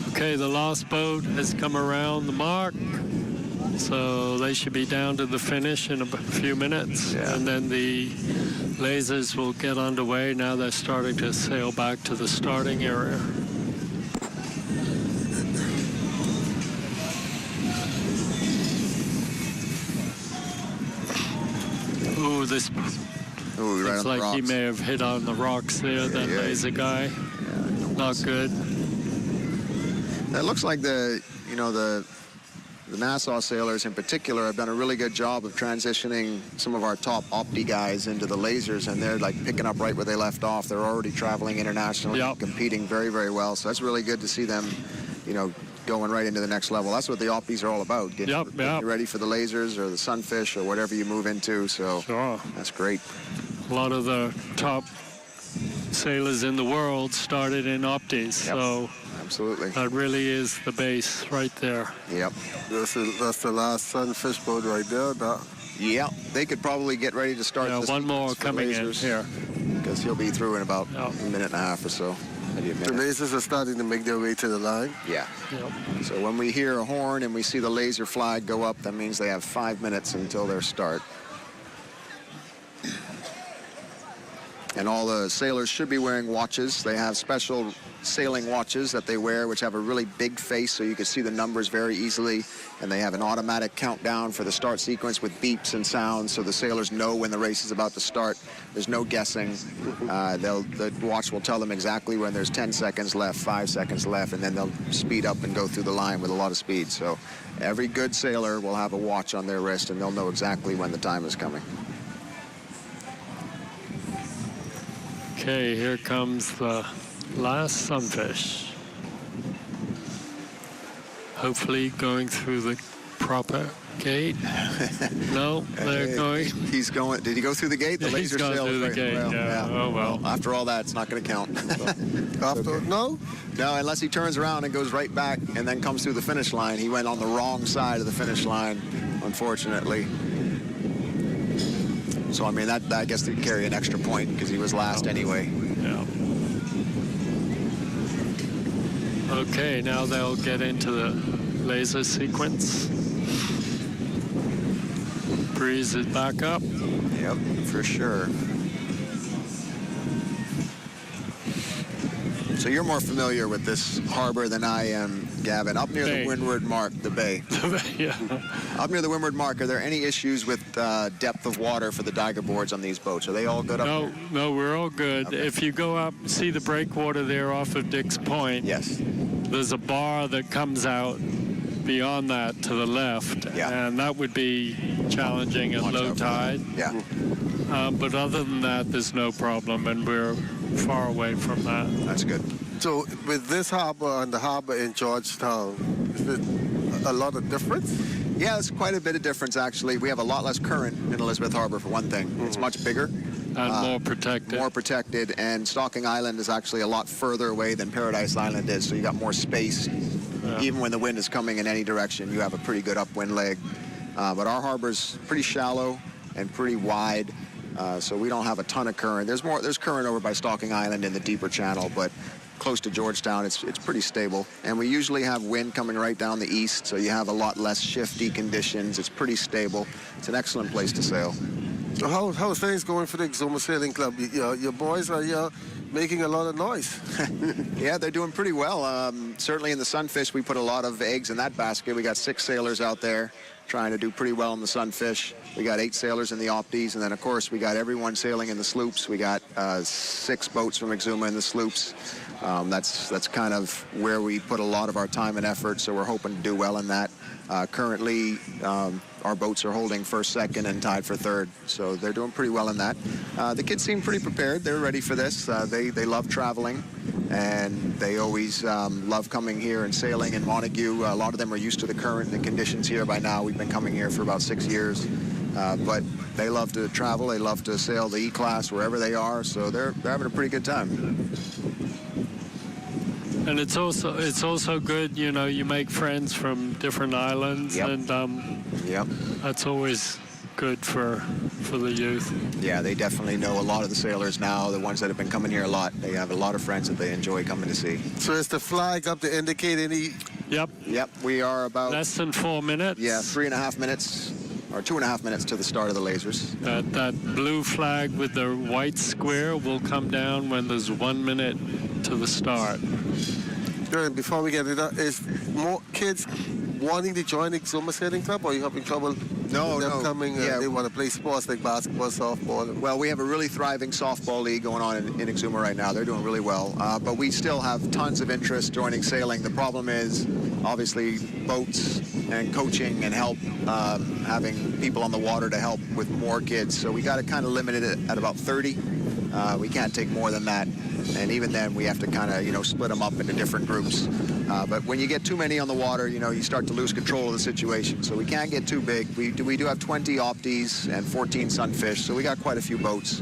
Okay, the last boat has come around the mark, so they should be down to the finish in a few minutes, and then the lasers will get underway. Now they're starting to sail back to the starting area. Ooh, this looks like he may have hit on the rocks there, that laser guy. Not good. It looks like the Nassau sailors in particular have done a really good job of transitioning some of our top Opti guys into the lasers, and they're like picking up right where they left off. They're already traveling internationally, competing very, very well. So that's really good to see them, going right into the next level. That's what the Optis are all about. Get you ready for the lasers or the sunfish or whatever you move into. So that's great. A lot of the top sailors in the world started in Optis, so absolutely, that really is the base right there. Yep. That's the last sunfish boat right there. Yeah, they could probably get ready to start. One more coming in here, because he'll be through in about a minute and a half or so. maybe a The minute. lasers are starting to make their way to the line. Yeah. So when we hear a horn and we see the laser flag go up, that means they have 5 minutes until their start. And all the sailors should be wearing watches. They have special sailing watches that they wear, which have a really big face so you can see the numbers very easily. And they have an automatic countdown for the start sequence with beeps and sounds so the sailors know when the race is about to start. There's no guessing. The watch will tell them exactly when there's 10 seconds left, 5 seconds left, and then they'll speed up and go through the line with a lot of speed. So every good sailor will have a watch on their wrist, and they'll know exactly when the time is coming. Okay, here comes the last sunfish. Hopefully going through the proper gate. No, they're going. He's going. Did he go through the gate? The He's laser gone sailed through the right- gate. well, Yeah. Oh well. After all that, it's not going to count. No? No, unless he turns around and goes right back and then comes through the finish line. He went on the wrong side of the finish line, unfortunately. So, I mean, that I guess they'd carry an extra point because he was last anyway. Yeah. Okay, now they'll get into the laser sequence. Breeze is back up. Yep, for sure. So you're more familiar with this harbor than I am, Gavin. Up near the Windward Mark, the bay. Yeah. Up near the Windward Mark, are there any issues with depth of water for the Diger boards on these boats? Are they all good up there? No, we're all good. Okay. If you go up, see the breakwater there off of Dick's Point. Yes. There's a bar that comes out beyond that to the left, and that would be challenging at low tide. Yeah. But other than that, there's no problem, and we're far away from that. That's good. So with this harbor and the harbor in Georgetown, is it a lot of difference? Yeah, it's quite a bit of difference, actually. We have a lot less current in Elizabeth Harbor, for one thing. It's much bigger. And more protected. More protected, and Stocking Island is actually a lot further away than Paradise Island is, so you got more space. Yeah. Even when the wind is coming in any direction, you have a pretty good upwind leg. But our harbor's pretty shallow and pretty wide, so we don't have a ton of current. There's current over by Stocking Island in the deeper channel, but close to Georgetown, it's pretty stable. And we usually have wind coming right down the east, so you have a lot less shifty conditions. It's pretty stable. It's an excellent place to sail. So how are things going for the Exuma Sailing Club? Your boys are making a lot of noise. Yeah, they're doing pretty well. Certainly in the sunfish, we put a lot of eggs in that basket. We got 6 sailors out there trying to do pretty well in the sunfish. We got 8 sailors in the opties, and then, of course, we got everyone sailing in the sloops. We got 6 boats from Exuma in the sloops. That's kind of where we put a lot of our time and effort, so we're hoping to do well in that. Currently, our boats are holding first, second, and tied for third, so they're doing pretty well in that. The kids seem pretty prepared. They're ready for this. They love traveling, and they always love coming here and sailing in Montague. A lot of them are used to the current and the conditions here by now. We've been coming here for about 6 years, but they love to travel. They love to sail the E-class wherever they are, so they're having a pretty good time. And it's also good, you know, you make friends from different islands, and that's always good for the youth. Yeah, they definitely know a lot of the sailors now, the ones that have been coming here a lot. They have a lot of friends that they enjoy coming to see. So is the flag up to indicate any? Yep, we are about less than 4 minutes. Yeah, 3.5 minutes. Or 2.5 minutes to the start of the lasers. That blue flag with the white square will come down when there's 1 minute to the start. Good. Before we get it up, is more kids wanting to join the Exuma Sailing Club, or are you having trouble with them coming? They want to play sports like basketball, softball. Well, we have a really thriving softball league going on in Exuma right now. They're doing really well. But we still have tons of interest joining sailing. The problem is, obviously, boats and coaching and help, having people on the water to help with more kids. So we got to kind of limit it at about 30. We can't take more than that. And even then, we have to kind of, split them up into different groups. But when you get too many on the water, you know, you start to lose control of the situation. So we can't get too big. We do have 20 opties and 14 sunfish, so we got quite a few boats.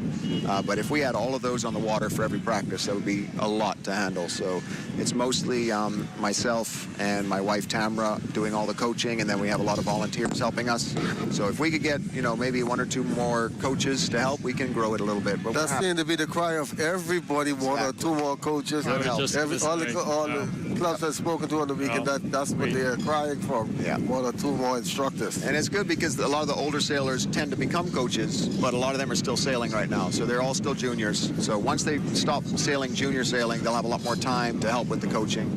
But if we had all of those on the water for every practice, that would be a lot to handle. So it's mostly myself and my wife Tamra doing all the coaching, and then we have a lot of volunteers helping us. So if we could get, you know, maybe 1 or 2 more coaches to help, we can grow it a little bit. But that seems to be the cry of everybody. 1 or 2 more coaches. All the clubs I've spoken to on the weekend, that's what they're crying for. Yeah. 1 or 2 more instructors. And it's good because a lot of the older sailors tend to become coaches, but a lot of them are still sailing right now. So they're all still juniors. So once they stop sailing junior sailing, they'll have a lot more time to help with the coaching.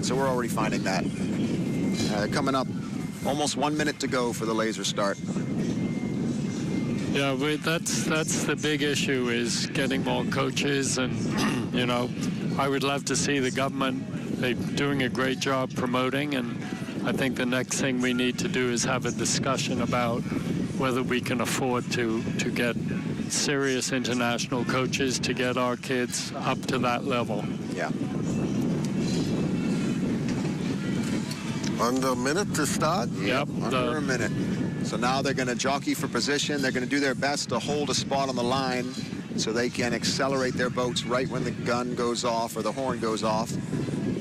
So we're already finding that. Coming up, almost 1 minute to go for the laser start. Yeah, that's the big issue, is getting more coaches. And, you know, I would love to see the government, they're doing a great job promoting, and I think the next thing we need to do is have a discussion about whether we can afford to get serious international coaches to get our kids up to that level. Yeah. Under a minute to start? Yep. Under a minute. So now they're going to jockey for position. They're going to do their best to hold a spot on the line so they can accelerate their boats right when the gun goes off or the horn goes off.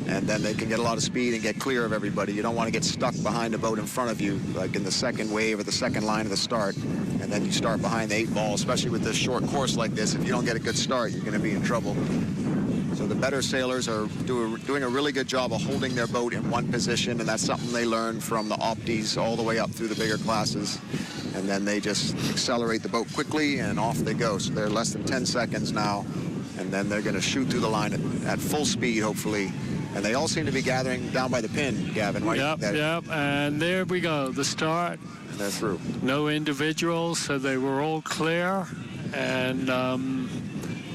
And then they can get a lot of speed and get clear of everybody. You don't want to get stuck behind a boat in front of you, like in the second wave or the second line of the start. And then you start behind the 8 ball, especially with this short course like this. If you don't get a good start, you're going to be in trouble. So the better sailors are doing a really good job of holding their boat in one position, and that's something they learn from the opties all the way up through the bigger classes. And then they just accelerate the boat quickly, and off they go. So they're less than 10 seconds now, and then they're going to shoot through the line at full speed, hopefully. And they all seem to be gathering down by the pin, Gavin. Right? Yep, and there we go, the start. And they're through. No individuals, so they were all clear, and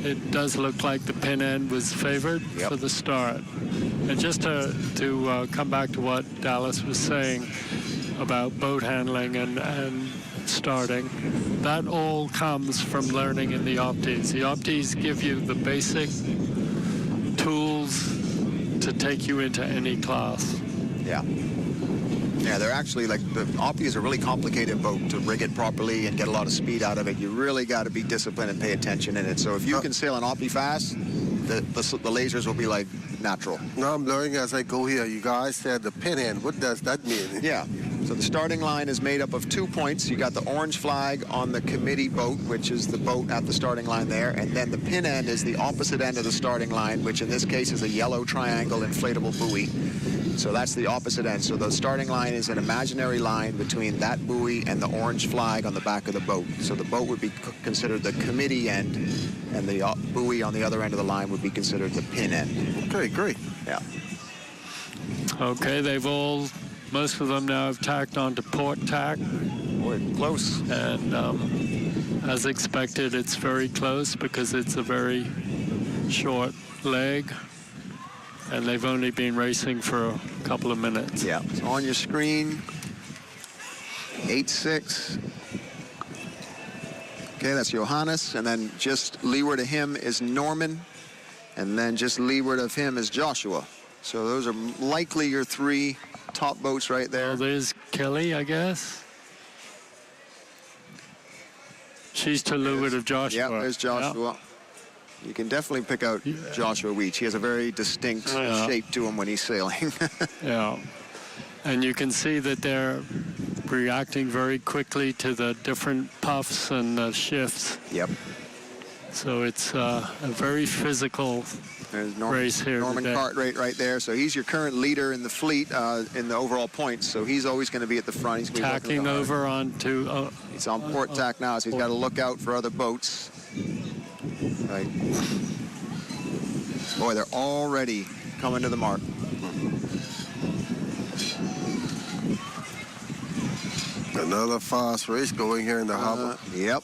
it does look like the pin end was favored for the start. And just to come back to what Dallas was saying about boat handling and starting, that all comes from learning in the opties. The opties give you the basic tools to take you into any class. Yeah. Yeah, they're actually, like, the Opti is a really complicated boat to rig it properly and get a lot of speed out of it. You really got to be disciplined and pay attention in it. So if you can sail an Opti fast, the lasers will be, like, natural. Now I'm learning as I go here. You guys said the pin end. What does that mean? Yeah. So the starting line is made up of 2 points. You got the orange flag on the committee boat, which is the boat at the starting line there. And then the pin end is the opposite end of the starting line, which in this case is a yellow triangle inflatable buoy. So that's the opposite end. So the starting line is an imaginary line between that buoy and the orange flag on the back of the boat. So the boat would be considered the committee end, and the buoy on the other end of the line would be considered the pin end. Okay, great. Yeah. Okay, most of them now have tacked onto port tack. We're close. And as expected, it's very close because it's a very short leg. And they've only been racing for a couple of minutes. Yeah. So on your screen, 8-6. Okay, that's Johannes. And then just leeward of him is Norman. And then just leeward of him is Joshua. So those are likely your 3 top boats right there. Oh, there's Kelly, I guess. She's to leeward of Joshua. Yeah, there's Joshua. Yeah. You can definitely pick out Joshua Weech. He has a very distinct shape to him when he's sailing. Yeah. And you can see that they're reacting very quickly to the different puffs and shifts. Yep. So it's a very physical race here Norman today. Cartwright right there. So he's your current leader in the fleet in the overall points. So he's always going to be at the front. He's going to be tacking over onto... he's on port tack now, so he's got to look out for other boats. Right. Boy, they're already coming to the mark. Another fast race going here in the harbor. Yep.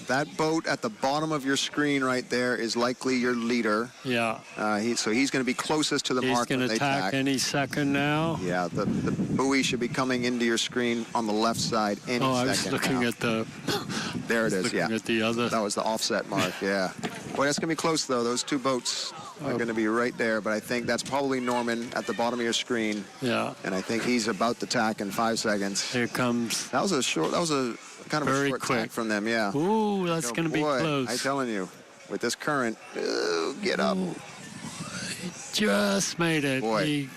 That boat at the bottom of your screen right there is likely your leader. Yeah. So he's going to be closest to the mark when they He's going to tack any second now. Yeah, the buoy should be coming into your screen on the left side any second. I was looking at the... There it is, looking at the other. That was the offset mark, yeah. Boy, that's going to be close, though. Those two boats are going to be right there, but I think that's probably Norman at the bottom of your screen. Yeah. And I think he's about to tack in 5 seconds. Here comes. That was a kind of very a short quick tack from them, yeah. Ooh, that's going to be close. I'm telling you, with this current, get up. Ooh, he just made it. Boy.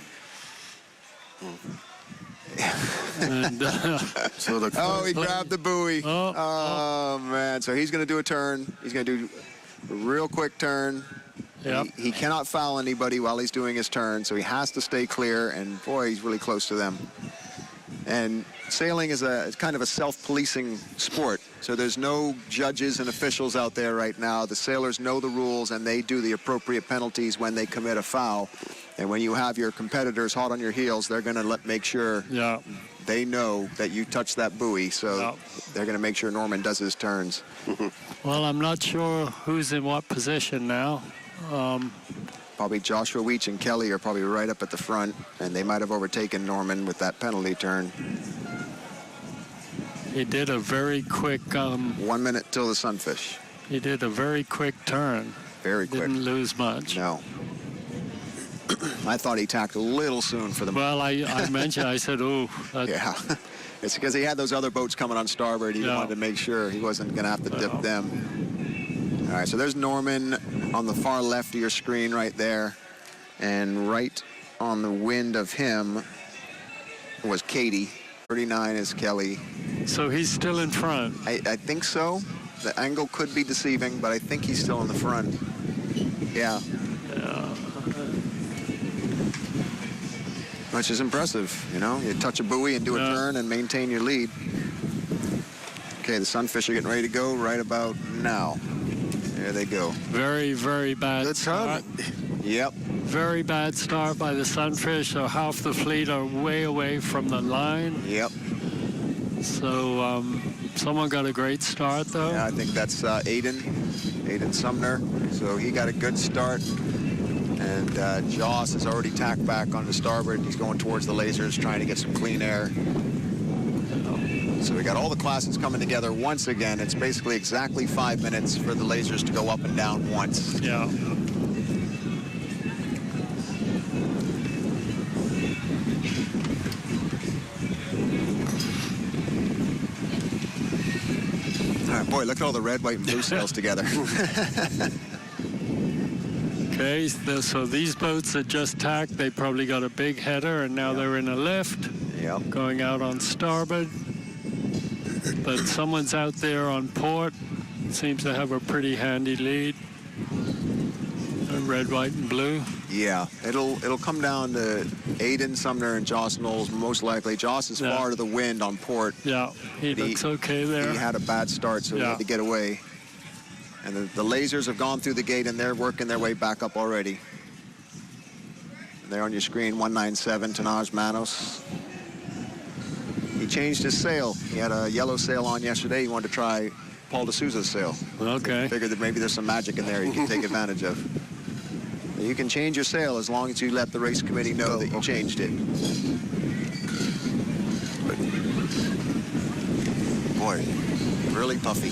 And, he grabbed the buoy. Oh, man. So he's going to do a turn. He's going to do a real quick turn. Yep. He cannot foul anybody while he's doing his turn, so he has to stay clear, and boy, he's really close to them. And sailing is kind of a self-policing sport, so there's no judges and officials out there right now. The sailors know the rules, and they do the appropriate penalties when they commit a foul. And when you have your competitors hot on your heels, they're going to make sure they know that you touched that buoy, so they're going to make sure Norman does his turns. Well, I'm not sure who's in what position now. Probably Joshua Weech and Kelly are probably right up at the front, and they might have overtaken Norman with that penalty turn. He did a very quick... 1 minute till the sunfish. He did a very quick turn. Very quick. Didn't lose much. No. I thought he tacked a little soon for the... Well, I mentioned, I said, ooh. Yeah. It's because he had those other boats coming on starboard. He wanted to make sure he wasn't going to have to dip them. All right, so there's Norman on the far left of your screen right there. And right on the wind of him was Katie. 39 is Kelly. So he's still in front? I think so. The angle could be deceiving, but I think he's still in the front. Yeah. Which is impressive, you know. You touch a buoy and do a turn and maintain your lead. Okay, the sunfish are getting ready to go right about now. There they go. Very, very bad start. Yep. Very bad start by the sunfish, so half the fleet are way away from the line. Yep. So someone got a great start, though. Yeah, I think that's Aiden Sumner. So he got a good start. And Joss has already tacked back on the starboard. He's going towards the lasers, trying to get some clean air. So we got all the classes coming together once again. It's basically exactly 5 minutes for the lasers to go up and down once. Yeah. All right, boy, look at all the red, white, and blue sails together. Okay, so these boats that just tacked, they probably got a big header, and now they're in a lift, going out on starboard. But someone's out there on port, seems to have a pretty handy lead. Red, white, and blue. Yeah, it'll come down to Aiden Sumner and Joss Knowles, most likely. Joss is far to the wind on port. Yeah, he looks okay there. He had a bad start, so he had to get away. And the lasers have gone through the gate, and they're working their way back up already. There on your screen, 197, Tanaj Manos. He changed his sail. He had a yellow sail on yesterday. He wanted to try Paul D'Souza's sail. Okay. Figured that maybe there's some magic in there you can take advantage of. You can change your sail as long as you let the race committee know that you changed it. Boy, really puffy.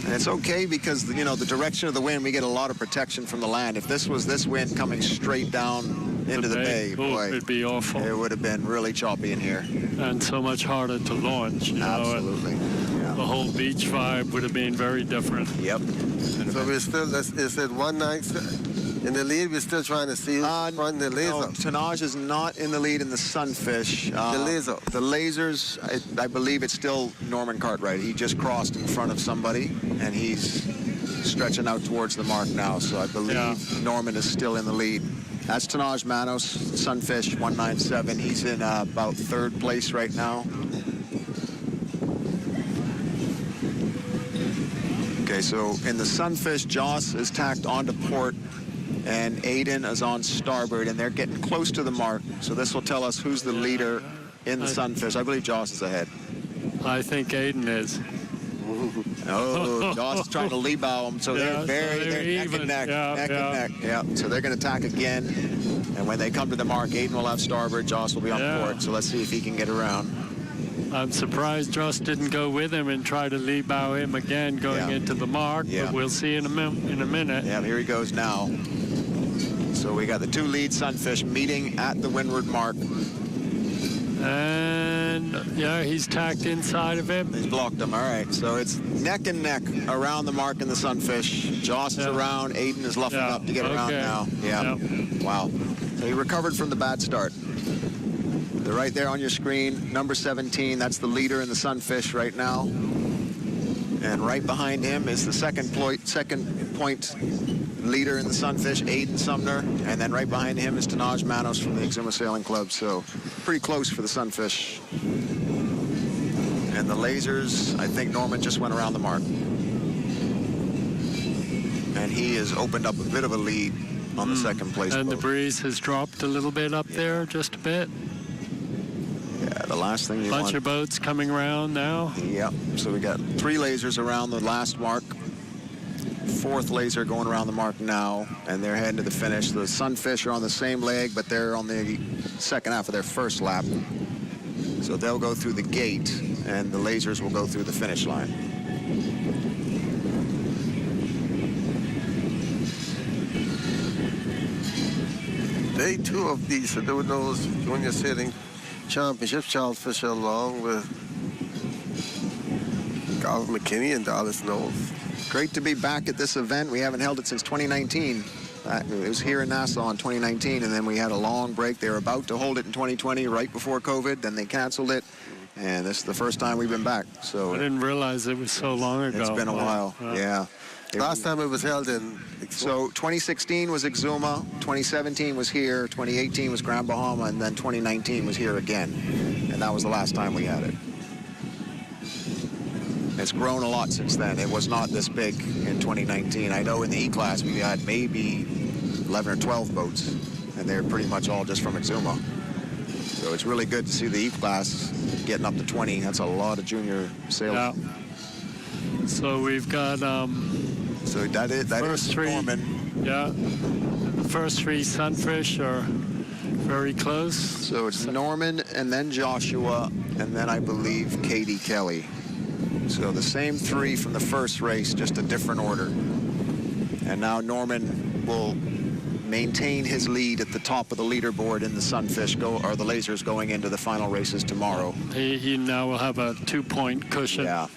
And it's okay because, you know, the direction of the wind, we get a lot of protection from the land. If this was this wind coming straight down into the bay, boy, it'd be awful. It would have been really choppy in here. And so much harder to launch. You Absolutely. know, the whole beach vibe would have been very different. Yep. So we're still, is it 1-9 in the lead? We're still trying to see who's front the laser. No, Tanaj is not in the lead in the sunfish. The laser. The lasers, I believe it's still Norman Cartwright. He just crossed in front of somebody, and he's stretching out towards the mark now. So I believe Norman is still in the lead. That's Tanaj Manos, sunfish, 197. He's in about third place right now. Okay, so in the sunfish, Joss is tacked onto port, and Aiden is on starboard, and they're getting close to the mark. So this will tell us who's the leader in the sunfish. I believe Joss is ahead. I think Aiden is. Oh, Joss is trying to lee bow him, so they're neck even. and neck, neck. Yeah, so they're going to tack again, and when they come to the mark, Aiden will have starboard, Joss will be on port. So let's see if he can get around. I'm surprised Joss didn't go with him and try to lead bow him again going into the mark, but we'll see in a minute. Yeah, here he goes now. So we got the two lead sunfish meeting at the windward mark. And yeah, he's tacked inside of him. He's blocked him. All right. So it's neck and neck around the mark in the sunfish. Joss is around. Aiden is luffing up to get around now. Yeah. Wow. So he recovered from the bad start. They're right there on your screen. Number 17. That's the leader in the sunfish right now. And right behind him is the second point leader in the sunfish, Aiden Sumner. And then right behind him is Tanaj Manos from the Exuma Sailing Club. So pretty close for the sunfish. And the lasers, I think Norman just went around the mark. And he has opened up a bit of a lead on the second place And boat. the breeze has dropped a little bit up there, just a bit. Yeah, the last thing you want. Bunch of boats coming around now. Yep. So we got 3 lasers around the last mark. 4th laser going around the mark now, and they're heading to the finish. The sunfish are on the same leg, but they're on the second half of their first lap. So they'll go through the gate, and the lasers will go through the finish line. Day 2 of the Durward Knowles Junior Sailing Championship. Charles Fisher along with Garvin McKinney and Dallas Knowles. Great to be back at this event. We haven't held it since 2019. It was here in Nassau in 2019, and then we had a long break. They were about to hold it in 2020, right before COVID. Then they canceled it, and this is the first time we've been back. So I didn't realize it was so long ago. it's been a while. Yeah. Last time it was held in... So 2016 was Exuma, 2017 was here, 2018 was Grand Bahama, and then 2019 was here again. And that was the last time we had it. It's grown a lot since then. It was not this big in 2019. I know in the E-Class we had maybe 11 or 12 boats, and they're pretty much all just from Exuma. So it's really good to see the E-Class getting up to 20. That's a lot of junior sailors. Yeah. So we've got... so that is Norman. Yeah. The first 3 sunfish are very close. So it's Norman, and then Joshua, and then I believe Katie Kelly. So the same 3 from the first race, just a different order. And now Norman will maintain his lead at the top of the leaderboard in the sunfish, or the lasers going into the final races tomorrow. He now will have a 2-point cushion. Yeah,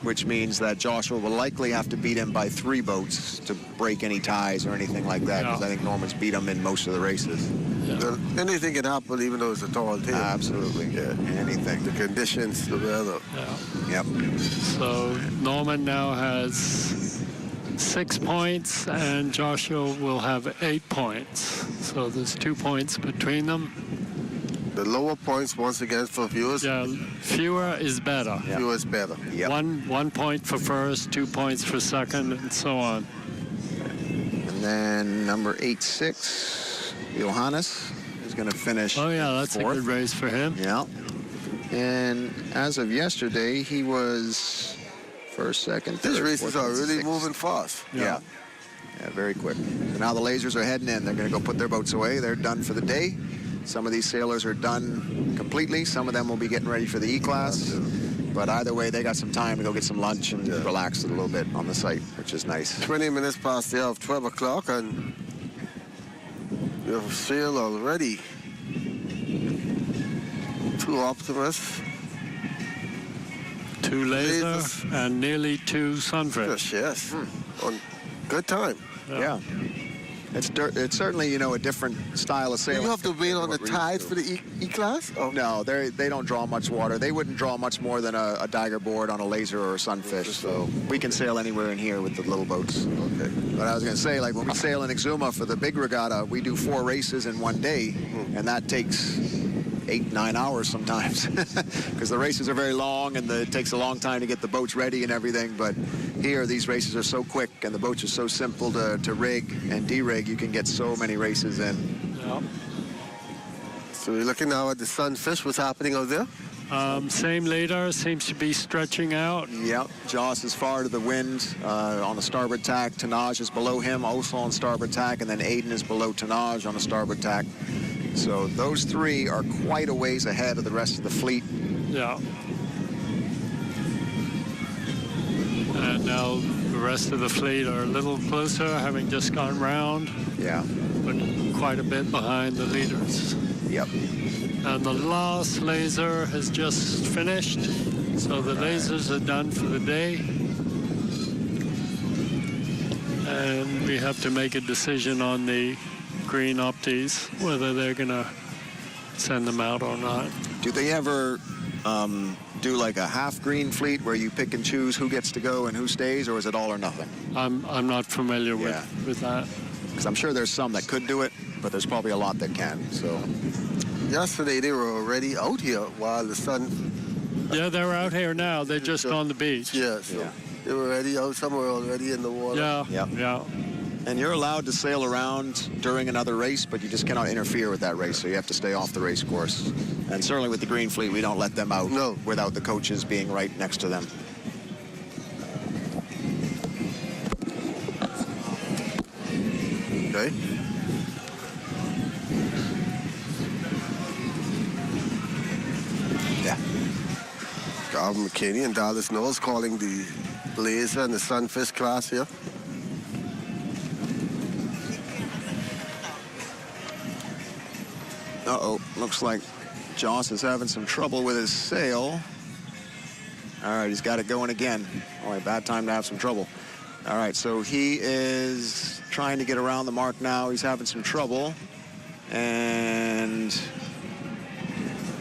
which means that Joshua will likely have to beat him by 3 boats to break any ties or anything like that, because I think Norman's beat him in most of the races. Yeah. Anything can happen, even though it's a tall tail. Absolutely. Yeah. Anything. The conditions, the weather. Yep. So Norman now has 6 points, and Joshua will have 8 points. So there's 2 points between them. The lower points, once again, for viewers. Yeah, fewer is better. Yeah. Fewer is better. Yep. 1 point for first, 2 points for second, and so on. And then number 86. Johannes is going to finish. Oh, yeah, that's 4th. a good race for him. Yeah. And as of yesterday, he was first, second, third. These races fourth, are really sixth. moving fast. Yeah. Yeah, very quick. So now the lasers are heading in. They're going to go put their boats away. They're done for the day. Some of these sailors are done completely. Some of them will be getting ready for the E-Class. But either way, they got some time to go get some lunch and relax a little bit on the site, which is nice. 20 minutes past the hour of 12 o'clock, and we have sail already. 2 Optimists. 2 laser and nearly 2 sunfish. Yes. On good time. Yeah. It's certainly, you know, a different style of sailing. You have to wait on the tide for the E-Class? Oh. No, they don't draw much water. They wouldn't draw much more than a diger board on a laser or a sunfish. So we can sail anywhere in here with the little boats. Okay. But I was going to say, like when we sail in Exuma for the big regatta, we do 4 races in one day, and that takes 8-9 hours sometimes because the races are very long and it takes a long time to get the boats ready and everything. But here these races are so quick and the boats are so simple to rig and de-rig, you can get so many races in. Yeah. So we're looking now at the sunfish. What's happening out there? Same leader, seems to be stretching out. Yep, Joss is far to the wind on the starboard tack. Tanaj is below him, also on starboard tack, and then Aiden is below Tanaj on the starboard tack. So those three are quite a ways ahead of the rest of the fleet. Yeah. And now the rest of the fleet are a little closer, having just gone round. Yeah. But quite a bit behind the leaders. Yep. And the last laser has just finished. So the lasers are done for the day. And we have to make a decision on the green opties, whether they're going to send them out or not. Do they ever do like a half green fleet where you pick and choose who gets to go and who stays, or is it all or nothing? I'm not familiar with that. Because I'm sure there's some that could do it, but there's probably a lot that can. So yesterday they were already out here while the sun. Yeah, they're out here now. They're just on the beach. Yes. Yeah. They were already out somewhere already in the water. Yeah. Yep. Yeah. And you're allowed to sail around during another race, but you just cannot interfere with that race, so you have to stay off the race course. And certainly with the green fleet, we don't let them out without the coaches being right next to them. Okay. Yeah. Calvin McKinney and Durward Knowles calling the laser and the sunfish class here. Uh-oh, looks like Joss is having some trouble with his sail. All right, he's got it going again. Boy, bad time to have some trouble. All right, so he is trying to get around the mark now. He's having some trouble. And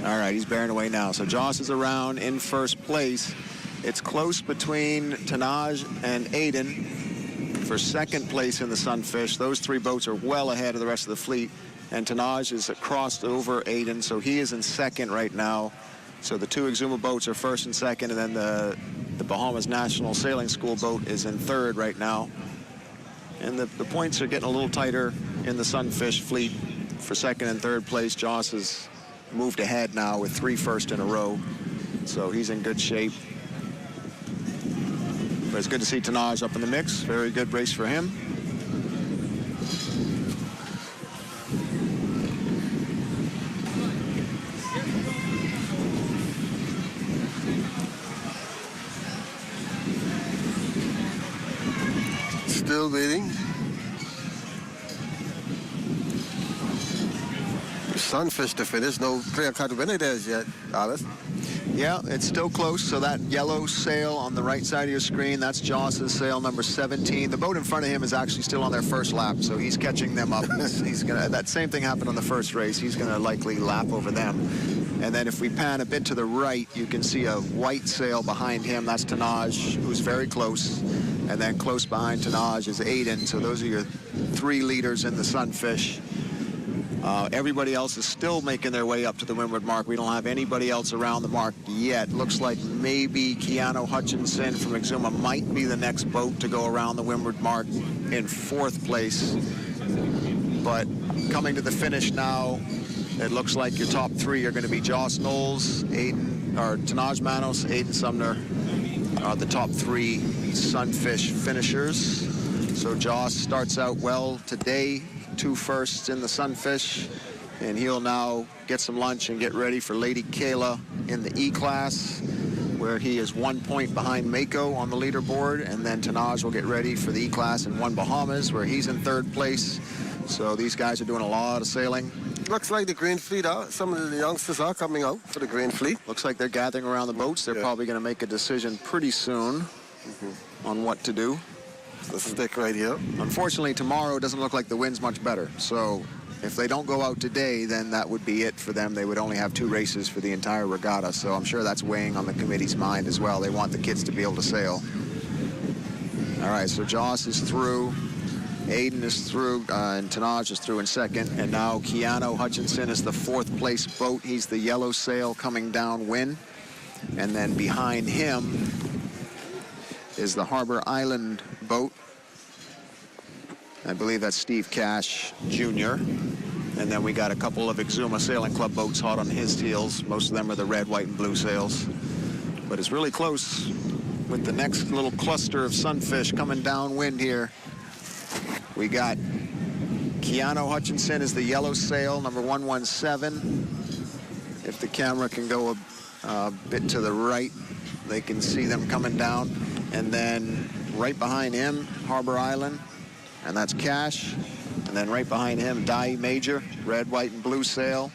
all right, he's bearing away now. So Joss is around in first place. It's close between Tanaj and Aiden for second place in the Sunfish. Those three boats are well ahead of the rest of the fleet. And Tanaj is crossed over Aiden, so he is in second right now. So the two Exuma boats are first and second, and then the Bahamas National Sailing School boat is in third right now. And the points are getting a little tighter in the Sunfish fleet. For second and third place, Joss has moved ahead now with 3 first in a row. So he's in good shape. But it's good to see Tanaj up in the mix. Very good race for him. Still waiting. Sunfish to finish. No clear-cut winner there yet, Alice. Yeah, it's still close. So that yellow sail on the right side of your screen, that's Joss's sail number 17. The boat in front of him is actually still on their first lap, so he's catching them up. He's gonna. That same thing happened on the first race. He's gonna likely lap over them. And then if we pan a bit to the right, you can see a white sail behind him. That's Tanaj, who's very close. And then close behind Tanaj is Aiden. So those are your 3 leaders in the Sunfish. Everybody else is still making their way up to the windward mark. We don't have anybody else around the mark yet. Looks like maybe Keanu Hutchinson from Exuma might be the next boat to go around the windward mark in 4th place. But coming to the finish now, it looks like your top 3 are going to be Joss Knowles, Tanaj Manos, Aiden Sumner are the top 3 Sunfish finishers. So Joss starts out well today. 2 firsts in the Sunfish, and he'll now get some lunch and get ready for Lady Kayla in the E-class, where he is 1 point behind Mako on the leaderboard, and then Tanaj will get ready for the E-class in 1 Bahamas, where he's in 3rd place. So these guys are doing a lot of sailing. Looks like the Green Fleet some of the youngsters are coming out for the Green Fleet. Looks like they're gathering around the boats. They're probably going to make a decision pretty soon on what to do. This is Dick right here. Unfortunately, tomorrow doesn't look like the wind's much better. So if they don't go out today, then that would be it for them. They would only have 2 races for the entire regatta. So I'm sure that's weighing on the committee's mind as well. They want the kids to be able to sail. All right, so Joss is through. Aiden is through, and Tanaj is through in 2nd. And now Keanu Hutchinson is the 4th place boat. He's the yellow sail coming downwind. And then behind him is the Harbor Island boat. I believe that's Steve Cash Jr. And then we got a couple of Exuma Sailing Club boats hot on his heels. Most of them are the red, white, and blue sails. But it's really close with the next little cluster of Sunfish coming downwind here. We got Keanu Hutchinson is the yellow sail, number 117. If the camera can go a bit to the right, they can see them coming down. And then right behind him, Harbor Island, and that's Cash. And then right behind him, Dai Major, red, white, and blue sail.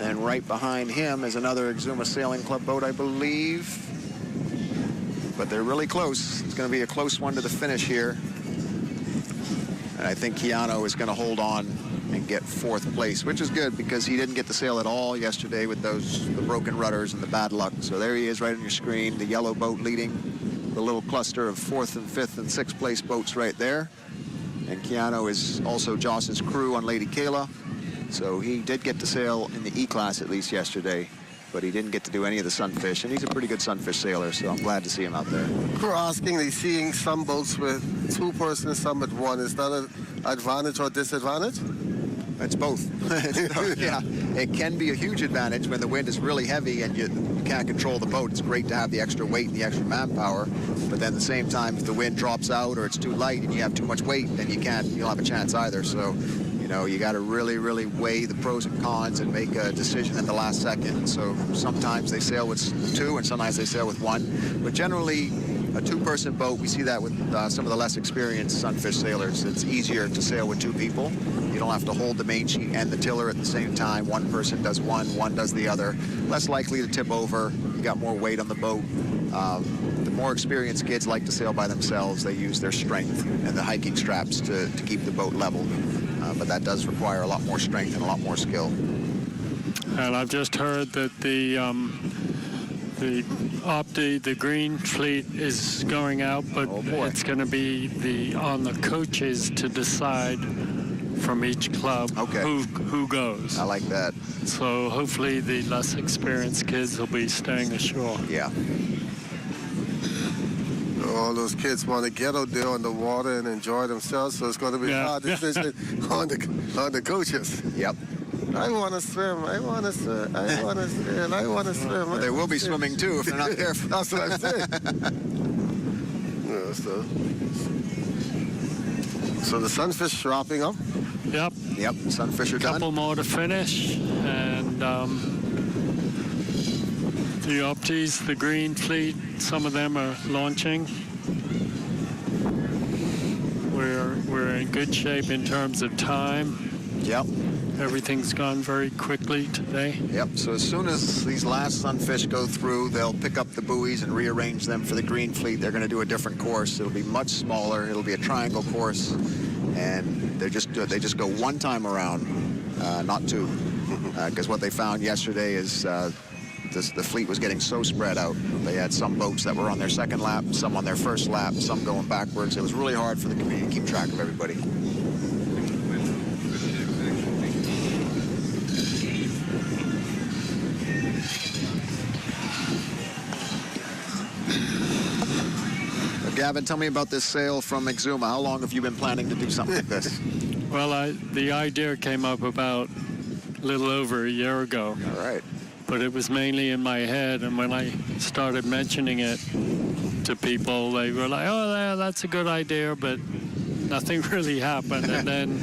And right behind him is another Exuma Sailing Club boat, I believe. But they're really close. It's going to be a close one to the finish here. And I think Keanu is going to hold on and get 4th place, which is good because he didn't get to sail at all yesterday with the broken rudders and the bad luck. So there he is right on your screen, the yellow boat leading the little cluster of 4th and 5th and 6th place boats right there. And Keanu is also Joss's crew on Lady Kayla. So he did get to sail in the E-class at least yesterday, but he didn't get to do any of the sunfish. And he's a pretty good sunfish sailor, so I'm glad to see him out there. We're asking, they're seeing some boats with 2 persons, some with 1. Is that an advantage or disadvantage? It's both. Yeah, it can be a huge advantage when the wind is really heavy and you can't control the boat. It's great to have the extra weight and the extra manpower, but then at the same time, if the wind drops out or it's too light and you have too much weight, then you'll have a chance either. So, you know, you got to really, really weigh the pros and cons and make a decision at the last second. So sometimes they sail with 2 and sometimes they sail with 1, but generally a 2-person boat, we see that with some of the less experienced sunfish sailors. It's easier to sail with 2 people. You don't have to hold the main sheet and the tiller at the same time. One person does one does the other. Less likely to tip over. You got more weight on the boat. The more experienced kids like to sail by themselves. They use their strength and the hiking straps to keep the boat level. But that does require a lot more strength and a lot more skill. And I've just heard that the green fleet is going out, but it's going to be on the coaches to decide from each club who goes. I like that. So hopefully the less experienced kids will be staying ashore. Yeah. All those kids want to get out there on the water and enjoy themselves, so it's going to be a hard decision on the coaches. Yep. I want to swim. I want to swim. I want to swim. I want to swim. Well, they will be swimming too if they're not careful. That's what I'm saying. So the sunfish wrapping up. Yep. Yep. Sunfish are done. Couple more to finish, and the Opties, the green fleet, some of them are launching. We're in good shape in terms of time. Yep. Everything's gone very quickly today. Yep, so as soon as these last sunfish go through, they'll pick up the buoys and rearrange them for the green fleet. They're going to do a different course. It'll be much smaller. It'll be a triangle course, and they just go 1 time around, not 2. Because what they found yesterday is the fleet was getting so spread out. They had some boats that were on their 2nd lap, some on their 1st lap, some going backwards. It was really hard for the community to keep track of everybody. Gavin, tell me about this sail from Exuma. How long have you been planning to do something like this? Well, the idea came up about a little over a year ago. All right. But it was mainly in my head, and when I started mentioning it to people, they were like, oh, yeah, that's a good idea, but nothing really happened. And then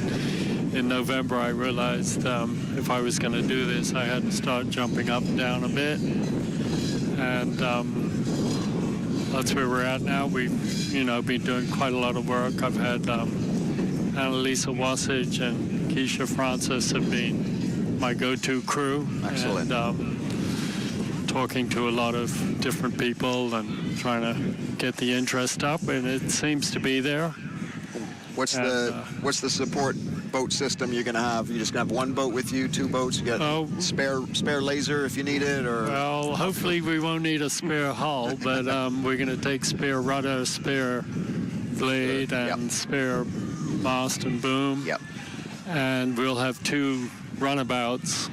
in November, I realized if I was going to do this, I had to start jumping up and down a bit. And that's where we're at now. We've, been doing quite a lot of work. I've had Annalisa Wasage and Keisha Francis have been my go-to crew. Excellent. And talking to a lot of different people and trying to get the interest up, and it seems to be there. What's the support boat system you're going to have? You're just going to have 1 boat with you, 2 boats? You got spare laser if you need it, or? Well, hopefully we won't need a spare hull, but we're going to take spare rudder, spare blade, and spare mast and boom. Yep. And we'll have 2 runabouts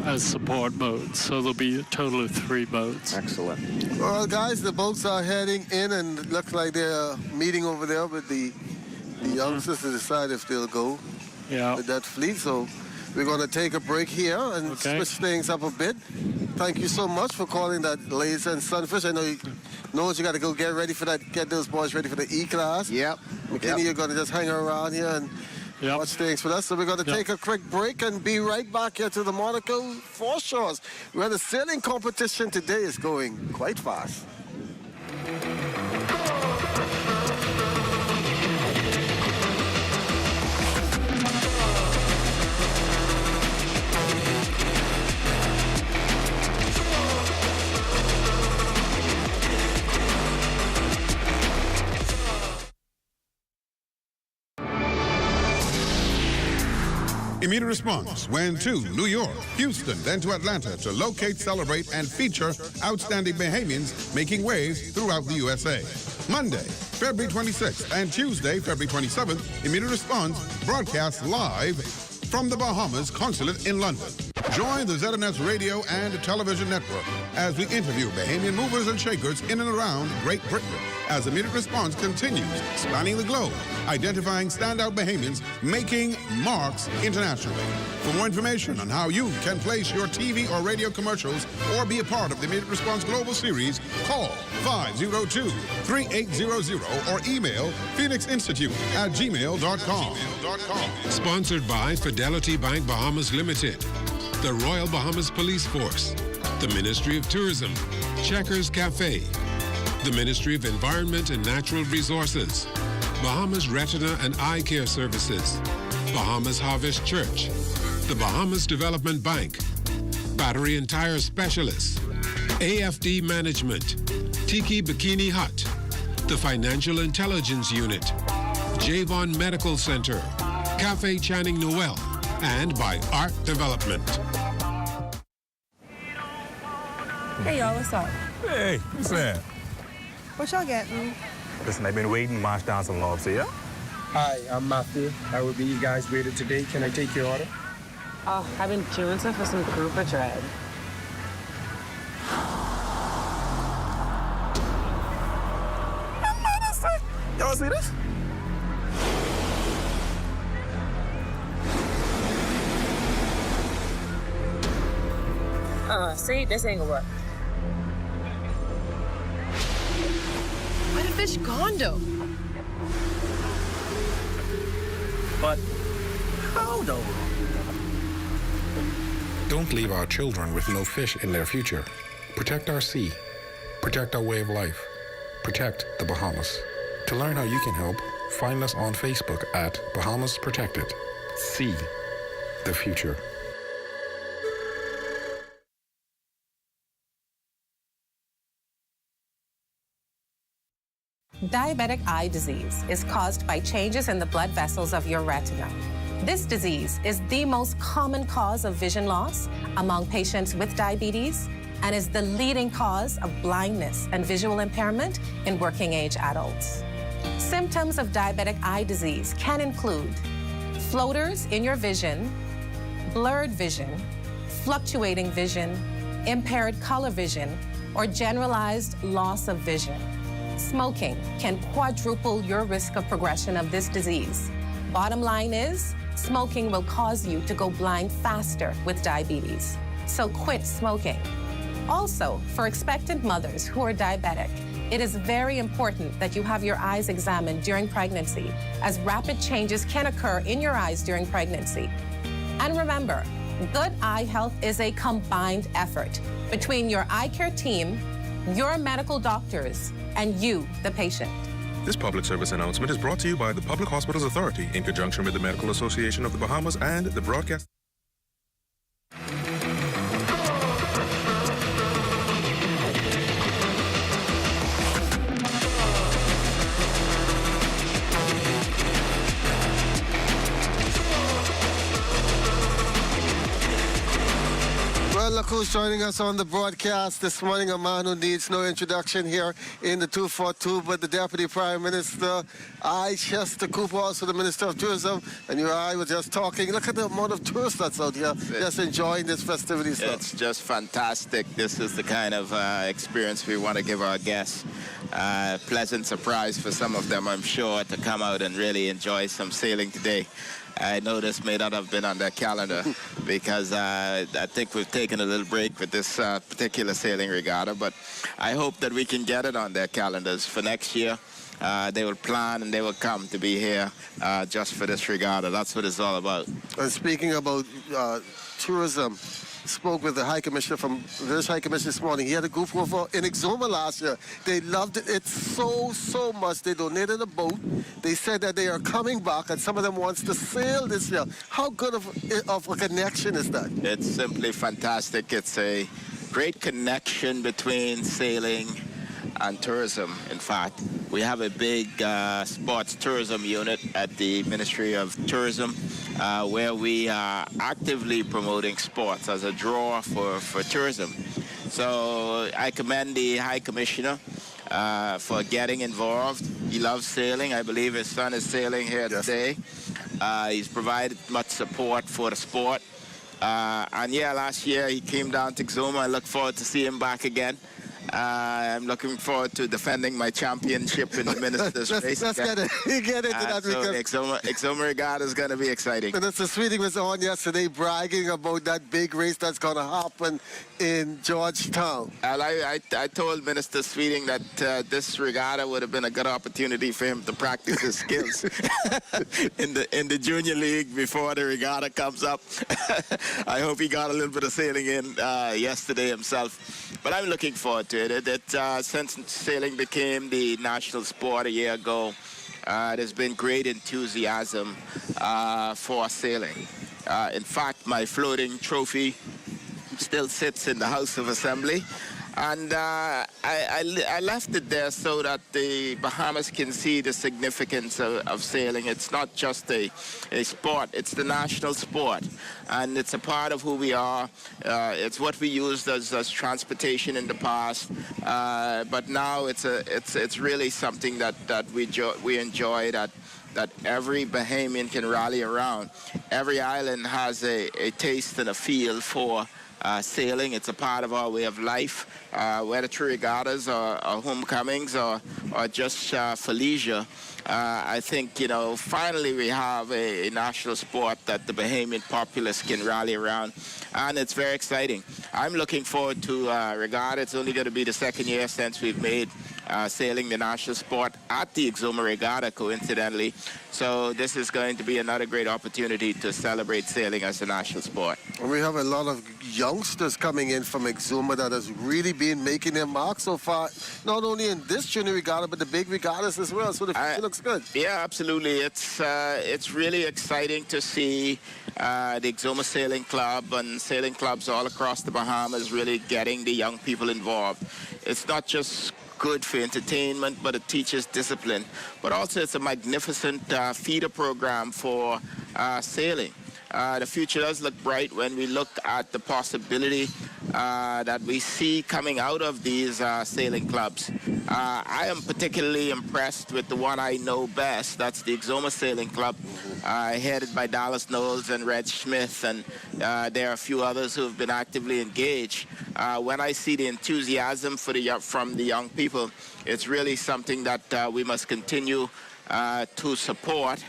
as support boats, so there'll be a total of 3 boats. Excellent. Well, guys, the boats are heading in, and it looks like they're meeting over there with the youngsters to decide if they'll go with that fleet. So we're going to take a break here and switch things up a bit. Thank you so much for calling that Laser and Sunfish. I know you got to go get ready for that, get those boys ready for the E-class. Yep. McKinney, you're going to just hang around here and Watch things for us. So we're going to take a quick break and be right back here to the Monaco foreshores, where the sailing competition today is going quite fast. Immediate response went to New York, Houston, then to Atlanta to locate, celebrate, and feature outstanding Bahamians making waves throughout the USA. Monday, February 26th, and Tuesday, February 27th, Immediate Response broadcasts live from the Bahamas Consulate in London. Join the ZNS radio and television network as we interview Bahamian movers and shakers in and around Great Britain as Immediate Response continues spanning the globe, identifying standout Bahamians making marks internationally. For more information on how you can place your TV or radio commercials or be a part of the Immediate Response Global Series, call 502-3800 or email phoenixinstitute@gmail.com. Sponsored by Fidelity Bank Bahamas Limited, the Royal Bahamas Police Force, the Ministry of Tourism, Checkers Cafe, the Ministry of Environment and Natural Resources, Bahamas Retina and Eye Care Services, Bahamas Harvest Church, the Bahamas Development Bank, Battery and Tire Specialists, AFD Management, Tiki Bikini Hut, the Financial Intelligence Unit, Javon Medical Center, Cafe Channing Noel, and by Art Development. Hey, y'all, what's up? Hey, what's that? What y'all getting? Listen, I've been waiting to march down some logs here. Hi, I'm Matthew. I will be you guys waited today. Can I take your order? Oh, I've been queuing for some grouper dread. Y'all see this? See, this ain't gonna work. Where the fish gone, though? But how, though? Don't leave our children with no fish in their future. Protect our sea. Protect our way of life. Protect the Bahamas. To learn how you can help, find us on Facebook at Bahamas Protected. See the future. Diabetic eye disease is caused by changes in the blood vessels of your retina. This disease is the most common cause of vision loss among patients with diabetes and is the leading cause of blindness and visual impairment in working-age adults. Symptoms of diabetic eye disease can include floaters in your vision, blurred vision, fluctuating vision, impaired color vision, or generalized loss of vision. Smoking can quadruple your risk of progression of this disease. Bottom line is, smoking will cause you to go blind faster with diabetes. So quit smoking. Also, for expectant mothers who are diabetic, it is very important that you have your eyes examined during pregnancy, as rapid changes can occur in your eyes during pregnancy. And remember, good eye health is a combined effort between your eye care team, your medical doctors, and you, the patient. This public service announcement is brought to you by the Public Hospitals Authority in conjunction with the Medical Association of the Bahamas and the broadcast. Well, look who's joining us on the broadcast this morning, a man who needs no introduction here in the 242, but the Deputy Prime Minister, Chester Cooper, also the Minister of Tourism, and you and I were just talking. Look at the amount of tourists that's out here just enjoying this festivities. It's just fantastic. This is the kind of experience we want to give our guests. Pleasant surprise for some of them, I'm sure, to come out and really enjoy some sailing today. I know this may not have been on their calendar because I think we've taken a little break with this particular sailing regatta, but I hope that we can get it on their calendars for next year. they will plan and they will come to be here just for this regatta. That's what it's all about. And speaking about tourism, spoke with the High Commissioner from British High Commissioner this morning. He had a group over in Exuma last year. They loved it so much. They donated a boat. They said that they are coming back, and some of them wants to sail this year. How good of a connection is that? It's simply fantastic. It's a great connection between sailing and tourism. In fact, we have a big sports tourism unit at the Ministry of Tourism where we are actively promoting sports as a draw for tourism. So I commend the High Commissioner for getting involved. He loves sailing. I believe his son is sailing here today. He's provided much support for the sport. And yeah, last year he came down to Exuma. I look forward to see him back again. I'm looking forward to defending my championship in the minister's race. Let's get into that. So Exuma Regatta is going to be exciting. Minister Sweeting was on yesterday bragging about that big race that's going to happen in Georgetown. I told Minister Sweeting that this regatta would have been a good opportunity for him to practice his skills in the junior league before the regatta comes up. I hope he got a little bit of sailing in yesterday himself. But I'm looking forward to it. Since sailing became the national sport a year ago, there's been great enthusiasm for sailing. In fact, my floating trophy still sits in the House of Assembly. And I left it there so that the Bahamas can see the significance of sailing. It's not just a sport, it's the national sport. And it's a part of who we are. It's what we used as transportation in the past. But now it's really something that we enjoy, that every Bahamian can rally around. Every island has a taste and a feel for sailing. It's a part of our way of life, whether through regattas or homecomings or just for leisure. I think, finally we have a national sport that the Bahamian populace can rally around, and it's very exciting. I'm looking forward to regatta. It's only going to be the second year since we've made sailing the national sport at the Exuma Regatta, coincidentally. So this is going to be another great opportunity to celebrate sailing as a national sport. We have a lot of youngsters coming in from Exuma that has really been making their mark so far, not only in this junior regatta, but the big regattas as well. So the future looks good. Yeah, absolutely. It's really exciting to see the Exuma Sailing Club and sailing clubs all across the Bahamas really getting the young people involved. It's not just good for entertainment, but it teaches discipline. But also it's a magnificent feeder program for sailing. The future does look bright when we look at the possibility that we see coming out of these sailing clubs. I am particularly impressed with the one I know best. That's the Exuma Sailing Club, headed by Durward Knowles and Reg Smith, and there are a few others who have been actively engaged. When I see the enthusiasm from the young people, it's really something that we must continue to support.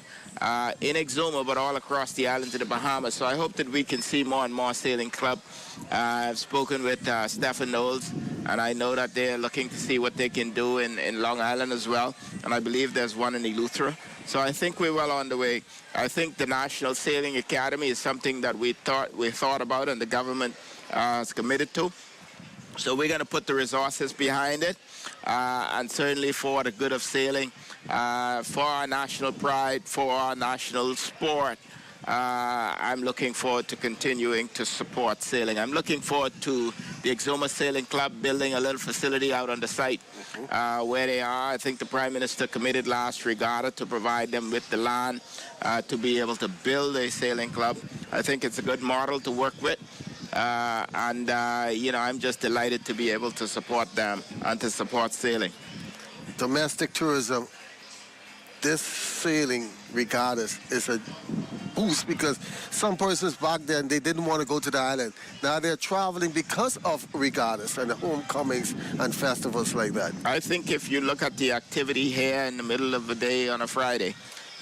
In Exuma, but all across the islands of the Bahamas. So I hope that we can see more and more sailing club. I've spoken with Stephen Knowles, and I know that they're looking to see what they can do in Long Island as well. And I believe there's one in Eleuthera. So I think we're well on the way. I think the National Sailing Academy is something that we thought about and the government is committed to. So we're going to put the resources behind it, and certainly for the good of sailing, for our national pride, for our national sport. I'm looking forward to continuing to support sailing. I'm looking forward to the Exuma Sailing Club building a little facility out on the site where they are. I think the Prime Minister committed last regatta to provide them with the land to be able to build a sailing club. I think it's a good model to work with. I'm just delighted to be able to support them and to support sailing. Domestic tourism, this sailing regattas is a boost because some persons back then, they didn't want to go to the island. Now they're traveling because of regattas and the homecomings and festivals like that. I think if you look at the activity here in the middle of the day on a Friday,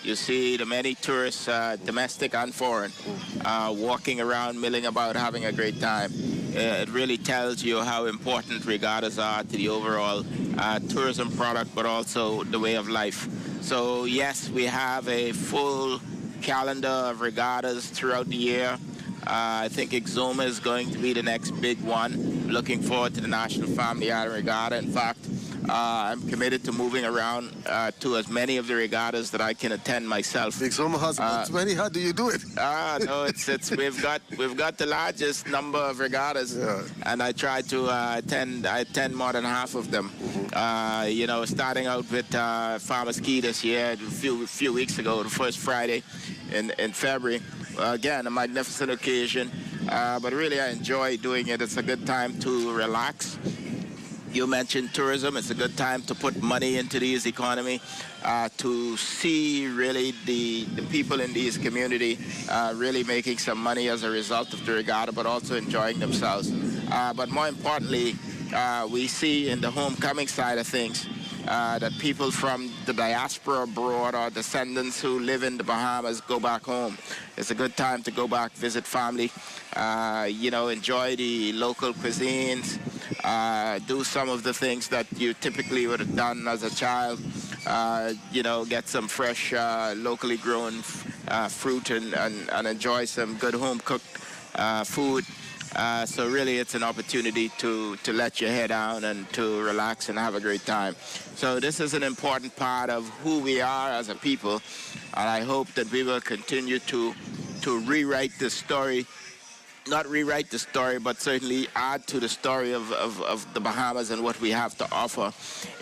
you see the many tourists, domestic and foreign, walking around, milling about, having a great time. it really tells you how important regattas are to the overall tourism product, but also the way of life. So yes, we have a full calendar of regattas throughout the year. I think Exuma is going to be the next big one. Looking forward to the National Family Island Regatta. In fact, I'm committed to moving around to as many of the regattas that I can attend myself. Exuma has many. How do you do it? No, it's we've got the largest number of regattas, and I try to attend more than half of them. You know, starting out with Farmers Key this year, a few weeks ago, the first Friday in February. Again, a magnificent occasion, but really I enjoy doing it. It's a good time to relax. You mentioned tourism. It's a good time to put money into these economy, to see really the people in these community really making some money as a result of the regatta, but also enjoying themselves. But more importantly, we see in the homecoming side of things that people from the diaspora abroad or descendants who live in the Bahamas go back home. It's a good time to go back, visit family, you know, enjoy the local cuisines, do some of the things that you typically would have done as a child, you know, get some fresh, locally grown fruit and enjoy some good home-cooked food. So really it's an opportunity to let your head down and to relax and have a great time. So this is an important part of who we are as a people, and I hope that we will continue to rewrite the story, not rewrite the story, but certainly add to the story of the Bahamas and what we have to offer.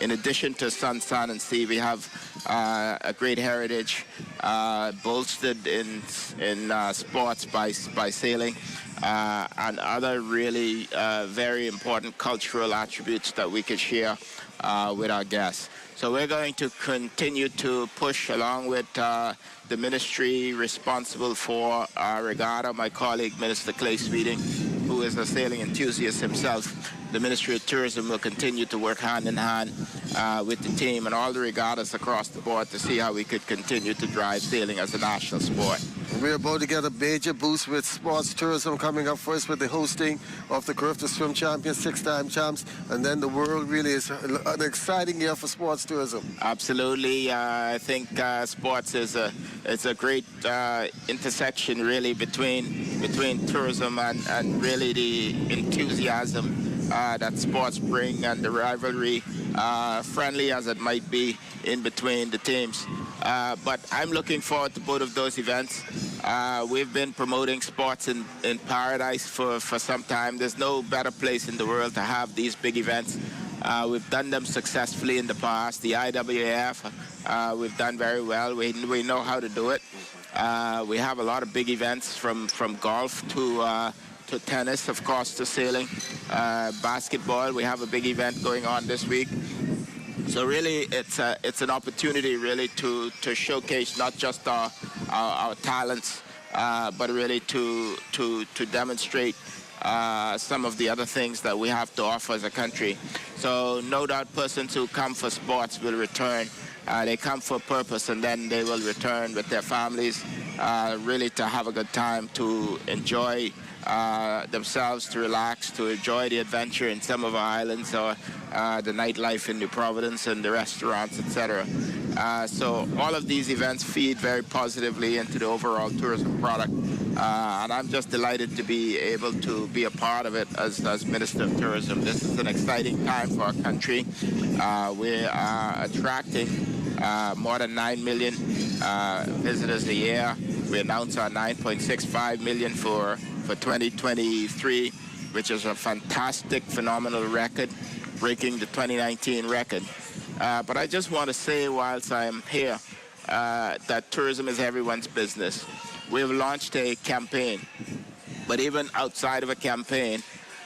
In addition to sun, and sea, we have a great heritage bolstered in sports by sailing. And other really very important cultural attributes that we could share with our guests. So we're going to continue to push along with the ministry responsible for our regatta, my colleague, Minister Clay Sweeting, who is a sailing enthusiast himself. The Ministry of Tourism will continue to work hand in hand with the team and all the regattas across the board to see how we could continue to drive sailing as a national sport. We're about to get a major boost with sports tourism coming up first with the hosting of the Griffith Swim Champions, 6-time champs, and then the world really is an exciting year for sports tourism. Absolutely. I think sports is a great intersection really between tourism and really the enthusiasm that sports bring and the rivalry, friendly as it might be in between the teams. But I'm looking forward to both of those events. We've been promoting sports in Paradise for some time. There's no better place in the world to have these big events. We've done them successfully in the past. The IAAF, we've done very well. We know how to do it. We have a lot of big events from golf to tennis, of course, to sailing. Basketball, we have a big event going on this week. So really, it's an opportunity really to showcase not just our talents, but really to demonstrate some of the other things that we have to offer as a country. So no doubt persons who come for sports will return. They come for a purpose and then they will return with their families, really to have a good time, to enjoy themselves, to relax, to enjoy the adventure in some of our islands or the nightlife in New Providence and the restaurants, etc. So all of these events feed very positively into the overall tourism product. And I'm just delighted to be able to be a part of it as Minister of Tourism. This is an exciting time for our country. We are attracting more than 9 million visitors a year. We announced our 9.65 million for 2023, which is a fantastic, phenomenal record, breaking the 2019 record. But I just want to say, whilst I'm here, that tourism is everyone's business. We've launched a campaign, but even outside of a campaign,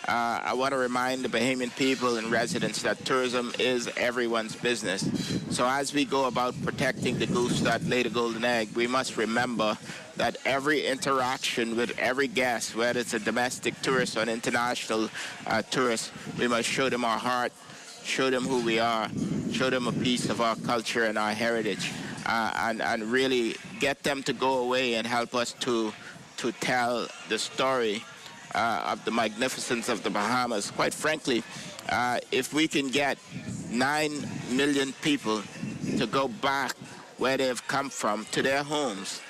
I want to remind the Bahamian people and residents that tourism is everyone's business. So as we go about protecting the goose that laid a golden egg, we must remember that every interaction with every guest, whether it's a domestic tourist or an international tourist, we must show them our heart, show them who we are, show them a piece of our culture and our heritage, and really get them to go away and help us to tell the story of the magnificence of the Bahamas. Quite frankly, if we can get 9 million people to go back where they've come from to their homes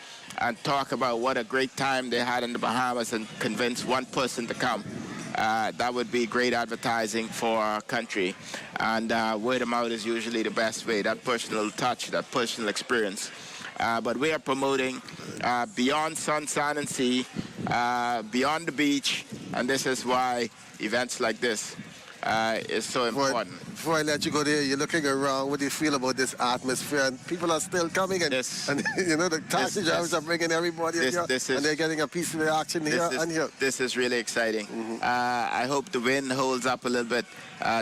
and talk about what a great time they had in the Bahamas and convince one person to come, that would be great advertising for our country. And word of mouth is usually the best way, that personal touch, that personal experience. But we are promoting beyond sun, sand, and sea, beyond the beach, and this is why events like this is so important. Before I let you go there, you're looking around. What do you feel about this atmosphere? And people are still coming, and you know, the taxi drivers are bringing everybody in here, and they're getting a piece of the action here and here. This is really exciting. I hope the wind holds up a little bit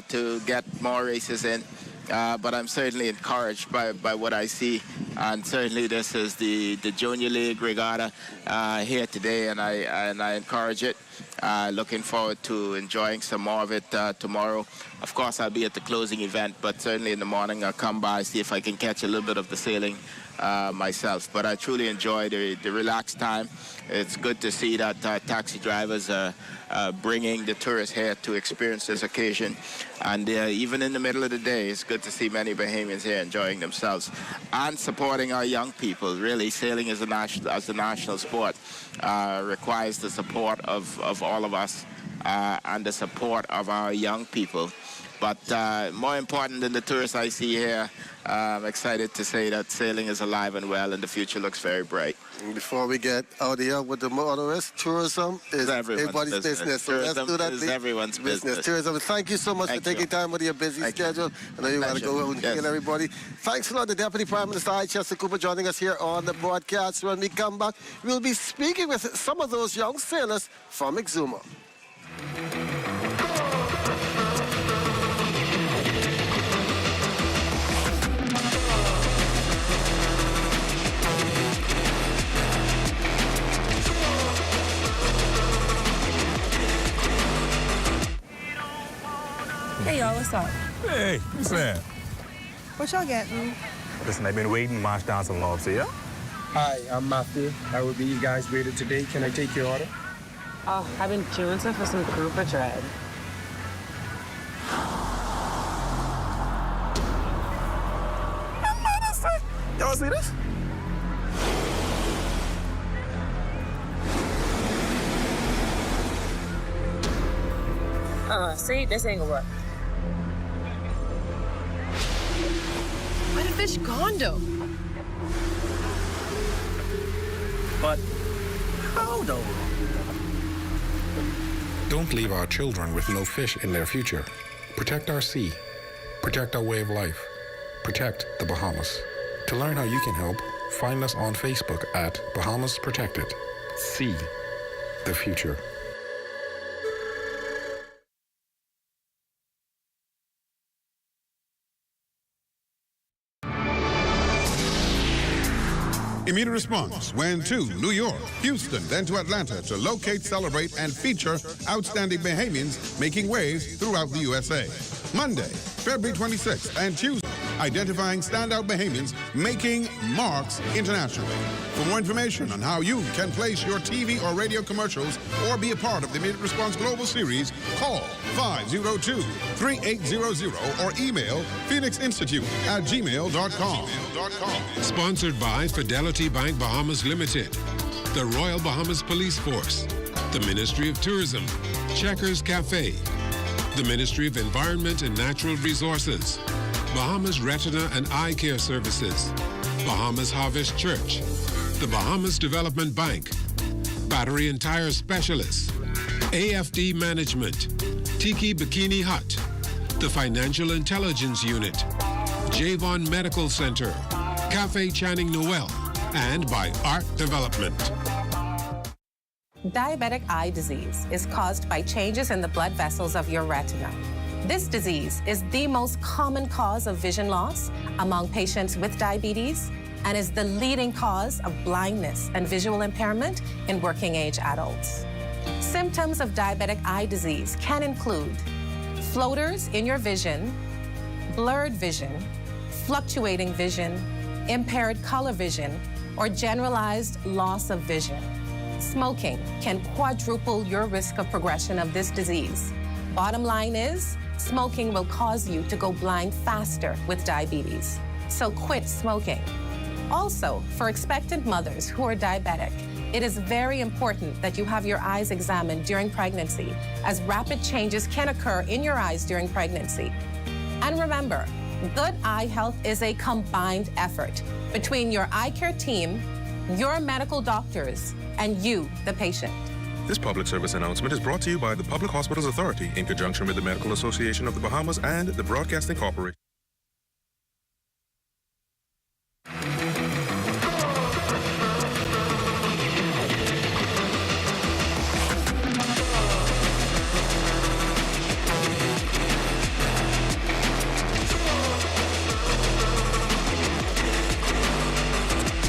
to get more races in. But I'm certainly encouraged by what I see, and certainly this is the Junior League Regatta here today, and I encourage it. Looking forward to enjoying some more of it tomorrow. Of course, I'll be at the closing event, but certainly in the morning I'll come by, see if I can catch a little bit of the sailing myself. But I truly enjoy the relaxed time. It's good to see that taxi drivers are bringing the tourists here to experience this occasion. And even in the middle of the day, it's good to see many Bahamians here enjoying themselves and supporting our young people. Really, sailing as a national sport requires the support of all of us and the support of our young people. But more important than the tourists I see here, I'm excited to say that sailing is alive and well, and the future looks very bright. And before we get out of here with the motorists, tourism is everybody's business. So let's do that. Tourism is everyone's business. Tourism. Thank you so much for taking time with your busy schedule. I know you want to go out and everybody. Thanks a lot, the Deputy Prime Minister, Chester Cooper, joining us here on the broadcast. When we come back, we'll be speaking with some of those young sailors from Exuma. Hey, y'all, what's up? Hey, what's that? What y'all getting? Listen, I've been waiting to march down some lobs here. Hi, I'm Matthew. I will be you guys waited today. Can I take your order? Oh, I've been chewing stuff for some grouper tread. Y'all see this? See, this ain't gonna work. Where the fish gone, though? But how, though? Don't leave our children with no fish in their future. Protect our sea. Protect our way of life. Protect the Bahamas. To learn how you can help, find us on Facebook at Bahamas Protected. See the future. Immediate response went to New York, Houston, then to Atlanta to locate, celebrate, and feature outstanding Bahamians making waves throughout the USA. Monday, February 26th, and Tuesday, identifying standout Bahamians making marks internationally. For more information on how you can place your TV or radio commercials or be a part of the Immediate Response Global Series, call 502-3800 or email phoenixinstitute@gmail.com. Sponsored by Fidelity Bank Bahamas Limited, the Royal Bahamas Police Force, the Ministry of Tourism, Checkers Cafe, the Ministry of Environment and Natural Resources, Bahamas Retina and Eye Care Services, Bahamas Harvest Church, the Bahamas Development Bank, Battery and Tire Specialists, AFD Management, Tiki Bikini Hut, the Financial Intelligence Unit, Javon Medical Center, Cafe Channing Noel, and by Art Development. Diabetic eye disease is caused by changes in the blood vessels of your retina. This disease is the most common cause of vision loss among patients with diabetes and is the leading cause of blindness and visual impairment in working-age adults. Symptoms of diabetic eye disease can include floaters in your vision, blurred vision, fluctuating vision, impaired color vision, or generalized loss of vision. Smoking can quadruple your risk of progression of this disease. Bottom line is, smoking will cause you to go blind faster with diabetes. So quit smoking. Also, for expectant mothers who are diabetic, it is very important that you have your eyes examined during pregnancy, as rapid changes can occur in your eyes during pregnancy. And remember, good eye health is a combined effort between your eye care team, your medical doctors, and you, the patient. This public service announcement is brought to you by the Public Hospitals Authority in conjunction with the Medical Association of the Bahamas and the Broadcasting Corporation.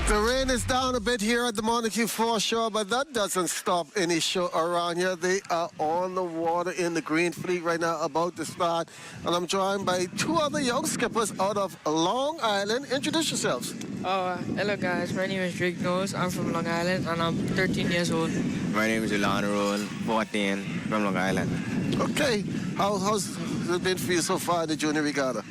The rain is down a bit here at the Montague Foreshore, but that doesn't stop any show around here. They are on the water in the Green Fleet right now, about to start. And I'm joined by two other young skippers out of Long Island. Introduce yourselves. Hello guys, my name is Durward Knowles. I'm from Long Island and I'm 13 years old. My name is Ilana Roll, 14, from Long Island. Okay, how's it been for you so far in the Junior Regatta?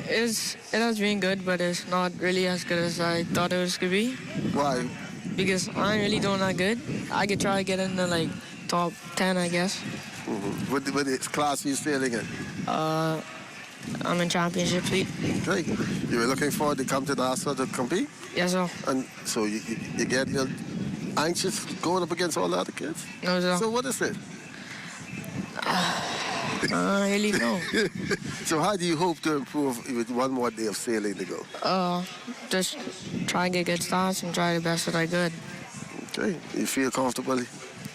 It has been good, but it's not really as good as I thought it was going to be. Why? Because I'm really doing that good. I could try to get in the top 10, I guess. Mm-hmm. What class are you sailing in? I'm in championship fleet. Okay. You were looking forward to come to Nassau to compete? Yes, sir. And so you get a little anxious going up against all the other kids? No, sir. So what is it? I don't really know. So how do you hope to improve with one more day of sailing to go? Just try and get good starts and try the best that I could. Okay. You feel comfortable?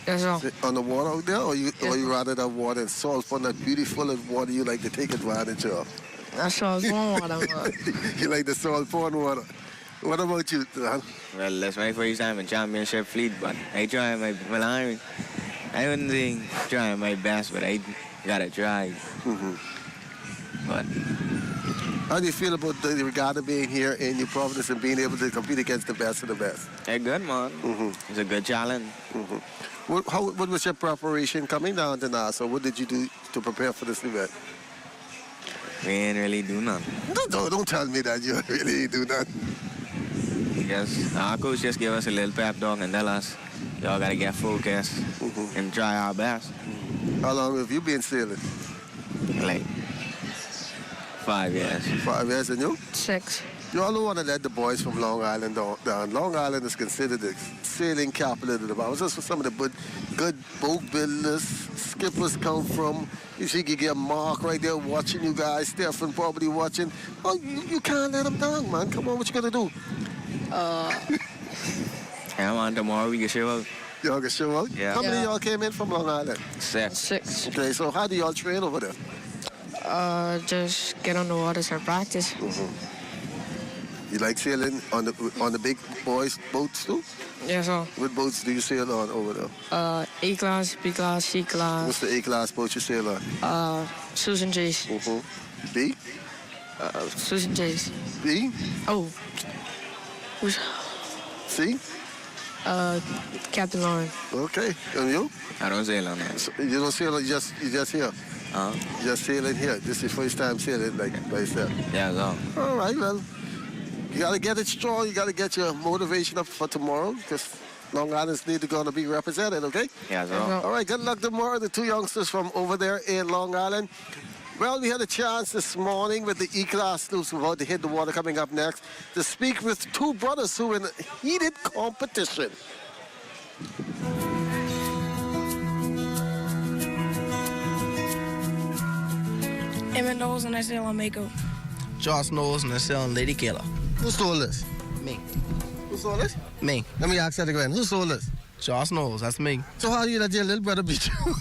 Yes, sir. On the water out there, or you rather that water and salt fun, that beautiful water you like to take advantage of? That's salt pond water, man. You like the salt pond water. What about you, Dan? Well, that's my first time in championship fleet, but I try I wouldn't say trying my best, but I gotta try. Mm-hmm. But how do you feel about the regatta being here in New Providence and being able to compete against the best of the best? Hey, good, man. Mm-hmm. It's a good challenge. Mm-hmm. What was your preparation coming down to Nassau? What did you do to prepare for this event? We ain't really do nothing. Don't tell me that you really do nothing. Because our coach just gave us a little pep talk and tell us, y'all gotta get focused and try our best. How long have you been sailing? Like 5 years. 5 years, and you? 6. You all don't want to let the boys from Long Island down. Long Island is considered the sailing capital of the Bahamas. That's where some of the good boat builders, skippers come from. You see, you get a Mark right there watching you guys. Stefan probably watching. Oh, you can't let them down, man. Come on, what you gonna do? Yeah, man, tomorrow we can show out. Y'all can show out? Yeah. How many of y'all came in from Long Island? 6. 6. Okay, so how do y'all train over there? Just get on the waters and practice. Mm-hmm. You like sailing on the big boys' boats too? Yes, sir. What boats do you sail on over there? A class, B class, C class. What's the A class boat you sail on? Susan Chase. Mm-hmm. B? Susan Chase. B? Oh. Who's? C? Captain Lauren. Okay. And you? I don't sail on that. So you don't sail, you just here? You just sailing here. This is your first time sailing like by yourself? Yeah, so. All right, well, you got to get it strong. You got to get your motivation up for tomorrow because Long Island's need to go to be represented, okay? Yeah, so. All right, good luck tomorrow. The two youngsters from over there in Long Island. Well, we had a chance this morning with the E-Class sloops about to hit the water coming up next to speak with two brothers who are in heated competition. Emmett Knowles and I sail on Mako. Josh Knowles and I sail on Lady Kayla. Who stole this? Me. Who stole this? Me. Let me ask that again. Who stole this? Josh Knowles, that's me. So how do you let your little brother beat you?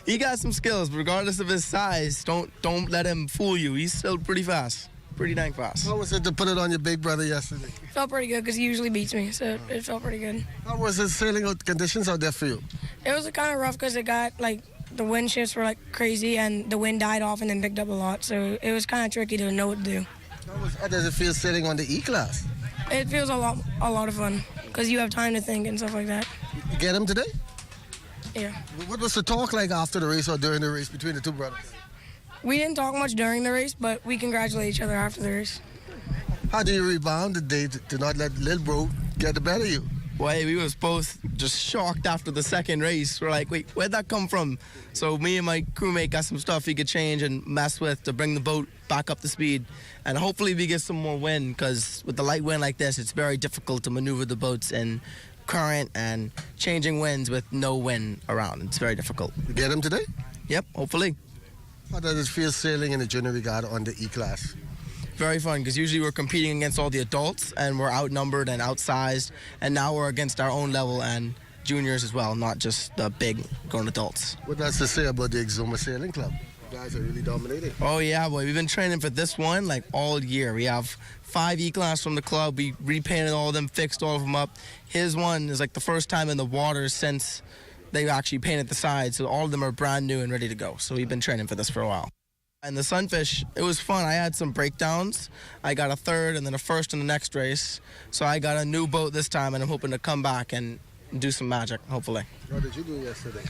He got some skills, but regardless of his size, don't let him fool you. He's still pretty fast. Pretty dang fast. How was it to put it on your big brother yesterday? Felt pretty good because he usually beats me, so it felt pretty good. How was the sailing conditions out there for you? It was kind of rough because it got, the wind shifts were, crazy, and the wind died off and then picked up a lot, so it was kind of tricky to know what to do. How does it feel sailing on the E-Class? It feels a lot of fun because you have time to think and stuff like that. You get him today? Yeah. What was the talk like after the race or during the race between the two brothers? We didn't talk much during the race, but we congratulate each other after the race. How do you rebound today to not let Lil Bro get the better of you? Well, we was both just shocked after the second race. We're like, wait, where'd that come from? So me and my crewmate got some stuff he could change and mess with to bring the boat back up to speed. And hopefully we get some more wind, because with the light wind like this, it's very difficult to maneuver the boats in current and changing winds with no wind around. It's very difficult. You get him today? Yep, hopefully. How does it feel sailing in the junior regatta on the E-class? Very fun, because usually we're competing against all the adults and we're outnumbered and outsized, and now we're against our own level and juniors as well, not just the big grown adults. What does it say about the Exuma Sailing Club? You guys are really dominating. Oh yeah, boy, we've been training for this one like all year. We have 5 E-class from the club. We repainted all of them, fixed all of them up. His one is like the first time in the water since they actually painted the sides, so all of them are brand new and ready to go. So we've been training for this for a while. And the Sunfish, it was fun. I had some breakdowns. I got a third and then a first in the next race. So I got a new boat this time, and I'm hoping to come back and do some magic, hopefully. What did you do yesterday?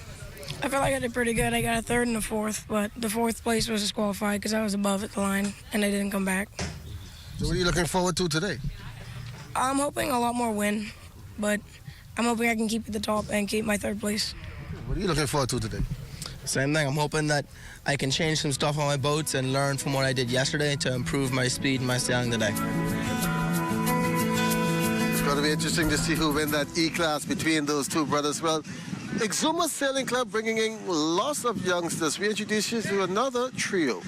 I feel like I did pretty good. I got a third and a fourth, but the fourth place was disqualified because I was above at the line and I didn't come back. So what are you looking forward to today? I'm hoping a lot more win, but I'm hoping I can keep at the top and keep my third place. What are you looking forward to today? Same thing. I'm hoping that I can change some stuff on my boats and learn from what I did yesterday to improve my speed and my sailing today. It's going to be interesting to see who wins that E-class between those two brothers. Well, Exuma Sailing Club bringing in lots of youngsters. We introduce you to another trio.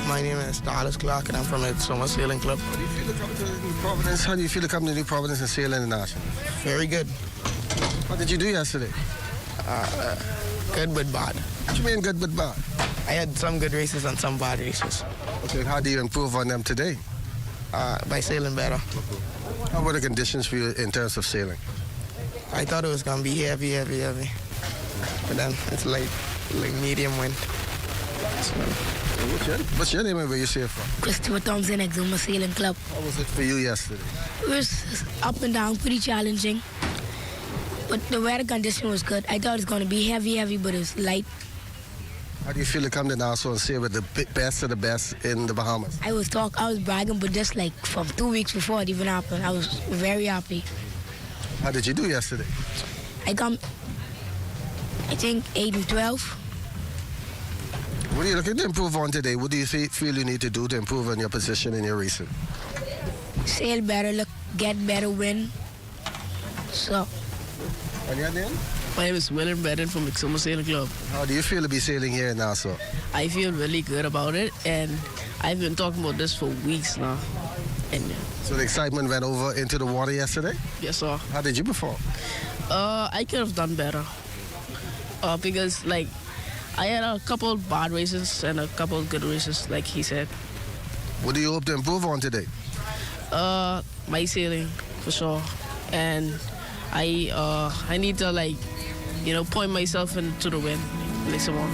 My name is Dallas Clark, and I'm from the Exuma Sailing Club. How do you feel to come to New Providence? How do you feel to come to New Providence and sail international? Very good. What did you do yesterday? Good but bad. What do you mean good but bad? I had some good races and some bad races. Okay, how do you improve on them today? By sailing better. How were the conditions for you in terms of sailing? I thought it was going to be heavy. But then it's like medium wind. So, What's your name and where you sail from? Christopher Thompson, Exuma Sailing Club. How was it for you yesterday? It was up and down, pretty challenging. But the weather condition was good. I thought it was going to be heavy, but it was light. How do you feel to come to Nassau and sail with the best of the best in the Bahamas? I was bragging, but just like from 2 weeks before it even happened, I was very happy. How did you do yesterday? I think 8 and 12. What are you looking to improve on today? What do you feel you need to do to improve on your position in your racing? Sail better, get better wind. So. And your name? My name is William Bedden from Exuma Sailing Club. How do you feel to be sailing here in Nassau? I feel really good about it, and I've been talking about this for weeks now. And so the excitement went over into the water yesterday? Yes, sir. How did you perform? I could have done better. Because, like, I had a couple bad races and a couple good races, like he said. What do you hope to improve on today? My sailing, for sure. And I need to, like, point myself into the wind, like some more.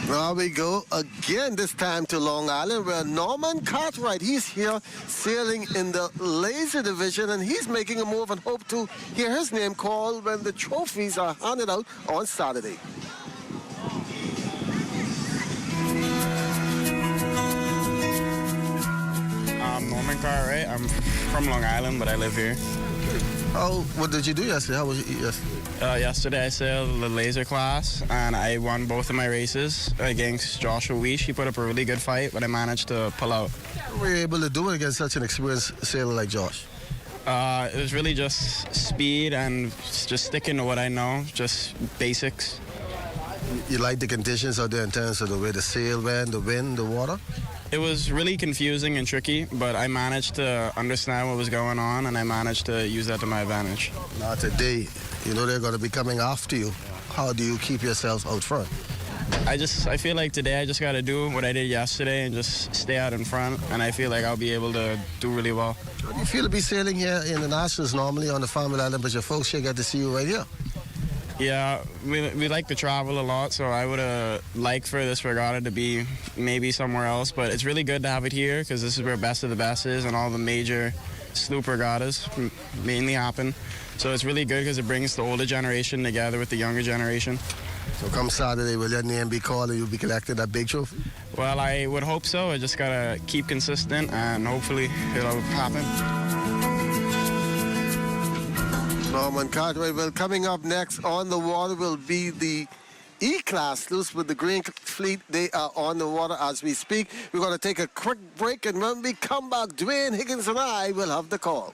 Now we go again, this time to Long Island, where Norman Cartwright, he's here sailing in the laser division, and he's making a move and hope to hear his name called when the trophies are handed out on Saturday. I'm Norman Cartwright. I'm from Long Island, but I live here. Oh, what did you do yesterday? How was it yesterday? Yesterday I sailed the laser class, and I won both of my races against Joshua Weish. He put up a really good fight, but I managed to pull out. What were you able to do against such an experienced sailor like Josh? It was really just speed and just sticking to what I know, just basics. You like the conditions out there in terms of the way the sail went, the wind, the water? It was really confusing and tricky, but I managed to understand what was going on, and I managed to use that to my advantage. Now today, you know they're going to be coming after you. How do you keep yourself out front? I feel like today I just got to do what I did yesterday and just stay out in front, and I feel like I'll be able to do really well. How do you feel to be sailing here in the Nationals normally on the Family Island, but your folks here get to see you right here? Yeah, we like to travel a lot, so I would like for this regatta to be maybe somewhere else, but it's really good to have it here because this is where Best of the Best is and all the major sloop regattas mainly happen. So it's really good because it brings the older generation together with the younger generation. So come Saturday, will your name be called and you'll be collecting that big trophy? Well, I would hope so. I just got to keep consistent and hopefully it'll happen. Norman Cartwright. Well, coming up next on the water will be the E-Class sloops with the Green Fleet. They are on the water as we speak. We're going to take a quick break, and when we come back, Dwayne Higgins and I will have the call.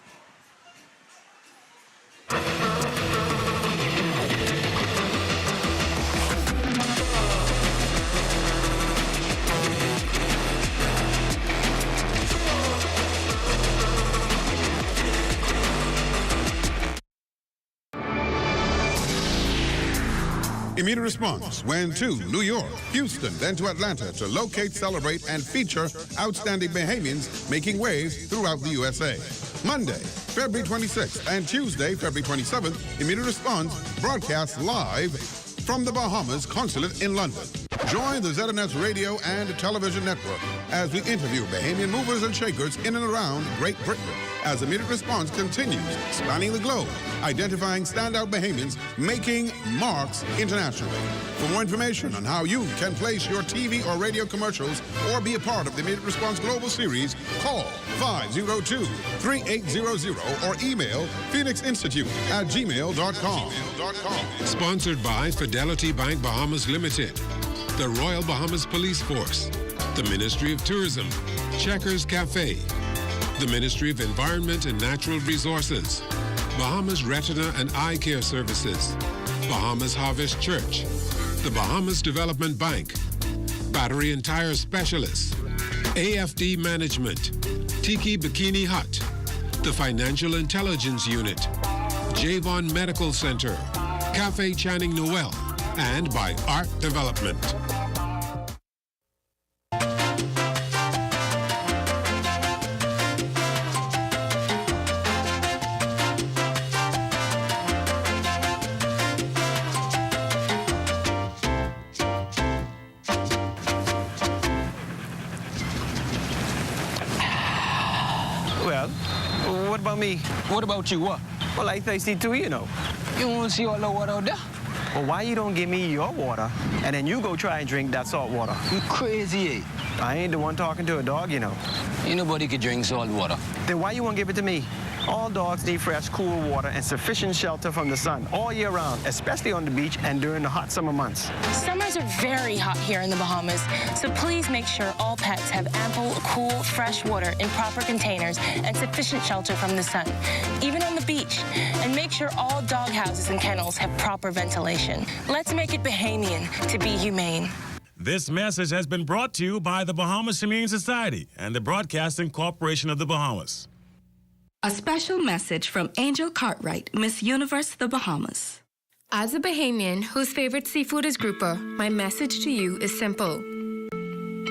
Immediate response went to New York, Houston, then to Atlanta to locate, celebrate, and feature outstanding Bahamians making waves throughout the USA. Monday, February 26th, and Tuesday, February 27th, Immediate Response broadcasts live from the Bahamas Consulate in London. Join the ZNS Radio and Television Network as we interview Bahamian movers and shakers in and around Great Britain as Immediate Response continues spanning the globe, identifying standout Bahamians making marks internationally. For more information on how you can place your TV or radio commercials or be a part of the Immediate Response Global Series, call 502-3800 or email phoenixinstitute@gmail.com. Sponsored by Fidelity Bank Bahamas Limited, the Royal Bahamas Police Force, the Ministry of Tourism, Checkers Cafe, the Ministry of Environment and Natural Resources, Bahamas Retina and Eye Care Services, Bahamas Harvest Church, the Bahamas Development Bank, Battery and Tire Specialists, AFD Management, Tiki Bikini Hut, the Financial Intelligence Unit, Javon Medical Center, Cafe Channing Noel, and by Art Development. Well, what about me? What about you? What? Well, I thirsty too, you know. You want to see all the water out there? Well, why you don't give me your water, and then you go try and drink that salt water? You crazy, eh? I ain't the one talking to a dog, you know. Ain't nobody can drink salt water. Then why you won't give it to me? All dogs need fresh, cool water and sufficient shelter from the sun all year round, especially on the beach and during the hot summer months. Summers are very hot here in the Bahamas, so please make sure all pets have ample, cool, fresh water in proper containers and sufficient shelter from the sun, even on the beach. And make sure all dog houses and kennels have proper ventilation. Let's make it Bahamian to be humane. This message has been brought to you by the Bahamas Humane Society and the Broadcasting Corporation of the Bahamas. A special message from Angel Cartwright, Miss Universe, the Bahamas. As a Bahamian whose favorite seafood is grouper, my message to you is simple.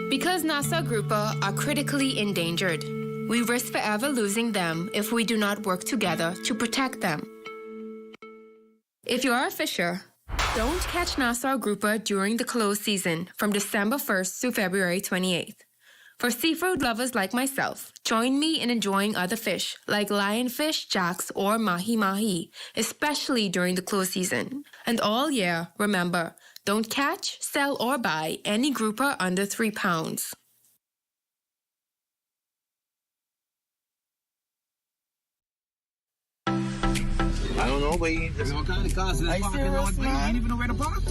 Because Nassau grouper are critically endangered, we risk forever losing them if we do not work together to protect them. If you are a fisher, don't catch Nassau grouper during the close season from December 1st to February 28th. For seafood lovers like myself, join me in enjoying other fish like lionfish, jacks, or mahi-mahi, especially during the close season. And all year, remember, don't catch, sell, or buy any grouper under 3 pounds. I don't know, but what kind of cars is this parking lot? You ain't even know where to park.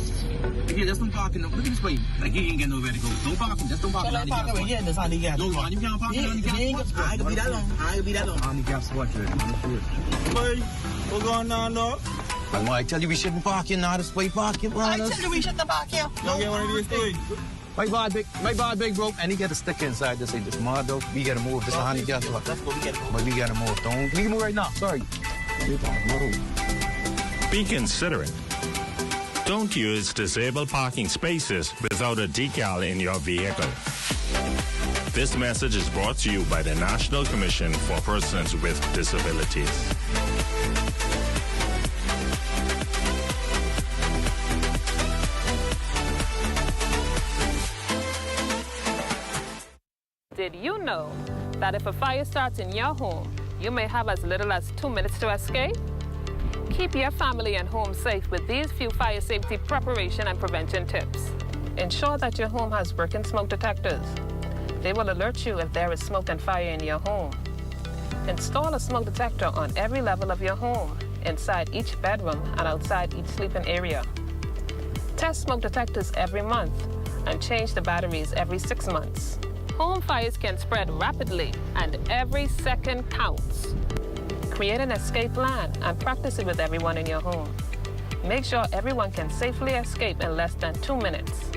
Again, just don't park in the... Look at this way. Like, you ain't get nowhere to go. Don't park him. Just don't park in the handicap spot. Yeah, that's handicap. No, you can't park in the handicap spot. I ain't gonna be that long. I ain't gonna be that long. Handicap spot, right? Boy, what's going on, dog? I tell you we shouldn't park here now. This way parking, man. I tell you we shouldn't park here. Don't get one of these things. My bar big broke, and he got a sticker inside that say this mud though. We gotta move. This is a handicap spot. That's what we gotta move. But we gotta move. We can move right now. Sorry. Be considerate. Don't use disabled parking spaces without a decal in your vehicle. This message is brought to you by the National Commission for Persons with Disabilities. Did you know that if a fire starts in your home, you may have as little as 2 minutes to escape? Keep your family and home safe with these few fire safety preparation and prevention tips. Ensure that your home has working smoke detectors. They will alert you if there is smoke and fire in your home. Install a smoke detector on every level of your home, inside each bedroom and outside each sleeping area. Test smoke detectors every month and change the batteries every 6 months. Home fires can spread rapidly and every second counts. Create an escape plan and practice it with everyone in your home. Make sure everyone can safely escape in less than 2 minutes.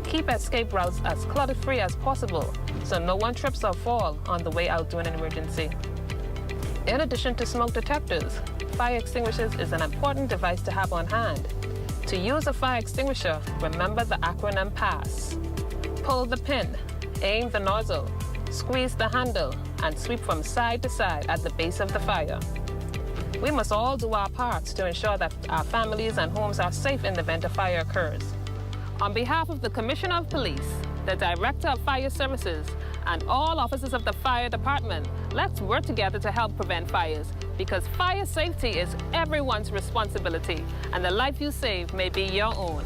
Keep escape routes as clutter-free as possible so no one trips or falls on the way out during an emergency. In addition to smoke detectors, fire extinguishers is an important device to have on hand. To use a fire extinguisher, remember the acronym PASS. Pull the pin, aim the nozzle, squeeze the handle, and sweep from side to side at the base of the fire. We must all do our parts to ensure that our families and homes are safe in the event a fire occurs. On behalf of the Commissioner of Police, the Director of Fire Services, and all officers of the Fire Department, let's work together to help prevent fires, because fire safety is everyone's responsibility, and the life you save may be your own.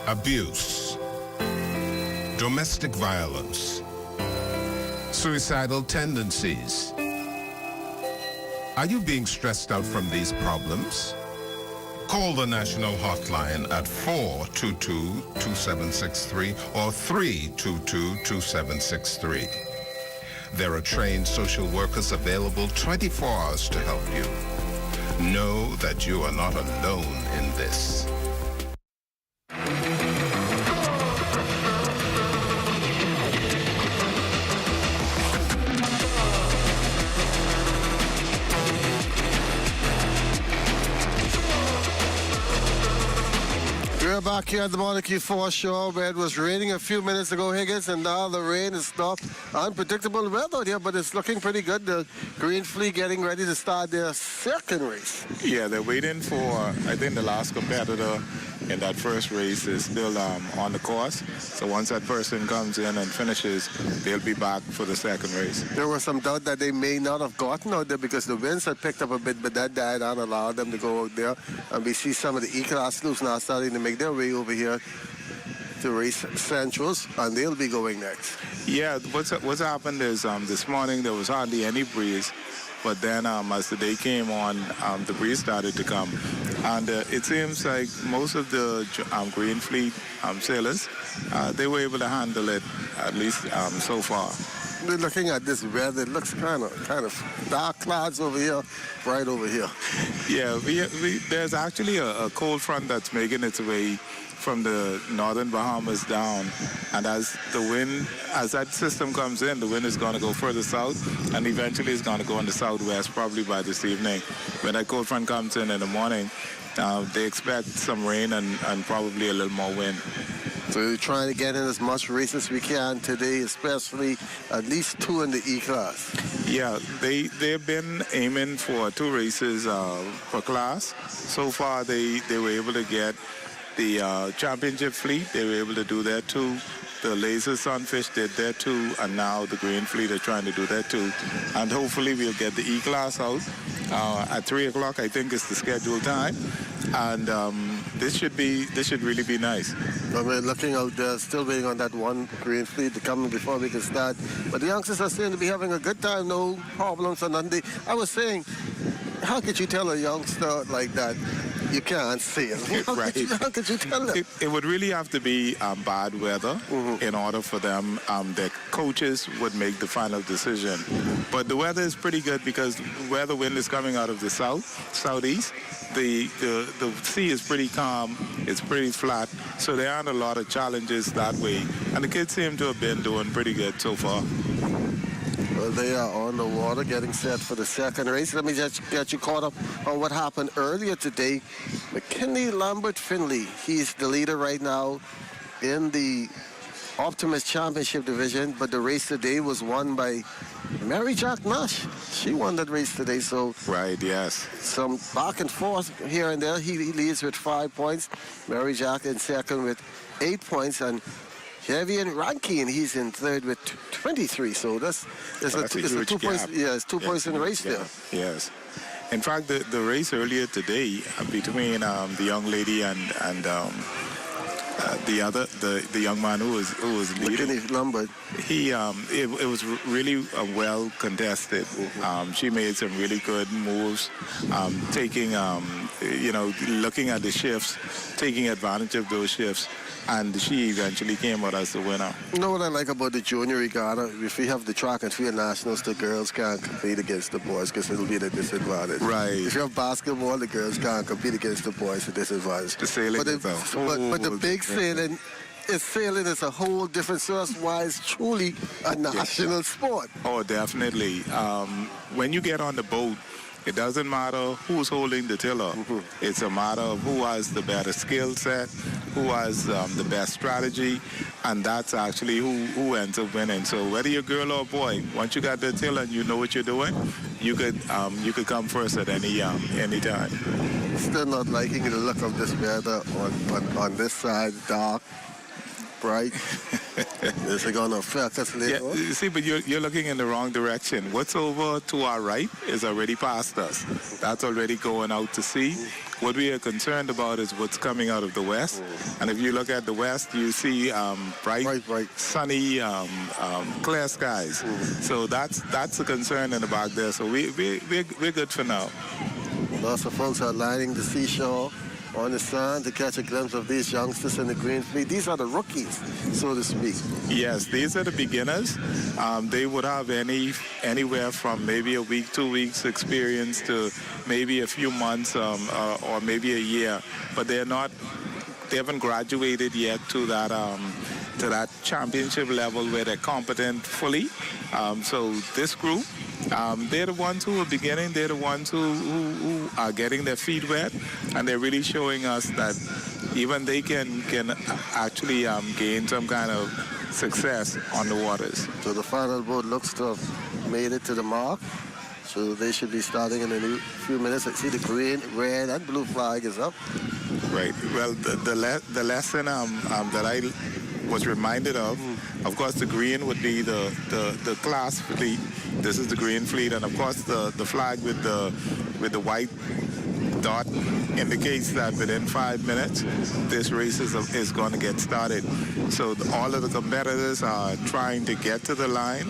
Abuse, domestic violence, suicidal tendencies. Are you being stressed out from these problems? Call the national hotline at 422-2763 or 322-2763. There are trained social workers available 24 hours to help you. Know that you are not alone in this. We're back here at the Monarchy Foreshore where it was raining a few minutes ago, Higgins, and now the rain is stopped. Unpredictable weather here, but it's looking pretty good. The Green Fleet getting ready to start their second race. Yeah, they're waiting for, I think the last competitor in that first race is still on the course. So once that person comes in and finishes, they'll be back for the second race. There was some doubt that they may not have gotten out there because the winds had picked up a bit, but that died down, allowed them to go out there. And we see some of the E-Class sloops now starting to make their way over here to race Centrals, and they'll be going next. Yeah, what's happened is this morning there was hardly any breeze, but then as the day came on, the breeze started to come. And it seems like most of the Green Fleet sailors, they were able to handle it, at least so far. We're looking at this weather. It looks kind of dark clouds over here, bright over here. Yeah, there's actually a cold front that's making its way from the northern Bahamas down, and as that system comes in, the wind is going to go further south, and eventually it's going to go in the southwest probably by this evening. When that cold front comes in the morning, they expect some rain and probably a little more wind. So we're trying to get in as much race as we can today, especially at least 2 in the E-Class. Yeah, they've been aiming for 2 races per class. So far, they were able to get the championship fleet. They were able to do that too. The Laser Sunfish did that too, and now the Green Fleet are trying to do that too. And hopefully we'll get the E-Class out at 3 o'clock. I think is the scheduled time, and this should really be nice. Well, we're looking out there, still waiting on that one Green Fleet to come before we can start. But the youngsters are saying to be having a good time, no problems or nothing. I was saying, how could you tell a youngster like that you can't sail? Right. How could you tell them? It would really have to be bad weather in order for them. The coaches would make the final decision. But the weather is pretty good because where the wind is coming out of the southeast, the sea is pretty calm. It's pretty flat. So there aren't a lot of challenges that way. And the kids seem to have been doing pretty good so far. Well, So they are on the water getting set for the second race. Let me just get you caught up on what happened earlier today. McKinley Lambert Finley, he's the leader right now in the Optimist Championship division, but the race today was won by Mary Jack Nash. She won that race today, so... Right, yes. Some back and forth here and there. He leads with 5 points. Mary Jack in second with 8 points, and Javian Rankin, he's in third with 23. So that's a 2 points. Yeah, it's 2 points in the race there. Yes. In fact, the race earlier today between the young lady and the young man who was leading, Lombard. It was really well contested. She made some really good moves, taking looking at the shifts, taking advantage of those shifts, and she eventually came out as the winner. You know what I like about the junior regatta? If we have the track and field nationals, the girls can't compete against the boys because it'll be at a disadvantage. Right. If you have basketball, the girls can't compete against the boys at a disadvantage. The sailing but the big sailing is a whole different source. Why it's truly a national sport. Oh, definitely. When you get on the boat, it doesn't matter who's holding the tiller. It's a matter of who has the better skill set, who has the best strategy, and that's actually who ends up winning. So whether you're a girl or a boy, once you got the tiller and you know what you're doing, you could come first at any time. Still not liking the look of this weather on this side, dark, bright. Is it going to affect us later on? You see, but you're looking in the wrong direction. What's over to our right is already past us. That's already going out to sea. What we are concerned about is what's coming out of the west. And if you look at the west, you see bright, sunny, clear skies. So that's a concern in the back there. So we're good for now. Lots of folks are lining the seashore on the sand to catch a glimpse of these youngsters in the green fleet. These are the rookies, so to speak. Yes, these are the beginners. They would have anywhere from maybe a week, 2 weeks experience to maybe a few months or maybe a year. But they haven't graduated yet to that championship level where they're competent fully. So this group, they're the ones who are beginning. They're the ones who are getting their feet wet, and they're really showing us that even they can actually gain some kind of success on the waters. So the final boat looks to have made it to the mark. So they should be starting in a few minutes. I see the green, red, and blue flag is up. Right. Well, the lesson that I was reminded of course, the green would be the class fleet. This is the green fleet, and of course the flag with the white dot indicates that within 5 minutes this race is going to get started. So all of the competitors are trying to get to the line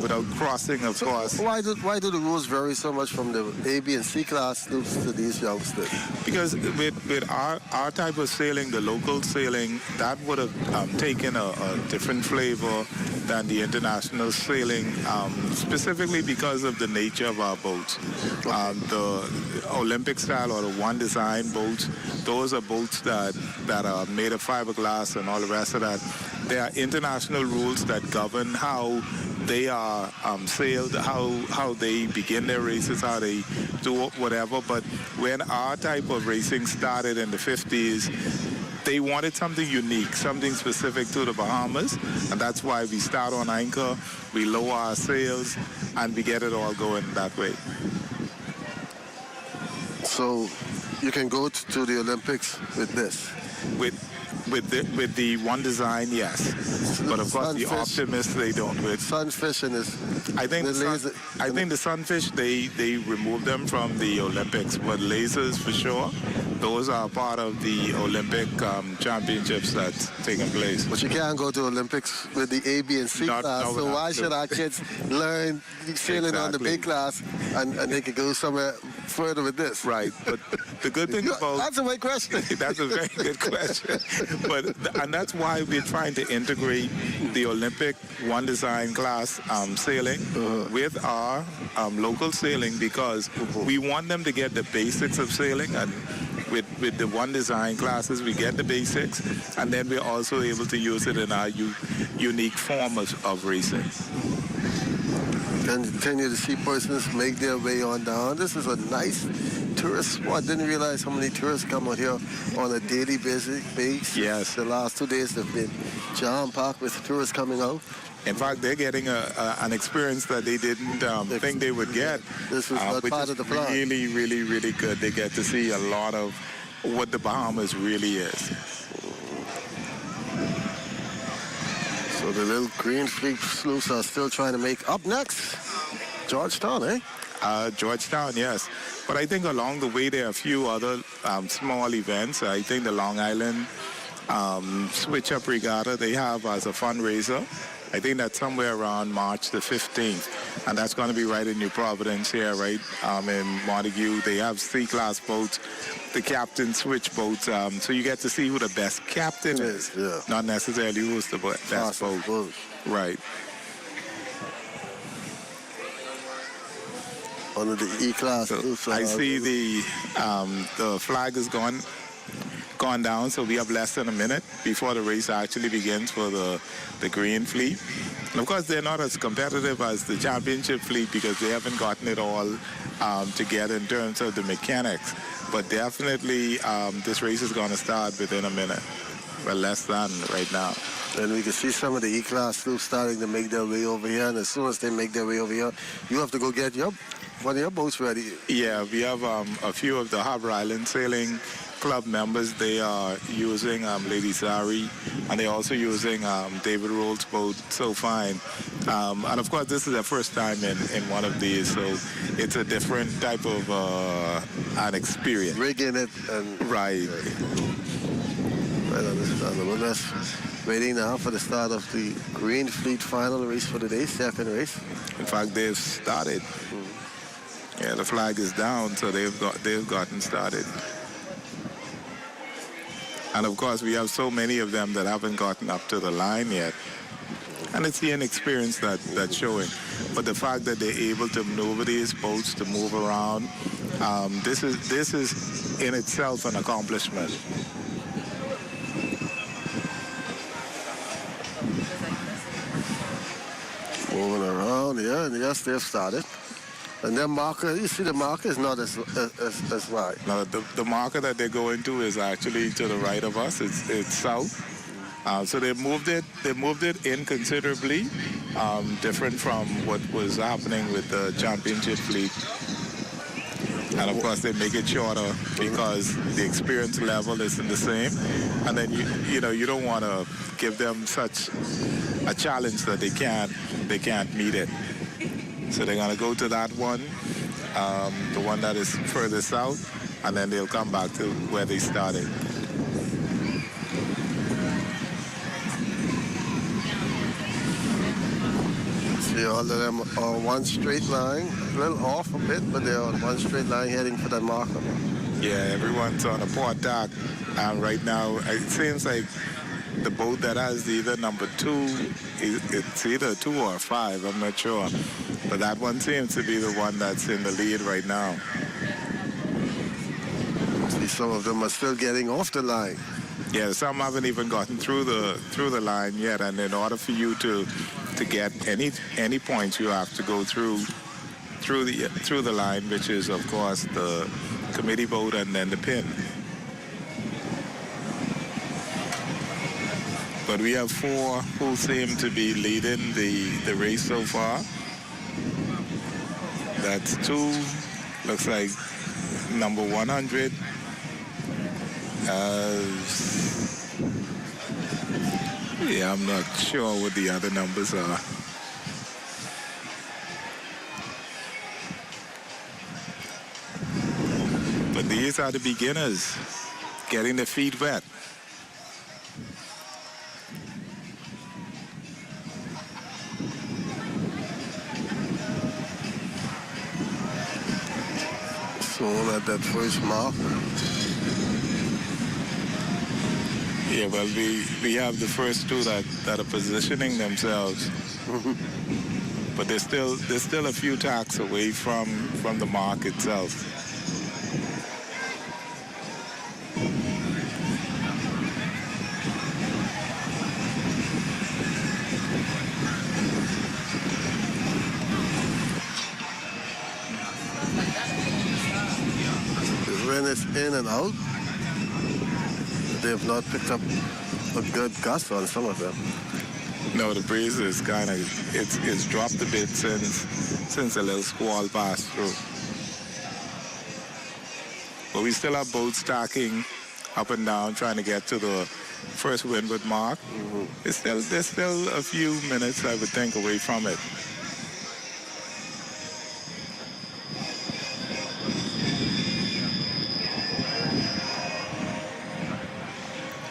without crossing, of course. Why do the rules vary so much from the A, B, and C class to these youngsters? Because with our type of sailing, the local sailing, that would have taken a different flavor than the international sailing, specifically because of the nature of our boats. The Olympic style or the one design boats, those are boats that are made of fiberglass and all the rest of that. There are international rules that govern how they are sailed, how they begin their races, how they do whatever. But when our type of racing started in the 50s, they wanted something unique, something specific to the Bahamas, and that's why we start on anchor, we lower our sails, and we get it all going that way. So you can go to the Olympics with this? With the one design, yes. But of course, the Optimists, they don't. With sunfishing is. I think the sunfish they removed them from the Olympics, but lasers for sure. Those are part of the Olympic championships that's taking place. But you can't go to Olympics with the A, B, and C class. So why should our kids learn sailing on the B class and they could go somewhere further with this? Right. But the good thing about that's a great question. That's a very good question. And that's why we're trying to integrate the Olympic one design class sailing with our local sailing, because we want them to get the basics of sailing, and with the one design classes we get the basics, and then we're also able to use it in our unique form of racing. Continue to see persons make their way on down. This is a nice tourist spot. Didn't realize how many tourists come out here on a daily basis. Yes. The last 2 days they've been jam-packed with tourists coming out. In fact, they're getting an experience that they didn't think they would get. This was not which part is of the plan. really, really, really good. They get to see a lot of what the Bahamas really is. So the little green fleet sleuths are still trying to make up next. Georgetown, eh? Georgetown, yes. But I think along the way there are a few other small events. I think the Long Island Switch Up Regatta they have as a fundraiser. I think that's somewhere around March the 15th. And that's going to be right in New Providence here, right in Montague. They have C-class boats, the captain switch boats. So you get to see who the best captain is. Yeah. Not necessarily who's the best boat. Right. One of the E-class. So I see the flag is gone down, so we have less than a minute before the race actually begins for the green fleet. And of course, they're not as competitive as the championship fleet because they haven't gotten it all together in terms of the mechanics. But definitely, this race is going to start within a minute. Well, less than right now. And we can see some of the E-class sloops starting to make their way over here. And as soon as they make their way over here, you have to go get one of your boats ready. Yeah, we have a few of the Harbor Island Sailing Club members. They are using Lady Sari, and they're also using David Roll's boat, So Fine. And of course, this is their first time in one of these, so it's a different type of an experience. Rigging it and right. Right, understandable. That's waiting now for the start of the Green Fleet final race for the day, second race. In fact, they've started. Yeah, the flag is down, so they've gotten started. And of course, we have so many of them that haven't gotten up to the line yet. And it's the inexperience that's showing. But the fact that they're able to maneuver these boats, to move around, this is in itself an accomplishment. Moving around, yeah, and yes, they've started. And their marker, you see the marker is not as wide. No, the marker that they're going to is actually to the right of us. It's south. So they moved it in considerably, different from what was happening with the championship fleet. And of course they make it shorter because the experience level isn't the same. And then you don't want to give them such a challenge that they can't meet it. So they're going to go to that one, the one that is further south, and then they'll come back to where they started. See, all of them are on one straight line, a little off a bit, but they're on one straight line heading for that marker. Yeah, everyone's on a port tack, and right now it seems like the boat that has either number 2, it's either 2 or 5, I'm not sure. But that one seems to be the one that's in the lead right now. See, some of them are still getting off the line. Yeah, some haven't even gotten through the line yet, and in order for you to get any points, you have to go through the line, which is of course the committee boat and then the pin. But we have 4 who seem to be leading the race so far. That's 2, looks like number 100. Yeah, I'm not sure what the other numbers are. But these are the beginners getting their feet wet. Soon at that first mark. Yeah, well, we have the first 2 that are positioning themselves, but there's still a few tacks away from the mark itself. it's in and out. They have not picked up a good gust on some of them. No, the breeze is kind of, it's dropped a bit since a little squall passed through. But we still have boats tacking up and down, trying to get to the first windward mark. There's still a few minutes, I would think, away from it.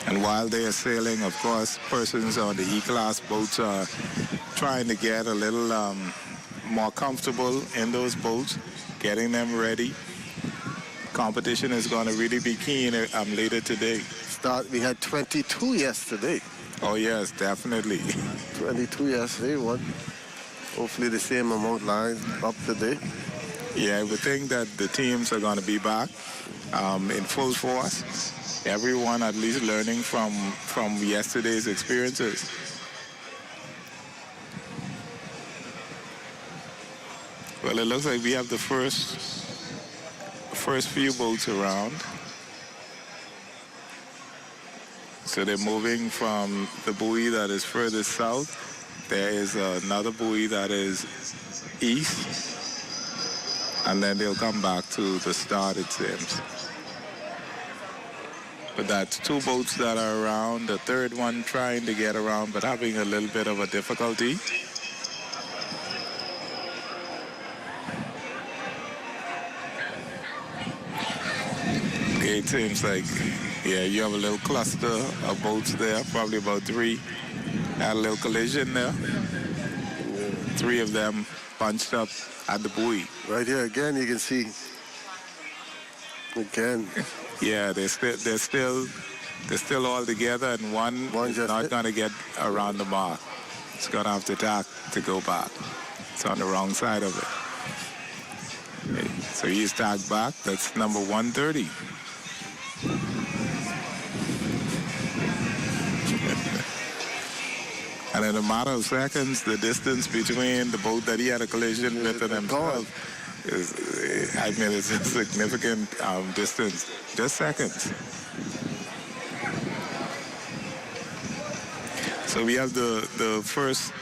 And while they are sailing, of course, persons on the E-class boats are trying to get a little more comfortable in those boats, getting them ready. Competition is going to really be keen later today. We had 22 yesterday. Oh, yes, definitely. 22 yesterday. Hopefully the same amount lines up today. Yeah, I would think that the teams are going to be back in full force. Everyone at least learning from yesterday's experiences. Well, it looks like we have the first few boats around. So they're moving from the buoy that is furthest south. There is another buoy that is east. And then they'll come back to the start, it seems. But that's two boats that are around, the third one trying to get around, but having a little bit of a difficulty. Okay, it seems like, yeah, you have a little cluster of boats there, probably about three. Had a little collision there. Three of them bunched up at the buoy. Right here again, you can see. Again. Yeah, they're still all together, and one is not going to get around the mark. It's going to have to tack to go back. It's on the wrong side of it. Okay, so he's tacked back. That's number 130. And in a matter of seconds, the distance between the boat that he had a collision with and himself is, I mean, it's a significant distance. Just seconds. So we have the first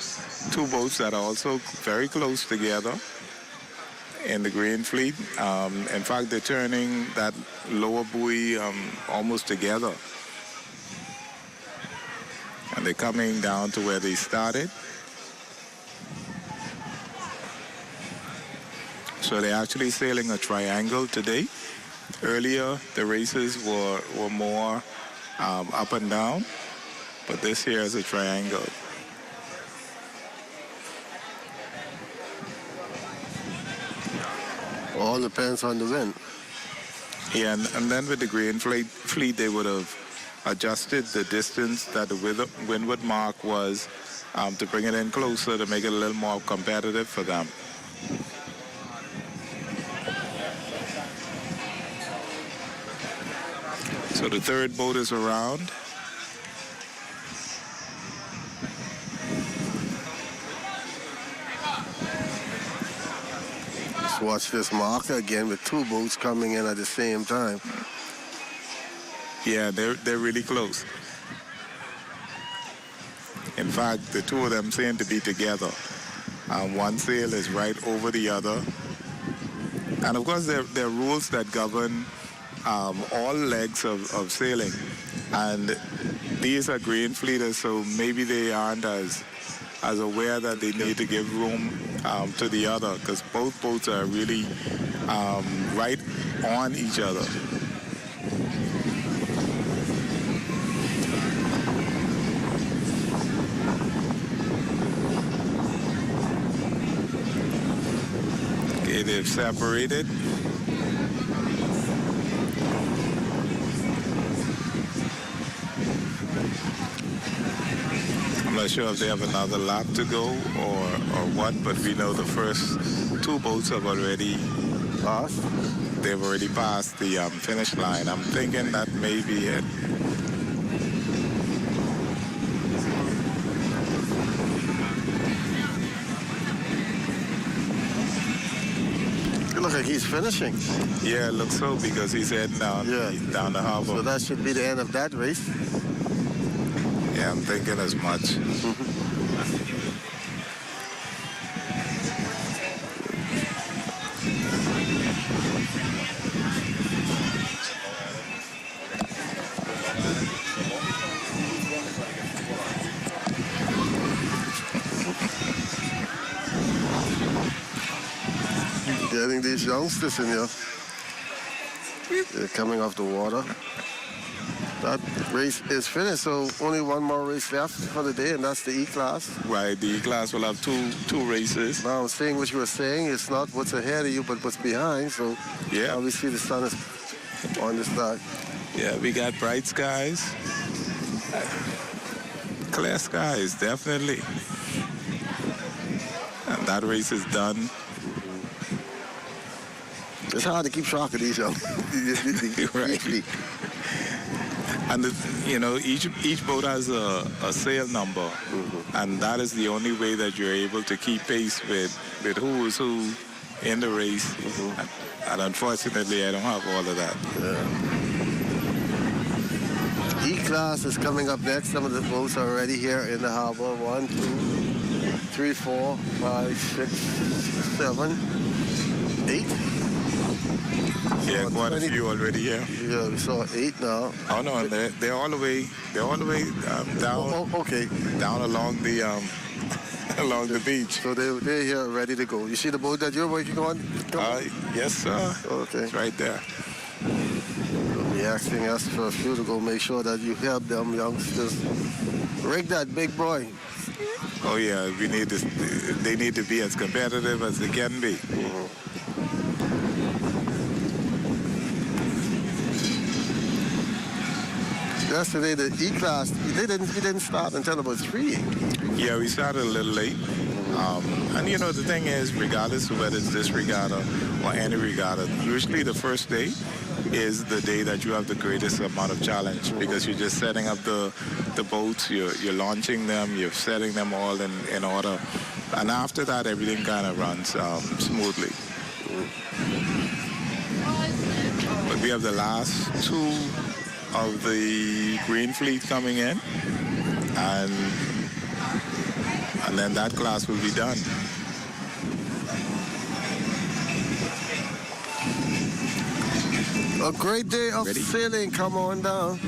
two boats that are also very close together in the Green Fleet. In fact, they're turning that lower buoy almost together. And they're coming down to where they started. So they're actually sailing a triangle today. Earlier, the races were more up and down, but this here is a triangle. All depends on the wind. Yeah, and then with the Green Fleet, they would have adjusted the distance that the windward mark was to bring it in closer to make it a little more competitive for them. So the third boat is around. Let's watch this marker again with two boats coming in at the same time. Yeah, they're really close. In fact, the two of them seem to be together. One sail is right over the other. And of course, there are rules that govern all legs of sailing. And these are Green Fleeters, so maybe they aren't as aware that they need to give room to the other, because both boats are really right on each other. Okay, they've separated. I'm not sure if they have another lap to go or what, but we know the first two boats have already passed. They've already passed the finish line. I'm thinking that may be it. Look like he's finishing. Yeah, it looks so because he's heading down, down the harbor. So that should be the end of that race. Yeah, I'm thinking as much. Getting these youngsters in here. They're coming off the water. That race is finished, so only one more race left for the day, and that's the E-Class. Right, the E-Class will have two races. Now, I'm saying what you were saying. It's not what's ahead of you, but what's behind. So, yeah, obviously the sun is on the side. Yeah, we got bright skies. Clear skies, definitely. And that race is done. It's hard to keep track of these young. Right. And you know, each boat has a sail number, and that is the only way that you're able to keep pace with who is who in the race. And unfortunately, I don't have all of that. Yeah. E-Class is coming up next. Some of the boats are already here in the harbor. 1, 2, 3, 4, 5, 6, 7, 8. Yeah, quite a few already here. Yeah, we saw 8 now. Oh no, they're all the way down. Okay. Down along the along the beach. So they're here ready to go. You see the boat that you're working on? Yes, sir. Okay. It's right there. They'll be asking us for a few to go make sure that you help them youngsters. Rig that big boy. Oh yeah, we need this. They need to be as competitive as they can be. Yesterday, the E-Class, we didn't start until about 3. Yeah, we started a little late. And you know, the thing is, regardless of whether it's this regatta or any regatta, usually the first day is the day that you have the greatest amount of challenge because you're just setting up the boats, you're launching them, you're setting them all in order. And after that, everything kind of runs smoothly. But we have the last 2 of the green fleet coming in, and then that class will be done. A great day of sailing. Come on down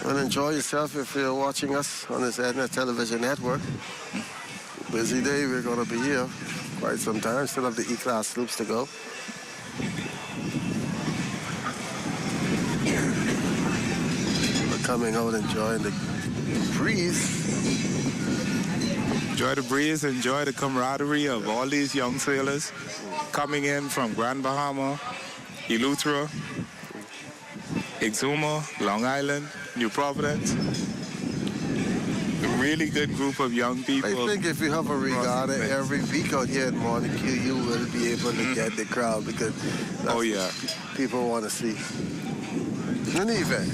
and enjoy yourself if you're watching us on this Edna Television Network. Busy day. We're going to be here quite some time. Still have the E-Class sloops to go. Coming out, enjoying the breeze. Enjoy the breeze, enjoy the camaraderie of all these young sailors coming in from Grand Bahama, Eleuthera, Exuma, Long Island, New Providence. A really good group of young people. I think if you have a regatta every week out here in Montague, you will be able to get the crowd because that's what people want to see. In any event,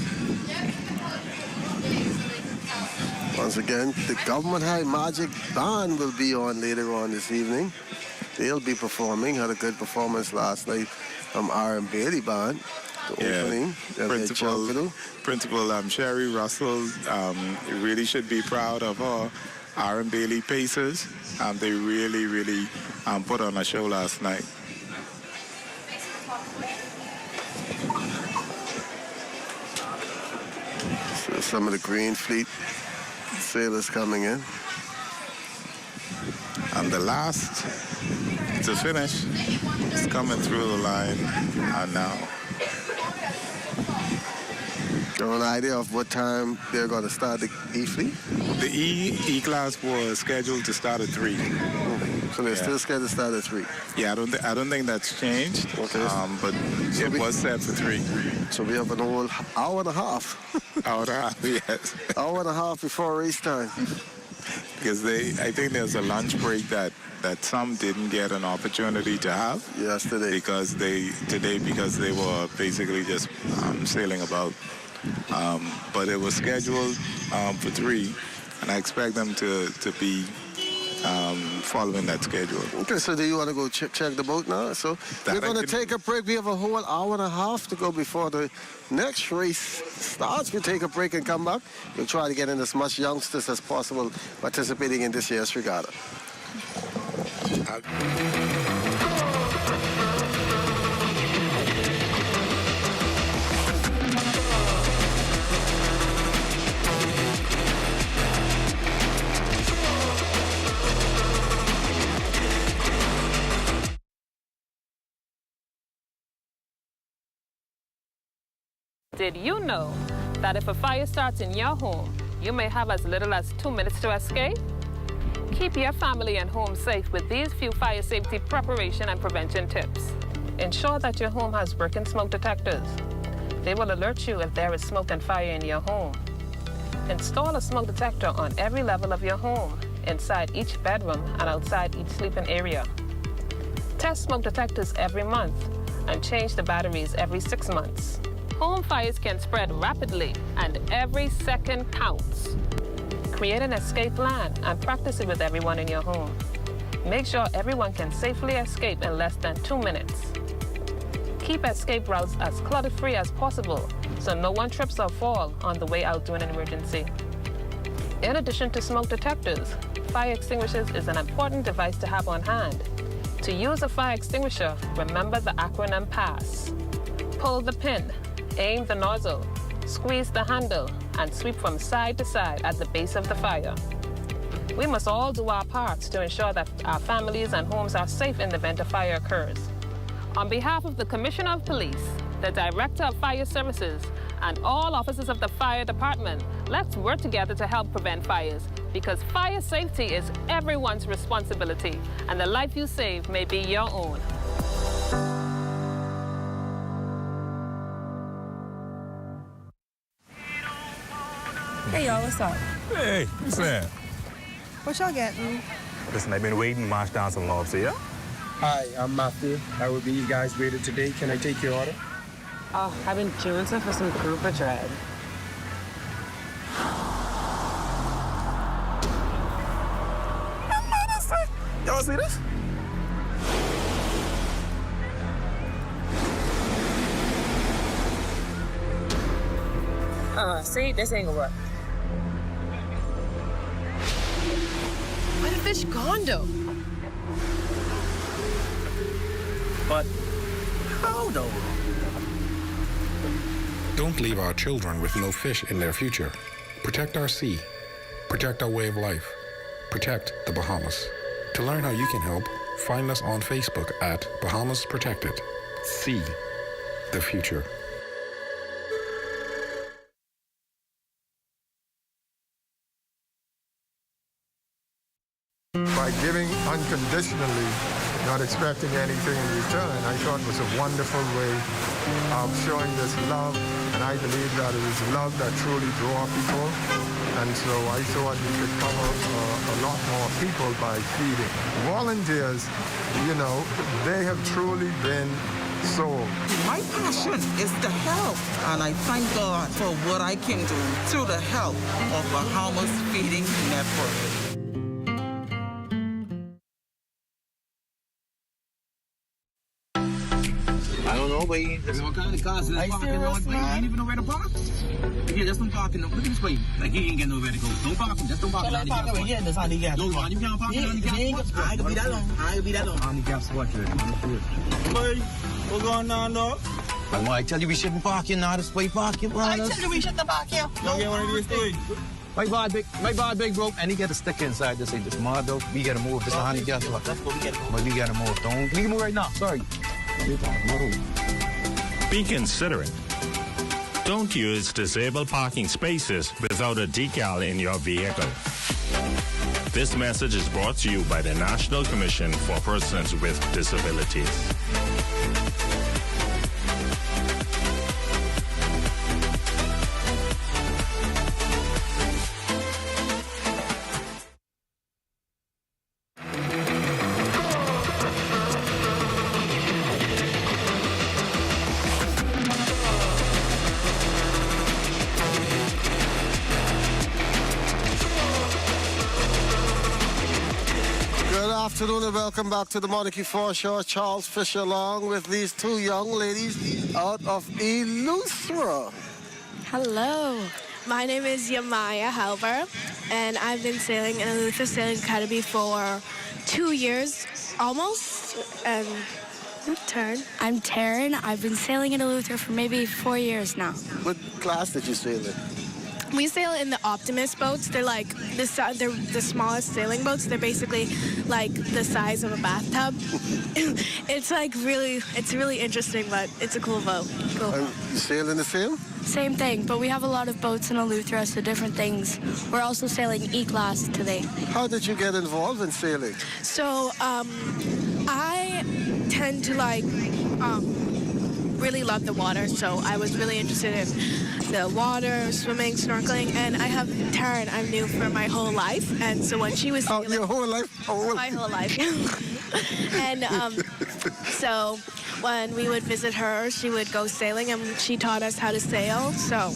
once again, the Government High Magic Band will be on later on this evening. They'll be performing. Had a good performance last night from R.M. Bailey Band. The opening. Principal Sherry Russell really should be proud of her R.M. Bailey Pacers. They really put on a show last night. So some of the Green Fleet sailors coming in. And the last to finish is coming through the line now. Do you have an idea of what time they're going to start the E-Fleet? The E-Class was scheduled to start at 3. So they're still scheduled to start at 3? Yeah, I don't think that's changed. Okay. But so it was set for 3. So we have an whole hour and a half. Hour and a half, yes. Hour and a half before race time. Because I think there's a lunch break that some didn't get an opportunity to have yesterday because they were basically just sailing about. But it was scheduled for 3, and I expect them to be following that schedule. Okay, so do you want to go check the boat now? So we're going to take a break. We have a whole hour and a half to go before the next race starts. We take a break and come back. We'll try to get in as much youngsters as possible participating in this year's regatta. Did you know that if a fire starts in your home, you may have as little as 2 minutes to escape? Keep your family and home safe with these few fire safety preparation and prevention tips. Ensure that your home has working smoke detectors. They will alert you if there is smoke and fire in your home. Install a smoke detector on every level of your home, inside each bedroom and outside each sleeping area. Test smoke detectors every month and change the batteries every 6 months. Home fires can spread rapidly, and every second counts. Create an escape plan and practice it with everyone in your home. Make sure everyone can safely escape in less than 2 minutes. Keep escape routes as clutter-free as possible so no one trips or falls on the way out during an emergency. In addition to smoke detectors, fire extinguishers is an important device to have on hand. To use a fire extinguisher, remember the acronym PASS. Pull the pin, aim the nozzle, squeeze the handle, and sweep from side to side at the base of the fire. We must all do our parts to ensure that our families and homes are safe in the event a fire occurs. On behalf of the Commissioner of Police, the Director of Fire Services, and all officers of the Fire Department, let's work together to help prevent fires, because fire safety is everyone's responsibility, and the life you save may be your own. Hey y'all, what's up? Hey, what's that? What y'all getting? Listen, I've been waiting to march down some logs here. Hi, I'm Matthew. I will be you guys waiter today. Can I take your order? Oh, I've been jonesing for some grouper dread. Y'all see this? See, this ain't gonna work. Where the fish gone, though? But how, though? Don't leave our children with no fish in their future. Protect our sea. Protect our way of life. Protect the Bahamas. To learn how you can help, find us on Facebook at Bahamas Protected. See the future. By giving unconditionally, not expecting anything in return, I thought was a wonderful way of showing this love. And I believe that it is love that truly draws people. And so I thought we could cover a lot more people by feeding. Volunteers, you know, they have truly been sold. My passion is to help, and I thank God for what I can do through the help of Bahamas Feeding Network. I don't know, but what kind of cars in this parking lot? You ain't even know where to park? Yeah, just don't park in the, look at this way. Like, you ain't get nowhere to go. Don't park him, just don't park him. Don't park him again, that's how they get. No, man, you can't park him on the gas. I can be that long. I can be that long. On the gas, watch it. Boy, what's going on, dog? I tell you we shouldn't park here now. This way park here, I tell you we shouldn't park here. Don't get one of these things. My bar big broke, and he got a sticker inside. This ain't this mud though. We gotta move. This is honey gas. Let's go, we gotta move. But we gotta move. Don't. We can move right now. Sorry. Be considerate. Don't use disabled parking spaces without a decal in your vehicle. This message is brought to you by the National Commission for Persons with Disabilities. afternoon and welcome back to the Monarchy Foreshore. Charles Fisher along with these two young ladies out of Eleuthera. Hello. My name is Yamaya Halber, and I've been sailing in Eleuthera Sailing Academy for 2 years, almost, and I'm Taryn. I've been sailing in Eleuthera for maybe 4 years now. What class did you sail in? We sail in the Optimist boats. They're like they're the smallest sailing boats. They're basically like the size of a bathtub. It's really interesting, but it's a cool boat. Cool. You sailing the same? Same thing, but we have a lot of boats in Eleuthera, so different things. We're also sailing E-class today. How did you get involved in sailing? So I tend to really love the water, so I was really interested in the water, swimming, snorkeling, and I have Taryn I've knew for my whole life, and so when she was sailing, your whole life? My whole life. And so when we would visit her, she would go sailing, and she taught us how to sail, so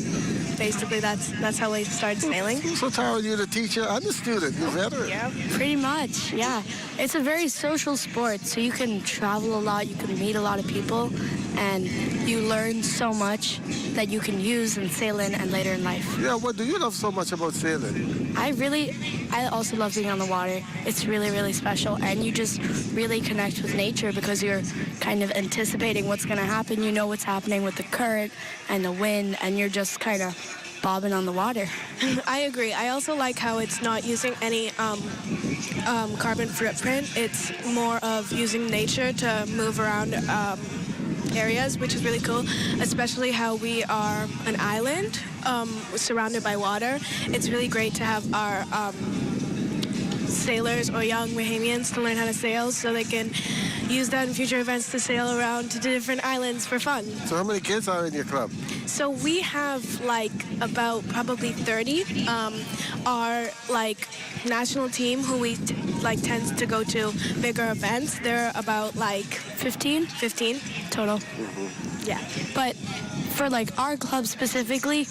basically that's how we started sailing. So Taryn, you're the teacher and the student, you're veteran. Yeah, pretty much, yeah. It's a very social sport, so you can travel a lot, you can meet a lot of people, and you learn so much that you can use and sail in and later in life. Yeah, what do you love so much about sailing? I also love being on the water. It's really, really special, and you just really connect with nature because you're kind of anticipating what's going to happen. You know what's happening with the current and the wind, and you're just kind of bobbing on the water. I agree. I also like how it's not using any carbon footprint. It's more of using nature to move around areas, which is really cool, especially how we are an island surrounded by water. It's really great to have our sailors or young Bahamians to learn how to sail so they can use that in future events to sail around to different islands for fun. So how many kids are in your club? So we have about probably 30. Our national team who we tends to go to bigger events, they're about 15 total. Mm-hmm. Yeah. But for our club specifically,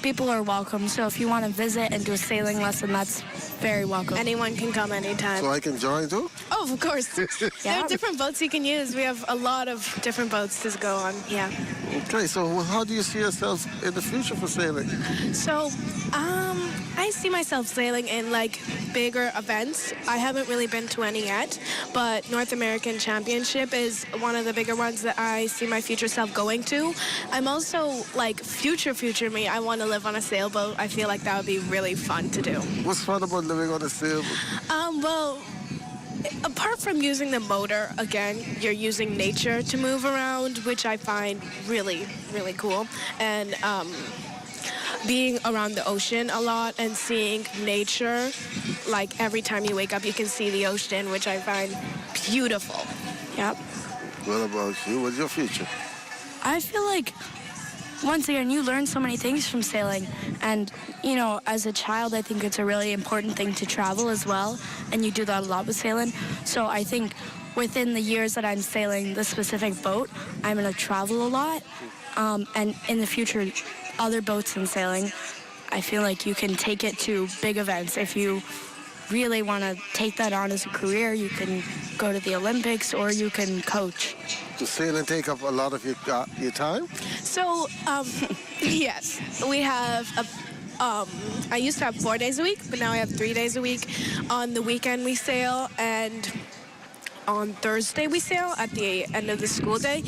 people are welcome. So if you want to visit and do a sailing lesson, that's very welcome. Anyone can come anytime. So I can join too? Oh, of course. There are different boats you can use. We have a lot of different boats to go on. Yeah. Okay, so how do you see yourself in the future for sailing? So, I see myself sailing in bigger events. I haven't really been to any yet, but North American Championship is one of the bigger ones that I see my future self going to. I'm also future me. I want to live on a sailboat. I feel like that would be really fun to do. What's fun about living on a sailboat? Well, apart from using the motor, again, you're using nature to move around, which I find really, really cool. And being around the ocean a lot and seeing nature, every time you wake up, you can see the ocean, which I find beautiful. Yep. What about you? What's your future? I feel once again, you learn so many things from sailing. And, as a child, I think it's a really important thing to travel as well. And you do that a lot with sailing. So I think within the years that I'm sailing this specific boat, I'm going to travel a lot. And in the future, other boats and sailing, I feel like you can take it to big events. If you really want to take that on as a career, you can go to the Olympics or you can coach. Does sailing take up a lot of your time? So, yes. We have I used to have 4 days a week, but now I have 3 days a week. On the weekend we sail, and on Thursday we sail at the end of the school day.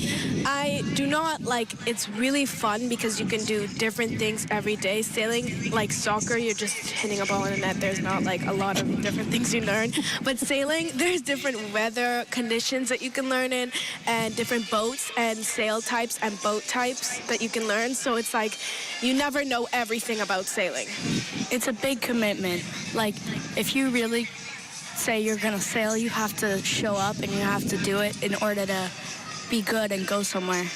I do not it's really fun because you can do different things every day. Sailing, like soccer, you're just hitting a ball in a net. There's not a lot of different things you learn. But sailing, there's different weather conditions that you can learn in, and different boats and sail types and boat types that you can learn. So it's you never know everything about sailing. It's a big commitment. If you really say you're going to sail, you have to show up and you have to do it in order to be good and go somewhere.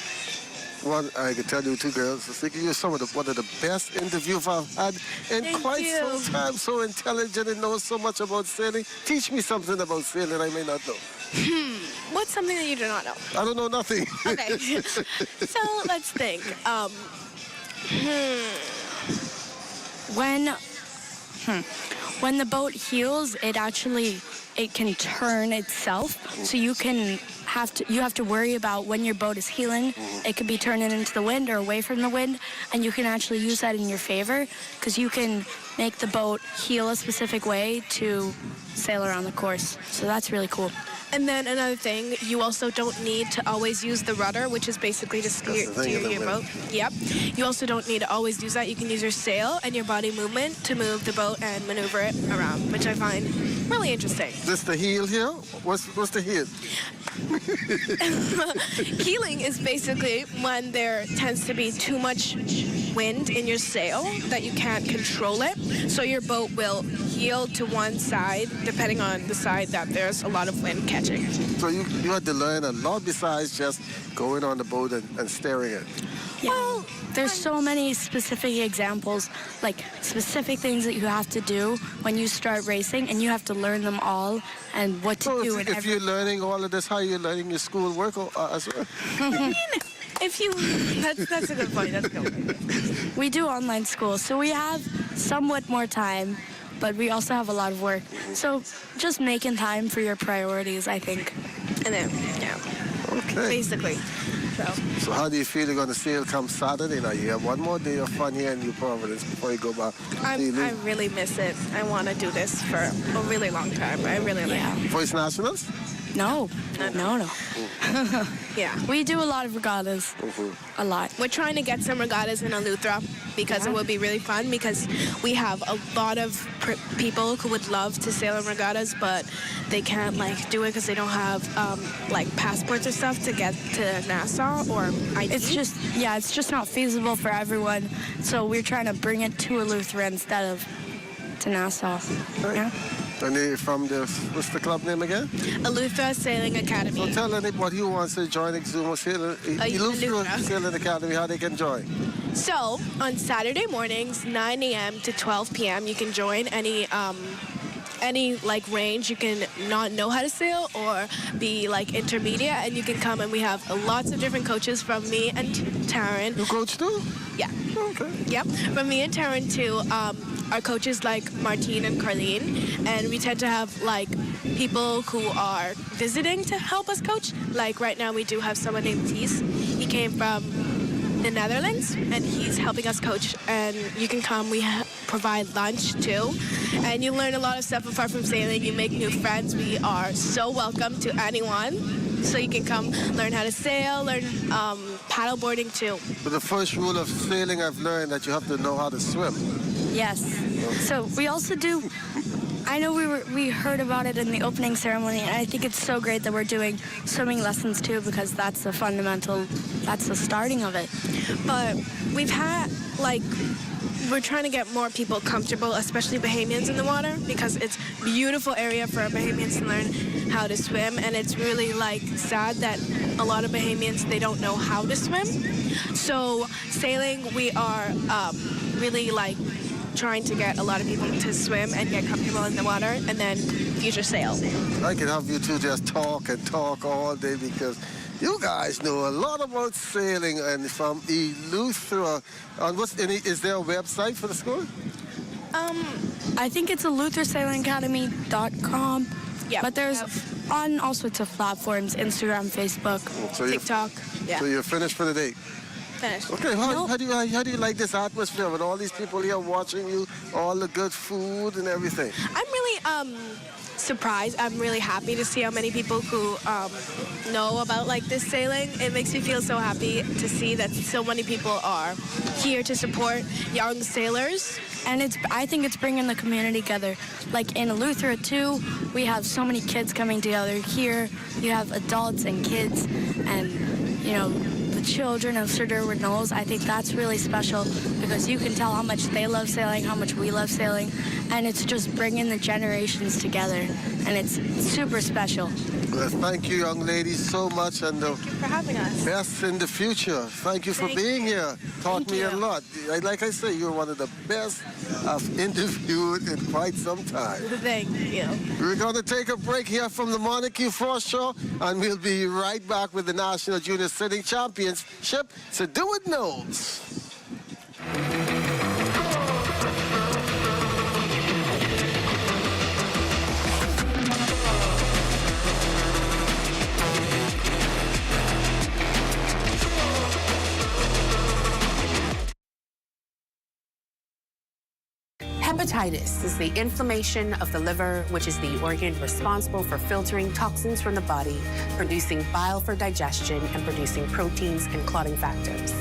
Well, I can tell you two girls, I think you're one of the best interviews I've had in quite some time. So intelligent and know so much about sailing. Teach me something about sailing I may not know. What's something that you do not know? I don't know nothing. Okay. So let's think. when the boat heels, it can turn itself. So you have to worry about when your boat is heeling. It could be turning into the wind or away from the wind, and you can actually use that in your favor because you can make the boat heel a specific way to sail around the course. So that's really cool. And then another thing, you also don't need to always use the rudder, which is basically to steer your boat. Yep. You also don't need to always use that. You can use your sail and your body movement to move the boat and maneuver it around, which I find really interesting. This the heel here? What's the heel? Heeling is basically when there tends to be too much wind in your sail that you can't control it. So your boat will heel to one side, depending on the side that there's a lot of wind catching. So you had to learn a lot besides just going on the boat and steering it. Yeah. Well, there's so many specific examples, like specific things that you have to do when you start racing, and you have to learn them all and what to do. If you're learning all of this, how are you learning your school work as well? That's a good point. That's a good point. We do online school, so we have somewhat more time, but we also have a lot of work. So just making time for your priorities, I think. And then, yeah. Okay. Basically. So how do you feel you're going to sail come Saturday? Now you have one more day of fun here in New Providence before you go back. I really miss it. I want to do this for a really long time. I really like it. Voice Nationals? No. Yeah. We do a lot of regattas. A lot. We're trying to get some regattas in Eleuthera because it would be really fun, because we have a lot of people who would love to sail in regattas, but they can't do it because they don't have passports or stuff to get to Nassau or ID. It's just not feasible for everyone. So we're trying to bring it to Eleuthera instead of to Nassau. Yeah. And you're from what's the club name again? Eleuthera Sailing Academy. So tell anybody who wants to join Eleuthera Sailing Academy how they can join. So on Saturday mornings, 9 a.m. to 12 p.m., you can join any range. You can not know how to sail or be intermediate, and you can come, and we have lots of different coaches from me and Taryn. You coach too? Yeah. Okay. Yep. From me and Taryn too. Our coaches like Martine and Carlene, and we tend to have people who are visiting to help us coach. Right now we do have someone named Thies. He came from the Netherlands, and he's helping us coach. And you can come. We provide lunch too, and you learn a lot of stuff apart from sailing. You make new friends. We are so welcome to anyone. So you can come learn how to sail, learn paddleboarding too. But the first rule of sailing I've learned that you have to know how to swim. Yes. So we also do, I know we heard about it in the opening ceremony, and I think it's so great that we're doing swimming lessons too, because that's the fundamental, that's the starting of it. But we've had, we're trying to get more people comfortable, especially Bahamians in the water, because it's a beautiful area for Bahamians to learn how to swim, and it's really sad that a lot of Bahamians, they don't know how to swim. So sailing, we are really trying to get a lot of people to swim and get comfortable in the water, and then future sail. I can have you two just talk and talk all day, because you guys know a lot about sailing, and from Eleuthera. Is there a website for the school? I think it's EleutheraSailingAcademy.com. Yeah. But there's on all sorts of platforms, Instagram, Facebook, TikTok. So you're finished for the day? Finished. Okay, how do you like this atmosphere with all these people here watching you, all the good food and everything? I'm really surprised. I'm really happy to see how many people who know about this sailing. It makes me feel so happy to see that so many people are here to support young sailors. And I think it's bringing the community together. In Eleuthera too, we have so many kids coming together. Here, you have adults and kids, and the children of Sir Durward Knowles. I think that's really special, because you can tell how much they love sailing, how much we love sailing, and it's just bringing the generations together, and it's super special. Well, thank you, young ladies, so much, and thank you for having us. Best in the future. Thank you for being here. Taught me a lot. Like I say, you're one of the best I've interviewed in quite some time. Thank you. We're going to take a break here from the Monarchy Foreshore, and we'll be right back with the National Junior Sailing Championship. So Durward Knowles. Hepatitis is the inflammation of the liver, which is the organ responsible for filtering toxins from the body, producing bile for digestion, and producing proteins and clotting factors.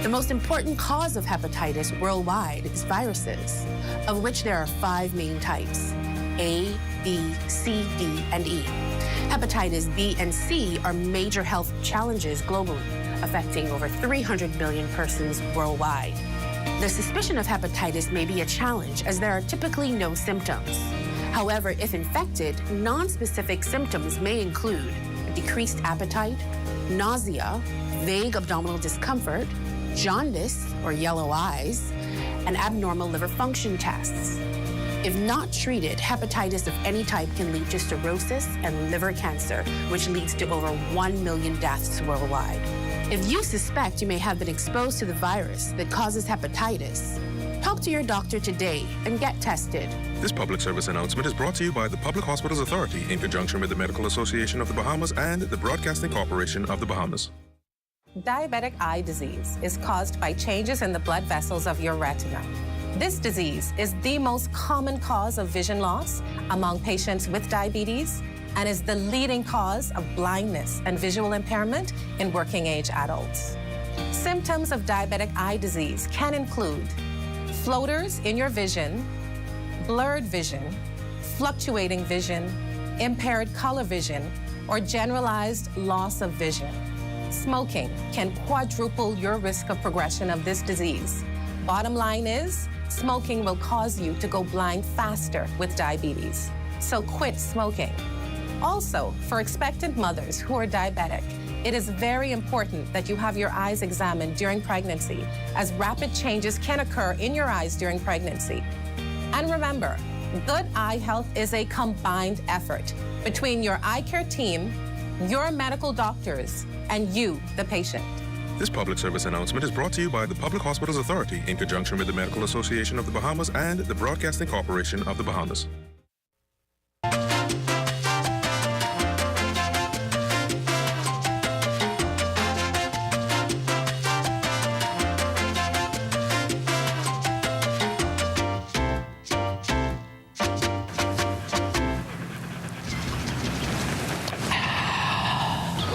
The most important cause of hepatitis worldwide is viruses, of which there are 5 main types: A, B, C, D, and E. Hepatitis B and C are major health challenges globally, affecting over 300 million persons worldwide. The suspicion of hepatitis may be a challenge, as there are typically no symptoms. However, if infected, non-specific symptoms may include decreased appetite, nausea, vague abdominal discomfort, jaundice or yellow eyes, and abnormal liver function tests. If not treated, hepatitis of any type can lead to cirrhosis and liver cancer, which leads to over 1 million deaths worldwide. If you suspect you may have been exposed to the virus that causes hepatitis, talk to your doctor today and get tested. This public service announcement is brought to you by the Public Hospitals Authority in conjunction with the Medical Association of the Bahamas and the Broadcasting Corporation of the Bahamas. Diabetic eye disease is caused by changes in the blood vessels of your retina. This disease is the most common cause of vision loss among patients with diabetes and is the leading cause of blindness and visual impairment in working-age adults. Symptoms of diabetic eye disease can include floaters in your vision, blurred vision, fluctuating vision, impaired color vision, or generalized loss of vision. Smoking can quadruple your risk of progression of this disease. Bottom line is, smoking will cause you to go blind faster with diabetes. So quit smoking. Also, for expectant mothers who are diabetic, it is very important that you have your eyes examined during pregnancy, as rapid changes can occur in your eyes during pregnancy. And remember, good eye health is a combined effort between your eye care team, your medical doctors, and you, the patient. This public service announcement is brought to you by the Public Hospitals Authority in conjunction with the Medical Association of the Bahamas and the Broadcasting Corporation of the Bahamas.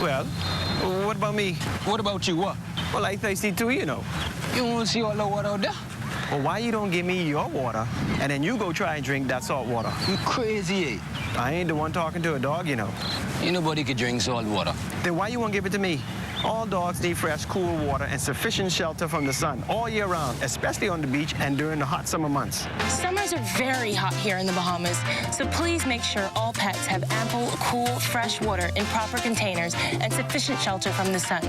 Well, what about me? What about you? What? Well, I thirsty too, you know. You want to see all the water out there? Well, why you don't give me your water, and then you go try and drink that salt water? You crazy, eh? I ain't the one talking to a dog, you know. Ain't nobody could drink salt water. Then why you won't give it to me? All dogs need fresh, cool water and sufficient shelter from the sun all year round, especially on the beach and during the hot summer months. Summers are very hot here in the Bahamas, so please make sure all pets have ample, cool, fresh water in proper containers and sufficient shelter from the sun,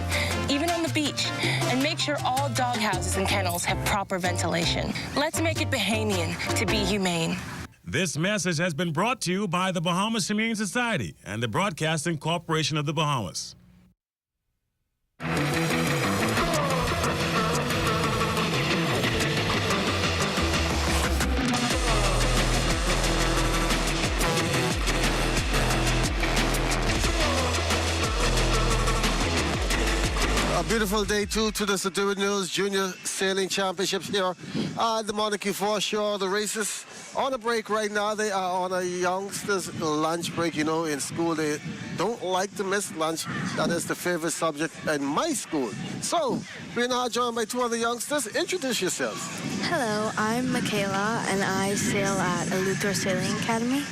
even on the beach. And make sure all dog houses and kennels have proper ventilation. Let's make it Bahamian to be humane. This message has been brought to you by the Bahamas Humane Society and the Broadcasting Corporation of the Bahamas. A beautiful day two to the Durward Knowles Junior Sailing Championships here at the Monarchy Foreshore. The races on a break right now. They are on a youngsters' lunch break. You know, in school they don't like to miss lunch. That is the favorite subject in my school. So we're now joined by two other youngsters. Introduce yourselves. Hello, I'm Michaela, and I sail at Eleuthera Sailing Academy.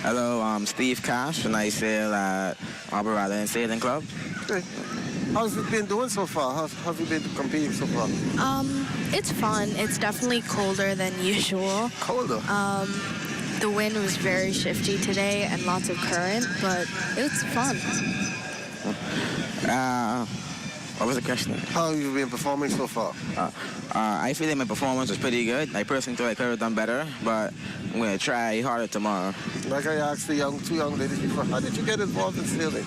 Hello, I'm Steve Cash, and I sail at Arbor Island Sailing Club. Okay. How's it been doing so far? How have you been competing so far? It's fun. It's definitely colder than usual. Colder? The wind was very shifty today and lots of current, but it's fun. What was the question? How have you been performing so far? I feel like my performance was pretty good. I personally thought I could have done better, but I'm going to try harder tomorrow. Like I asked the two young ladies before, how did you get involved in sailing?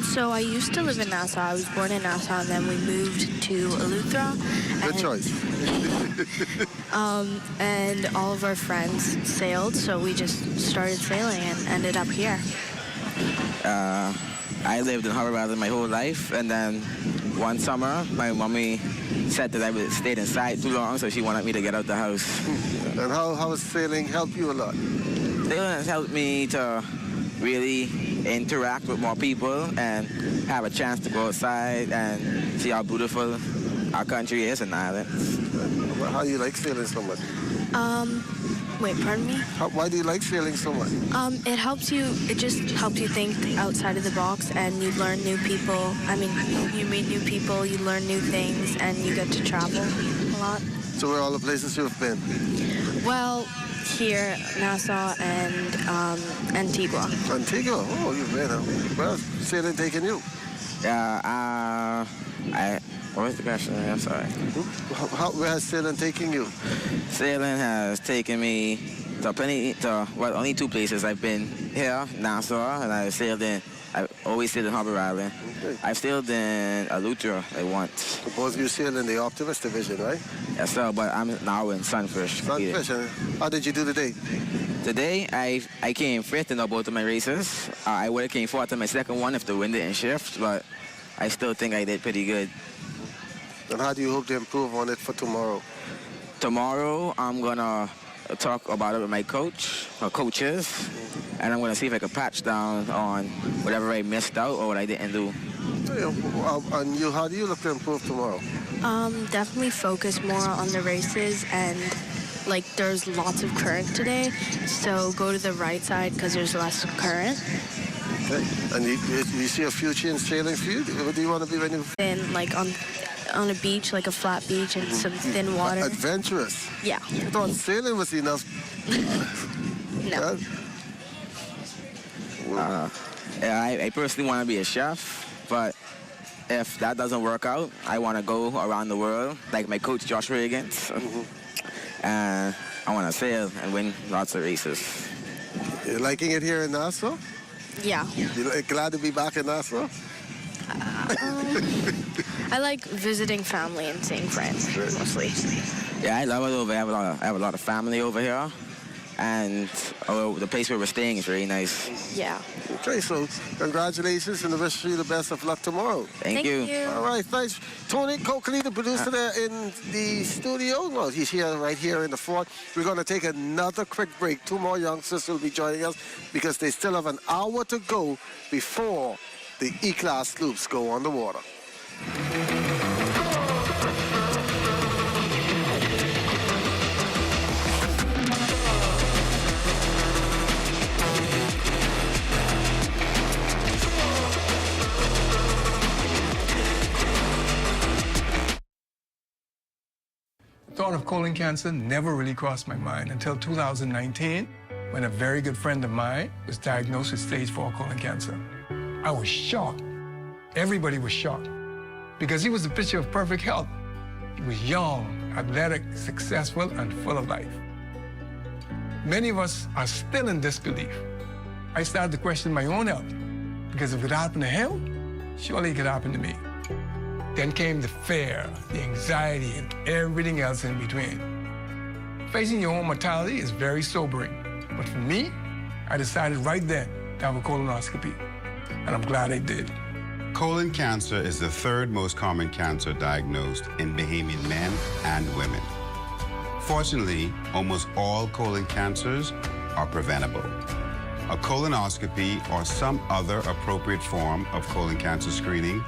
So I used to live in Nassau. I was born in Nassau, and then we moved to Eleuthera. Good choice. And all of our friends sailed, so we just started sailing and ended up here. I lived in Harbor Island my whole life, and then one summer, my mommy said that I stayed inside too long, so she wanted me to get out the house. And how has sailing helped you a lot? Sailing has helped me to really interact with more people and have a chance to go outside and see how beautiful our country is and islands. How do you like sailing so much? Wait, pardon me? Why do you like sailing so much? It just helps you think outside of the box, and you learn new people. I mean, you meet new people, you learn new things, and you get to travel a lot. So where are all the places you've been? Well, here, Nassau and Antigua. Antigua? Oh, you've been. Where has sailing taken you? What was the question? I'm sorry. Where has sailing taken you? Sailing has taken me to only two places. I've been here, Nassau, and I've always sailed in Harbor Island. Okay. I've sailed in Eleuthera once. Suppose you sailed in the Optimist Division, right? Yes, sir, but I'm now in Sunfish. Sunfish, how did you do today? Today, I came fifth in both of my races. I would have came fourth in my second one if the wind didn't shift, but I still think I did pretty good. And how do you hope to improve on it for tomorrow? Tomorrow, I'm going to talk about it with my coaches, and I'm going to see if I can patch down on whatever I missed out or what I didn't do. And you, how do you look to improve tomorrow? Definitely focus more on the races, and there's lots of current today, so go to the right side because there's less current. Okay. And you see a future in sailing for you? What do you want to be when you... Then, on a beach, like a flat beach and some thin water. Adventurous? Yeah. I thought sailing was enough. No. I personally want to be a chef, but if that doesn't work out, I want to go around the world, like my coach, Josh Reagans. And I want to sail and win lots of races. You liking it here in Nassau? Yeah. You glad to be back in Nassau? I like visiting family and seeing friends, mostly. Yeah, I love it over here. I have a lot of family over here. And the place where we're staying is really nice. Yeah. Okay, so congratulations and I wish you the best of luck tomorrow. Thank you. All right, thanks. Tony Coakley, the producer there in the studio. Well, he's here right here in the fort. We're going to take another quick break. Two more youngsters will be joining us because they still have an hour to go before the E-Class sloops go on the water. The thought of colon cancer never really crossed my mind until 2019, when a very good friend of mine was diagnosed with stage 4 colon cancer. I was shocked. Everybody was shocked because he was a picture of perfect health. He was young, athletic, successful, and full of life. Many of us are still in disbelief. I started to question my own health because if it happened to him, surely it could happen to me. Then came the fear, the anxiety, and everything else in between. Facing your own mortality is very sobering. But for me, I decided right then to have a colonoscopy. And I'm glad I did. Colon cancer is the third most common cancer diagnosed in Bahamian men and women. Fortunately, almost all colon cancers are preventable. A colonoscopy or some other appropriate form of colon cancer screening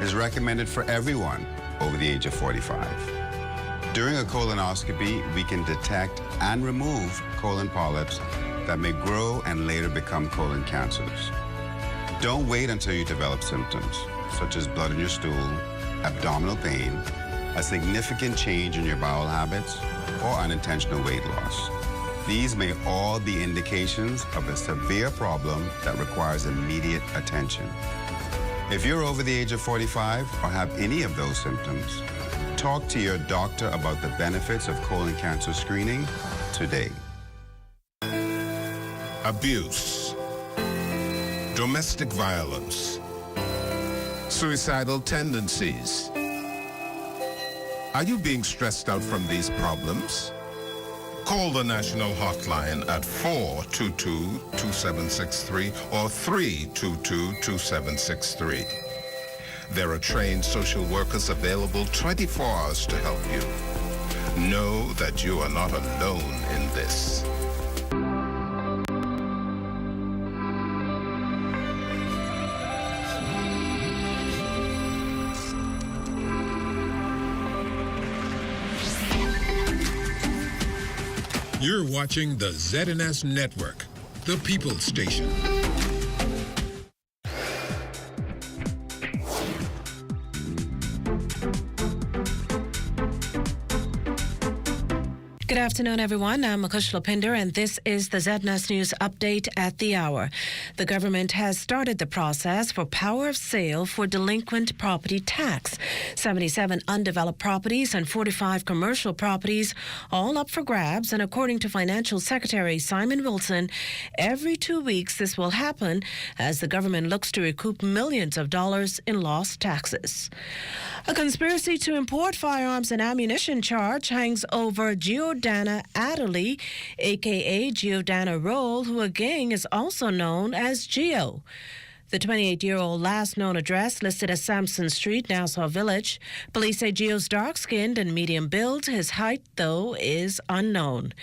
is recommended for everyone over the age of 45. During a colonoscopy, we can detect and remove colon polyps that may grow and later become colon cancers. Don't wait until you develop symptoms, such as blood in your stool, abdominal pain, a significant change in your bowel habits, or unintentional weight loss. These may all be indications of a severe problem that requires immediate attention. If you're over the age of 45 or have any of those symptoms, talk to your doctor about the benefits of colon cancer screening today. Abuse, domestic violence, suicidal tendencies. Are you being stressed out from these problems? Call the national hotline at 422-2763 or 322-2763. There are trained social workers available 24 hours to help you. Know that you are not alone in this. You're watching the ZNS Network, the People's Station. Good afternoon, everyone. I'm Akush Lopinder, and this is the ZNS News Update at the hour. The government has started the process for power of sale for delinquent property tax. 77 undeveloped properties and 45 commercial properties, all up for grabs. And according to Financial Secretary Simon Wilson, every 2 weeks this will happen as the government looks to recoup millions of dollars in lost taxes. A conspiracy to import firearms and ammunition charge hangs over Giordana Adderley, a.k.a. Giordana Roll, who again is also known as Gio. The 28-year-old last known address listed as Sampson Street, Nassau Village. Police say Gio's dark-skinned and medium build. His height, though, is unknown.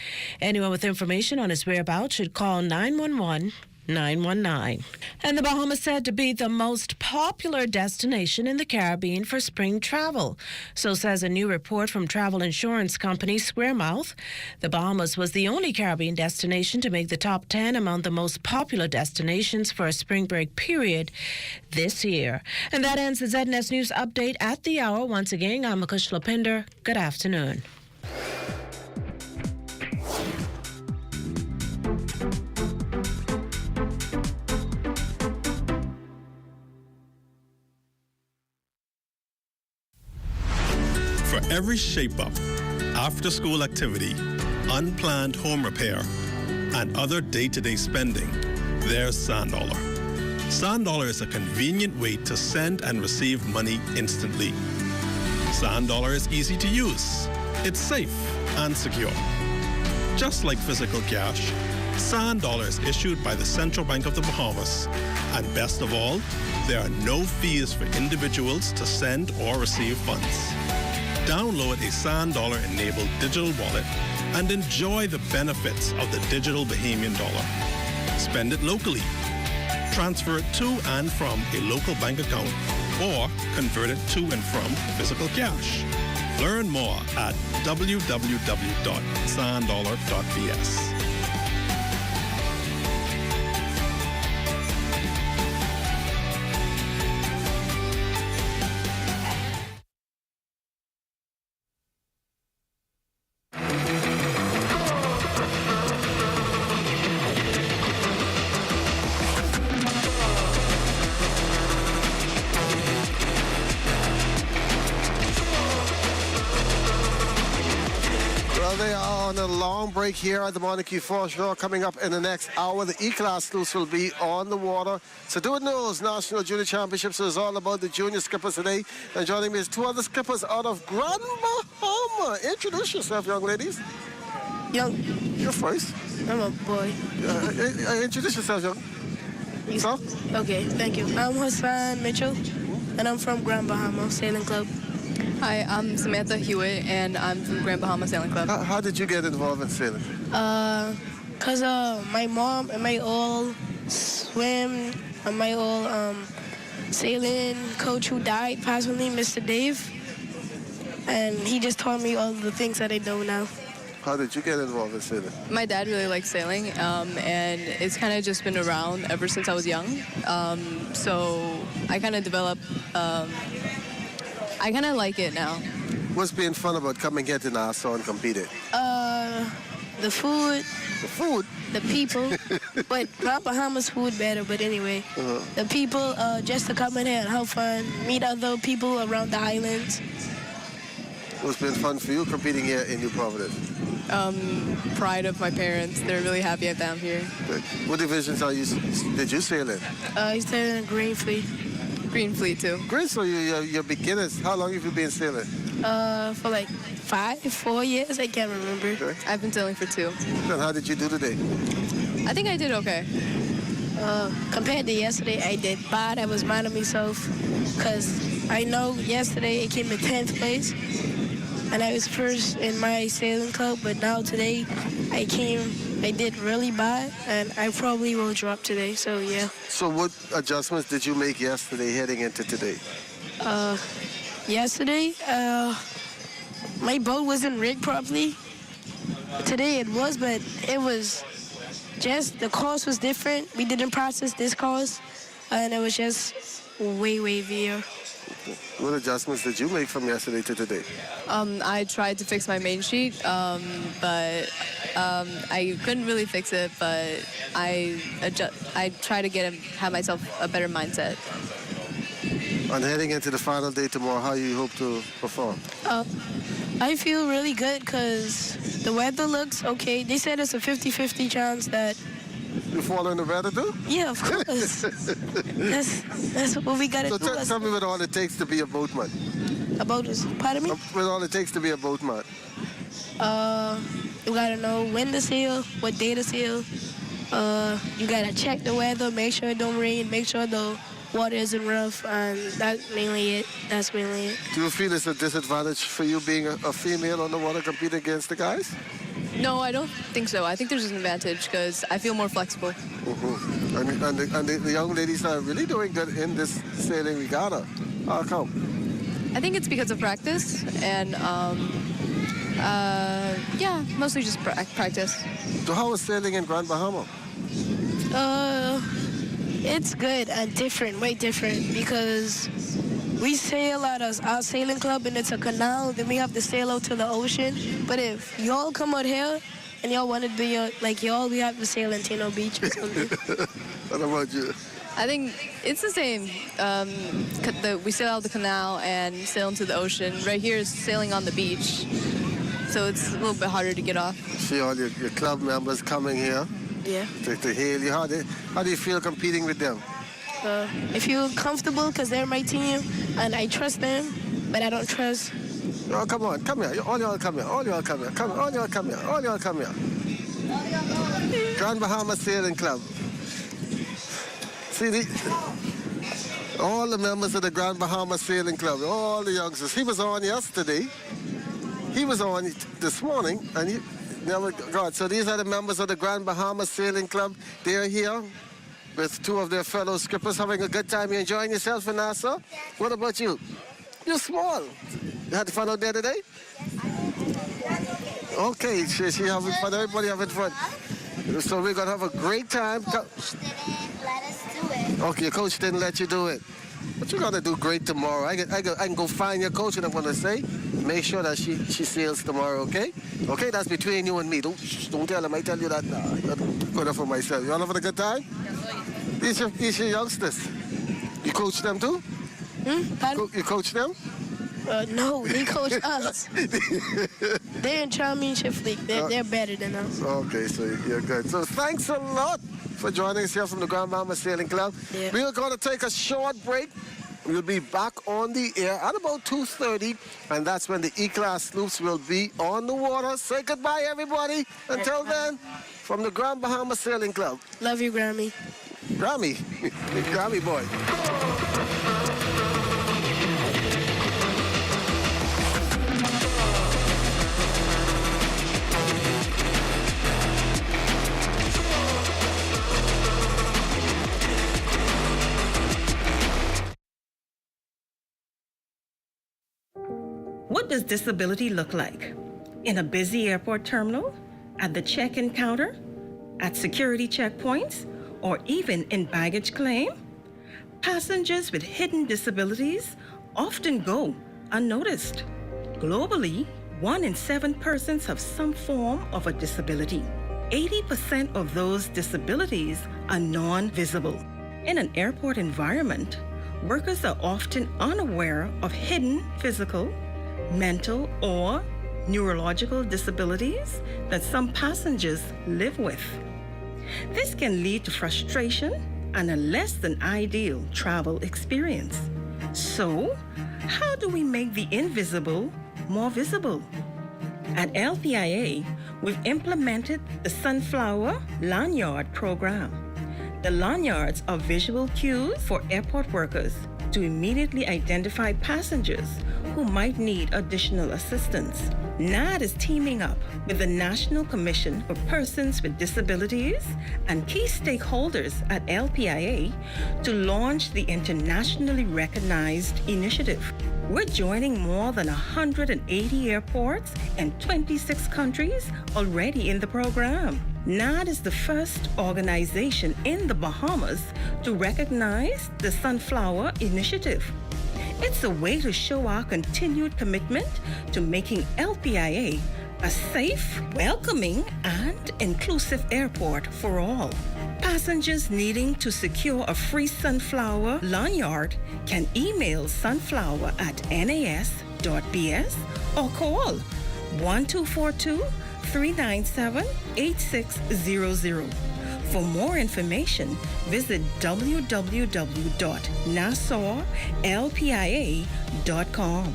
Anyone with information on his whereabouts should call 911. 919. And the Bahamas said to be the most popular destination in the Caribbean for spring travel. So says a new report from travel insurance company Squaremouth. The Bahamas was the only Caribbean destination to make the top 10 among the most popular destinations for a spring break period this year. And that ends the ZNS News Update at the hour. Once again, I'm Akush Lopinder. Good afternoon. For every shape-up, after-school activity, unplanned home repair, and other day-to-day spending, there's SandDollar. SandDollar is a convenient way to send and receive money instantly. SandDollar is easy to use. It's safe and secure. Just like physical cash, SandDollar is issued by the Central Bank of the Bahamas. And best of all, there are no fees for individuals to send or receive funds. Download a SandDollar-enabled digital wallet and enjoy the benefits of the digital Bahamian dollar. Spend it locally. Transfer it to and from a local bank account or convert it to and from physical cash. Learn more at www.sanddollar.bs. They are on a long break here at the Monarchy Foreshore. Coming up in the next hour, the E-Class sluice will be on the water. So Durward Knowles National Junior Championships is all about the junior skippers today. And joining me is two other skippers out of Grand Bahama. Introduce yourself, young ladies. Young. You're first. I'm a boy. Introduce yourself, young. So? Okay, thank you. I'm Hassan Mitchell, and I'm from Grand Bahama Sailing Club. Hi, I'm Samantha Hewitt, and I'm from Grand Bahama Sailing Club. How did you get involved in sailing? Cause my mom and my old swim and my old sailing coach who died passed with me, Mr. Dave, and he just taught me all the things that I know now. How did you get involved in sailing? My dad really likes sailing, and it's kind of just been around ever since I was young. So I kind of developed. I kind of like it now. What's been fun about coming here to Nassau and competing? The food. The food? The people. But Grand Bahama's food better, but anyway. The people, just to come in here and have fun, meet other people around the islands. What's been fun for you competing here in New Providence? Pride of my parents. They're really happy that I'm here. Good. What divisions did you sail in? I sailed in Green Fleet. Green Fleet too. Great, so you're beginners. How long have you been sailing? For like 4 years, I can't remember. Okay. I've been sailing for 2. And how did you do today? I think I did okay. Compared to yesterday, I did bad. I was mad at myself because I know yesterday it came in 10th place. and I was first in my sailing club, but now today I did really bad, and I probably will drop today, so yeah. So what adjustments did you make yesterday heading into today? Yesterday, my boat wasn't rigged properly. Today it was, but it was just, the course was different. We didn't process this course, and it was just way weird. What adjustments did you make from yesterday to today? I tried to fix my main sheet, but I couldn't really fix it, but I try to have myself a better mindset. And heading into the final day tomorrow, how you hope to perform? I feel really good because the weather looks okay. They said it's a 50-50 chance that... You fall in the weather too? Yeah, of course. that's what we got to do. So tell me what all it takes to be a boatman. A boatman? Pardon me? What all it takes to be a boatman? You got to know when to sail, what day to sail. You got to check the weather, make sure it don't rain, make sure the water isn't rough, and that's mainly it. Do you feel it's a disadvantage for you being a female on the water competing against the guys? No, I don't think so. I think there's an advantage because I feel more flexible. Mm-hmm. And the young ladies are really doing good in this sailing regatta. How come? I think it's because of practice and, yeah, mostly just practice. So how is sailing in Grand Bahama? It's good and different, way different, because we sail at our sailing club and it's a canal, then we have to sail out to the ocean. But if y'all come out here and y'all want to be like y'all, we have to sail in Tino Beach or something. What about you? I think it's the same. We sail out the canal and sail into the ocean. Right here is sailing on the beach, so it's a little bit harder to get off. See all your club members coming here. Yeah. To hail you. How do you feel competing with them? I feel comfortable because they're my team and I trust them, but I don't trust. Oh, come on, come here. All y'all come here. All y'all come here. All y'all come here. All y'all come here. Grand Bahama Sailing Club. See, all the members of the Grand Bahama Sailing Club, all the youngsters. He was on yesterday. He was on this morning, and he never got. So these are the members of the Grand Bahama Sailing Club. They're here with two of their fellow skippers, having a good time. You enjoying yourself in Nassau? What about you? You're small. You had fun out there today? Okay, she having fun. Everybody having fun. So we're gonna have a great time. Coach didn't let us do it. Okay, your coach didn't let you do it. But you're gonna do great tomorrow. I can go find your coach and I'm gonna say, make sure that she sails tomorrow, okay? Okay, that's between you and me. Don't tell him. I tell you that now. I'm going for myself. You all having a good time? These your youngsters. You coach them too? You coach them? No, they coach us. They're in championship league. They're better than us. Okay, so you're good. So thanks a lot for joining us here from the Grand Bahama Sailing Club. Yeah. We are going to take a short break. We'll be back on the air at about 2:30, and that's when the E-Class sloops will be on the water. Say goodbye, everybody. Until then, from the Grand Bahama Sailing Club. Love you, Grammy. Grammy. Grammy boy. What does disability look like? In a busy airport terminal? At the check-in counter? At security checkpoints? Or even in baggage claim? Passengers with hidden disabilities often go unnoticed. Globally, 1 in 7 persons have some form of a disability. 80% of those disabilities are non-visible. In an airport environment, workers are often unaware of hidden physical, mental, or neurological disabilities that some passengers live with. This can lead to frustration and a less than ideal travel experience. So, how do we make the invisible more visible? At LPIA, we've implemented the Sunflower Lanyard program. The lanyards are visual cues for airport workers to immediately identify passengers who might need additional assistance. NAD is teaming up with the National Commission for Persons with Disabilities and key stakeholders at LPIA to launch the internationally recognized initiative. We're joining more than 180 airports in 26 countries already in the program. NAD is the first organization in the Bahamas to recognize the Sunflower Initiative. It's a way to show our continued commitment to making LPIA a safe, welcoming, and inclusive airport for all. Passengers needing to secure a free sunflower lanyard can email sunflower@nas.bs or call 1242-397-8600. For more information, visit www.nassauLPIA.com.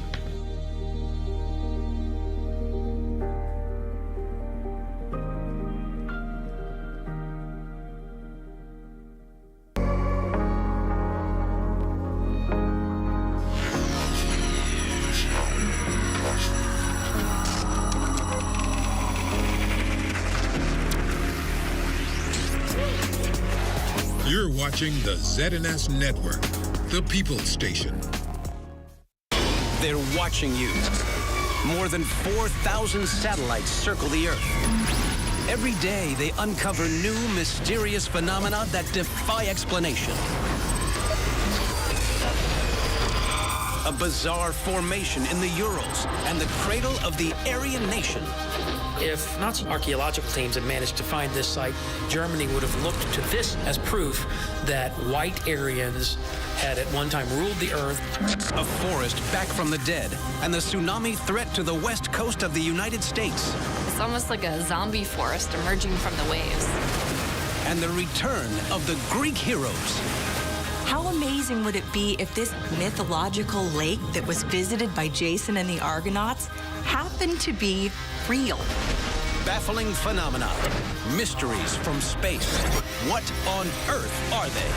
You're watching the ZNS Network, the People's Station. They're watching you. More than 4,000 satellites circle the Earth. Every day, they uncover new mysterious phenomena that defy explanation. A bizarre formation in the Urals and the cradle of the Aryan nation. If Nazi archaeological teams had managed to find this site, Germany would have looked to this as proof that white Aryans had at one time ruled the earth. A forest back from the dead and the tsunami threat to the west coast of the United States. It's almost like a zombie forest emerging from the waves. And the return of the Greek heroes. How amazing would it be if this mythological lake that was visited by Jason and the Argonauts happened to be real? Baffling phenomena, mysteries from space. What on earth are they?